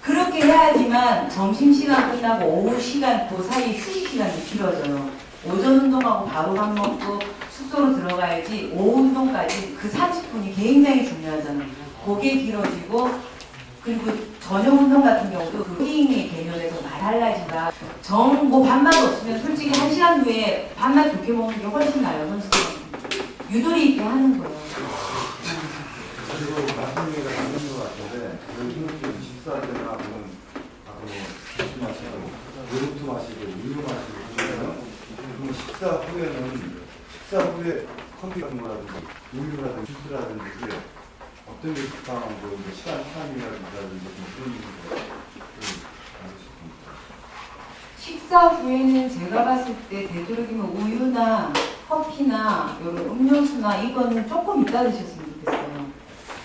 그렇게 해야지만 점심시간 끝나고 오후 시간 그 사이 휴식 시간이 길어져요. 오전 운동하고 바로 밥 먹고 숙소로 들어가야지 오후 운동까지 그 30분이 굉장히 중요하잖아요. 그게 길어지고 그리고 저녁 운동 같은 경우도 그 힐링의 개념에서 많이 달라지다. 뭐 밥맛 없으면 솔직히 1시간 후에 밥맛 좋게 먹는 게 훨씬 나아요. 선수들은 유도리 있게 하는 거예요. 그리고 말씀 얘기가 맞는 것 같은데 요즘 식사할 때나 보면 주스 마시고 요구르트 마시고 우유 마시고 그러면 그럼 식사 후에 커피 같은 거라든지 우유라든지 주스라든지 그게 어떤 게 적당하고 시간이라든지 그런 게 알고 싶습니다. 식사 후에는 제가 봤을 때 되도록이면 우유나 커피나 이런 음료수나 이거는 조금 이따 드셨으면 좋겠어요.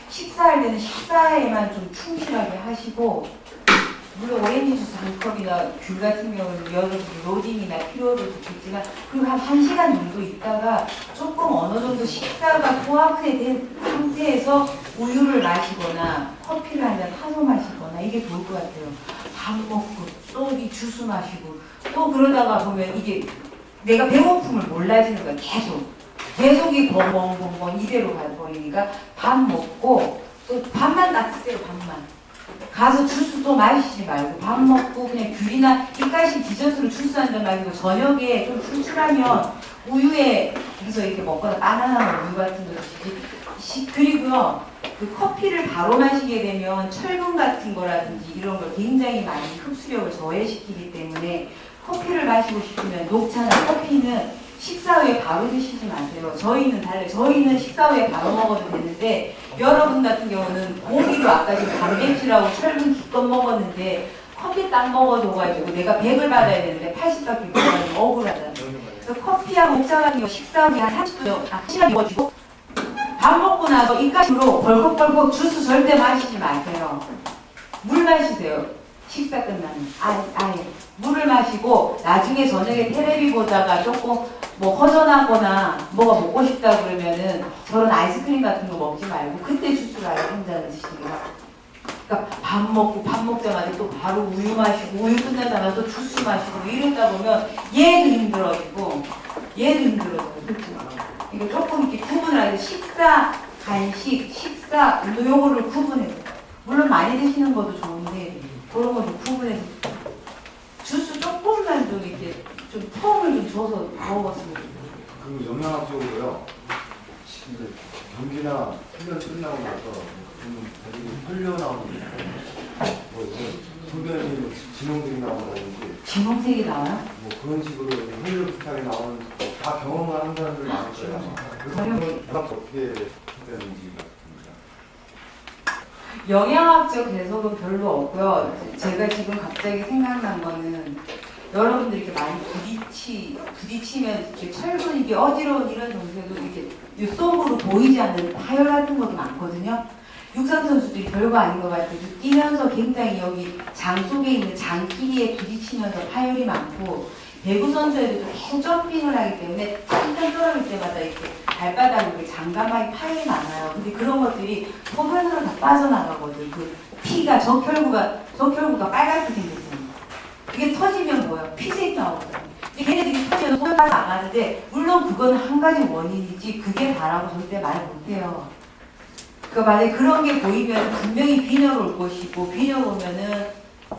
식사할 때는 식사에만 좀 충실하게 하시고 물론 오렌지 주스 한 컵이나 귤 같은 경우는 여러 로딩이나 필요도 좋겠지만 그리고 한 1시간 정도 있다가 조금 어느 정도 식사가 포화된 상태에서 우유를 마시거나 커피를 한 잔 타서 마시거나 이게 좋을 것 같아요. 밥 먹고 또 이 주스 마시고 또 그러다가 보면 이게 내가 배고픔을 몰라지는 거야. 계속 이 벙벙벙벙 이대로 가버리니까 밥 먹고 또 밥만 딱 드세요. 밥만. 가서 주스 또 마시지 말고 밥 먹고 그냥 귤이나 입가심 디저트로 주스 한 잔 마시고 저녁에 좀 출출하면 우유에 그래서 이렇게 먹거나 바나나 우유 같은 거 드시지. 그리고요 그 커피를 바로 마시게 되면 철분 같은 거라든지 이런 걸 굉장히 많이 흡수력을 저해시키기 때문에 커피를 마시고 싶으면 녹차나 커피는 식사 후에 바로 드시지 마세요. 저희는 달라요. 저희는 식사 후에 바로 먹어도 되는데 여러분 같은 경우는 고기도 아까 지금 단백질하고 철분 기껏 먹었는데 커피 딱 먹어줘가지고 내가 100을 받아야 되는데 80밖에 못 받으면 억울하잖아요. 그래서 커피하고 목차 같은 경우 식사 후에 한 30분, 1시간 먹어주고 밥 먹고 나서 입가심으로 벌컥벌컥 주스 절대 마시지 마세요. 물 마시세요. 식사 끝나면 아예 물을 마시고 나중에 저녁에 테레비 보다가 조금 뭐 허전하거나 뭐가 먹고 싶다 그러면은 저런 아이스크림 같은 거 먹지 말고 그때 주스를 아예 한 잔을 드시는 거예요. 그러니까 밥 먹자마자 또 바로 우유 마시고 우유 끝나자마자 또 주스 마시고 이러다 보면 얘도 힘들어지고 얘도 힘들어져요. 그렇죠? 이거 조금 이렇게 구분을 하세요. 식사, 간식, 식사, 요거를 구분해요. 물론 많이 드시는 것도 좋은데 그런 거 좀 구분해서 주스 조금만 좀 이렇게 좀 텀을 좀 줘서 먹었으면 좋겠어요. 그 영양학적으로요. 근데 경기나 훈련 끝나고 나서 좀 대부분 흘려 나오는 뭐 소변이 진홍색이 나온다든지 진홍색이 나와요? 뭐 그런 식으로 흘려 비슷하게 나오는 다 경험을 한 사람들 많을 거예요. 그래서 그건 어떻게 되는지 같습니다. 영양학적 해석은 별로 없고요. 제가 지금 갑자기 생각난 거는 여러분들이 이렇게 많이 부딪히면 이렇게 철분 이게 어지러운 이런 정세도 이렇게 속으로 보이지 않는 파열 같은 것도 많거든요. 육상 선수들이 별거 아닌 것 같아요. 뛰면서 굉장히 여기 장 속에 있는 장끼리에 부딪히면서 파열이 많고 배구 선수들도 계속 점핑을 하기 때문에 짠짠 떨어질 때마다 이렇게 발바닥에 장가마이 파열이 많아요. 근데 그런 것들이 소변으로 다 빠져나가거든. 그 피가 적혈구가 빨갛게 생겼잖아요. 이게 터지면 뭐야? 피색이 나오거든요. 걔네들이 터지면 소변 빠져나가는데 물론 그건 한 가지 원인이지 그게 다라고 절대 말 못해요. 그러니까 만약에 그런 게 보이면 분명히 빈혈 올 것이고 빈혈 오면은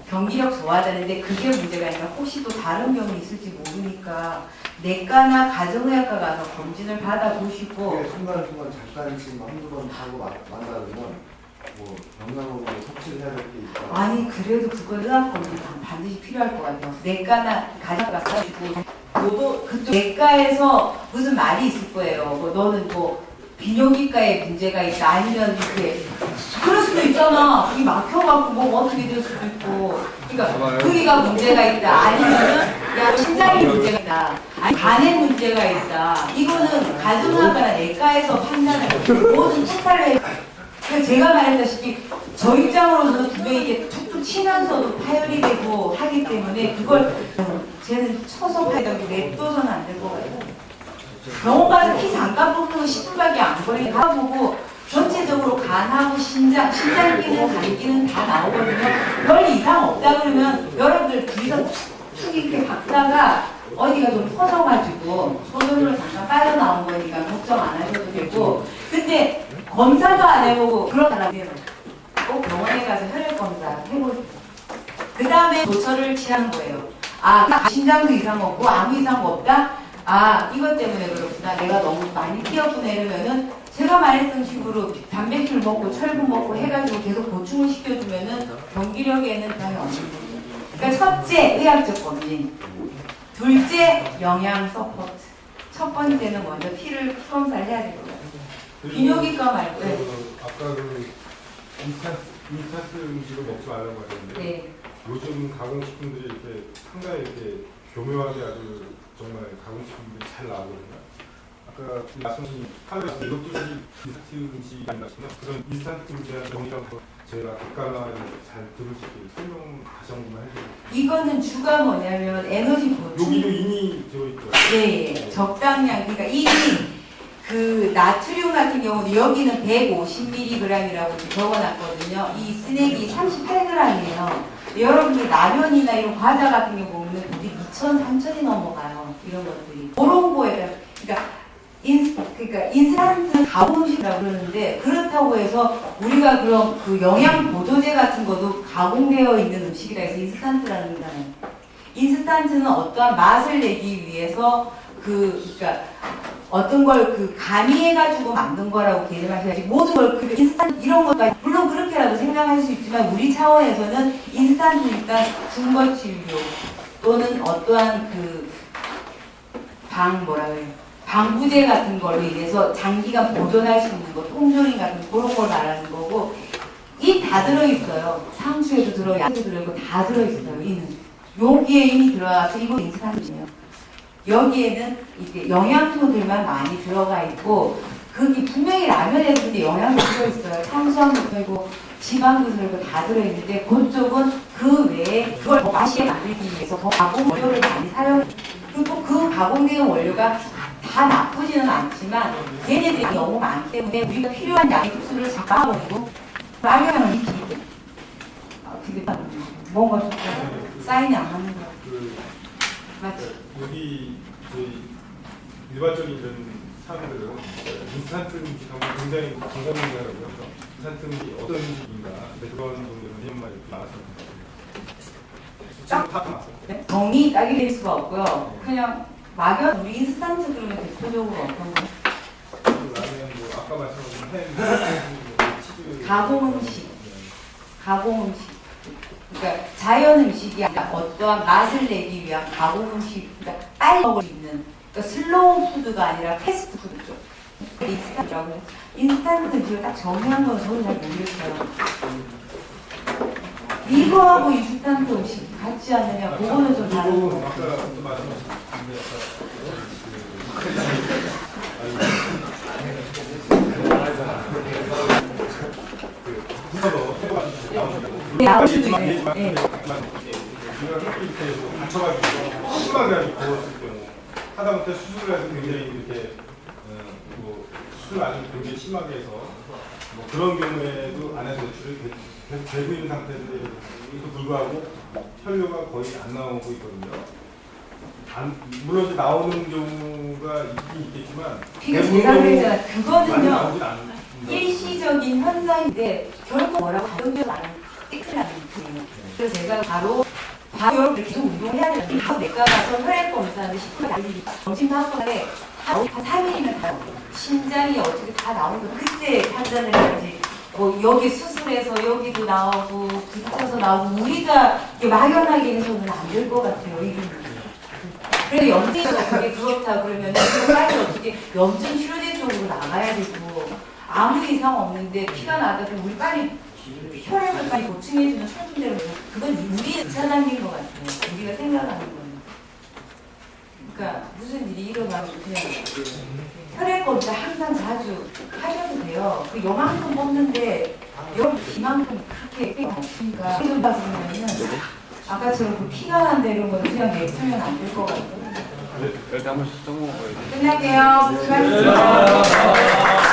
경기력 저하되는데 그게 문제가 아니라 혹시 또 다른 병이 있을지 모르니까 내과나 가정의학과 가서 검진을 받아보시고 순간순간 잠깐 지금 한두 번 하고 만나면 뭐 영양으로 섭취를 해야 될 게 있다. 아니 그래도 그건 의학 검진 반드시 필요할 것 같아요. 내과나 가정의학과 가시고 너도 그쪽 내과에서 무슨 말이 있을 거예요. 뭐 너는 뭐 비뇨기과에 문제가 있다 아니면 이렇게 그럴 수도 있잖아. 이 막혀갖고 뭐 어떻게 될 수도 있고 그러니까 거기가 문제가 있다 아니면은 야 심장에 문제가 있다 아니 간에 문제가 있다 이거는 가정의학과나 내과에서 판단을 모든 체크를 해요. 그래서 제가 말했다시피 저 입장으로서는 분명히 이게 툭툭 치면서도 파열이 되고 하기 때문에 그걸 쟤는 쳐서 파열하고 냅둬서는 안 될 것 같아요. 병원 가서 피 잠깐 뽑는 거 10분밖에 안 걸리니까 보고 전체적으로 간하고 신장 기능, 간 기능 다 나오거든요. 별 이상 없다 그러면 여러분들 둘이서 툭 이렇게 박다가 어디가 좀 터져가지고 소변으로 잠깐 빠져나온 거니까 걱정 안 하셔도 되고 근데 검사도 안 해보고 그렇다면 꼭 병원에 가서 혈액 검사 해보세요. 그 다음에 조처를 취하는 거예요. 아 신장도 이상 없고 아무 이상 없다? 아 이것 때문에 그렇구나 내가 너무 많이 뛰었구나 이러면은 제가 말했던 식으로 단백질 먹고 철분 먹고 해가지고 계속 보충을 시켜주면은 경기력에는 변이 없는 거예요. 그러니까 첫째 의학적 검진, 둘째 영양 서포트, 첫 번째는 먼저 피 검사를 해야 될 것 같아요. 비뇨기과 말고 아까 그 인스턴트 음식을 먹지 말라고 하셨는데 네. 요즘 가공식품들이 이렇게 상당히 이렇게 교묘하게 아주 정말 가공식품들이 잘 나오거든요. 아까 말씀하신 칼로리 이것도 인스턴트 음식이 아닌가 싶네요. 그런 인스턴트 음식에 대한 정의랑 제가 객관화를 잘 들을 수 있게 설명 다시 한 번만 해주세요. 이거는 주가 뭐냐면 에너지 보충. 여기도 인이 들어있죠. 네, 적당량. 그러니까 이미 그 나트륨 같은 경우는 여기는 150mg이라고 적어놨거든요. 이 스낵이 38g이에요. 여러분들 라면이나 이런 과자 같은 경우 보면 우리 2,000, 3,000이 넘어가요. 이런 것들이. 그런 거에 그러니까 인스턴트 가공 음식이라고 그러는데 그렇다고 해서 우리가 그런 그 영양 보조제 같은 것도 가공되어 있는 음식이라 해서 인스턴트라는 거잖아요. 인스턴트는 어떠한 맛을 내기 위해서 그러니까 어떤 걸 그 가미해가지고 만든 거라고 개념하셔야지 모든 걸 그 인스턴트 이런 것까지 물론 그렇게라도 생각할 수 있지만 우리 차원에서는 인스턴트니까 증거치료 또는 어떠한 그 방부제 같은 걸로 인해서 장기간 보존할 수 있는 거, 통조림 같은 그런 걸 말하는 거고, 이 다 들어있어요. 상추에도 들어, 야채도 들어있고 다 들어있어요. 이는 여기에 이미 들어가서 이거 인스턴트예요. 여기에는 이렇게 영양소들만 많이 들어가 있고, 그게 분명히 라면에도 근데 영양소 들어있어요. 탄수화물 들어있고 지방도 들어있고 다 들어있는데 그쪽은 그 외에 그걸 더 맛있게 만들기 위해서 더 가공 원료를 많이 사용해요. 그리고 그 가공된 원료가 다 나쁘지는 않지만 얘네들이 너무 많기 때문에 우리가 필요한 양의 흡수를 잡아버리고 막연한 이 기분. 그게 뭔가 좀 사인이 안 맞는 거 맞지? 여기 저희 일반적인 이런 사람들은 인스턴트 음식하고 굉장히 공감인가라고 해서 인스턴트 음식이 어떤 음식인가 그런 정도의 개념만 이렇게 나왔습니다. 네? 정이 딱이 될 수가 없고요. 그냥 막연 우리 인스턴트 그러면 대표적으로 어떤 거? 라면 뭐 아까 말씀하신 햄, 치즈, 가공 음식. 가공 음식. 그러니까 자연 음식이 아니라 어떠한 맛을 내기 위한 가공 음식. 그러니까 빨리 먹을 수 있는. 그러니까 슬로우 푸드가 아니라 패스트 푸드죠. 인스턴트라고 해요. 인스턴트 음식을 딱 정의한 건 저는 잘 모르겠어요. 이거하고 인스턴트 음식 같지 않느냐? 그거는 좀 다른 거 아까 같아요. 또 말씀하셨는데 네, 나올 수도 있네요. 네. 이렇게 갇혀가지고 심하게 아주 부었을 경우 하다못해 수술을 해서 굉장히 이렇게 뭐 수술 아주 굉장히 심하게 해서 뭐 그런 경우에도 안에서 노출이 되고 있는 상태인데도 불구하고 혈류가 거의 안 나오고 있거든요. 물론 이제 나오는 경우가 있긴 있겠지만 그러니까 제가 그랬잖아요. 많이 그거는요. 나오진 않는다. 일시적인 현상인데 결국 뭐라고 가격이 많은 띠크라는 거예요. 그래서 제가 바로 이렇게 계속 운동해야 되는데 바로 내과 가서 혈액 검사하는데 10분 달리니까 점심 학과에 한 3일이면 다 심장이 어떻게 다 나오니까 그때 판단을 해야지. 뭐 여기 수술해서 여기도 나오고 붙여서 나오고 우리가 막연하게 해서는 안 될 것 같아요. 이거는. 그래서 염증이 그게 그렇다 그러면 빨리 어떻게 염증 치료제 쪽으로 나가야 되고 아무 이상 없는데 피가 나다 그러면 우리 빨리 혈액을 빨리 보충해주는 철분대로 그건 우리의 차단인 것 같아요. 우리가 생각하는 거는. 그러니까 무슨 일이 일어나면 그냥 혈액 검사 항상 자주 하셔도 돼요. 그 요만큼 뽑는데 여러분 비만큼 그렇게 꽤 없으니까 그러다 보면은 아까처럼 그 피가 난다 이런 거는 그냥 내주면 안 될 것 같아요. 일단 한 번씩 써먹어야 돼. 끝날게요. 수고하셨습니다.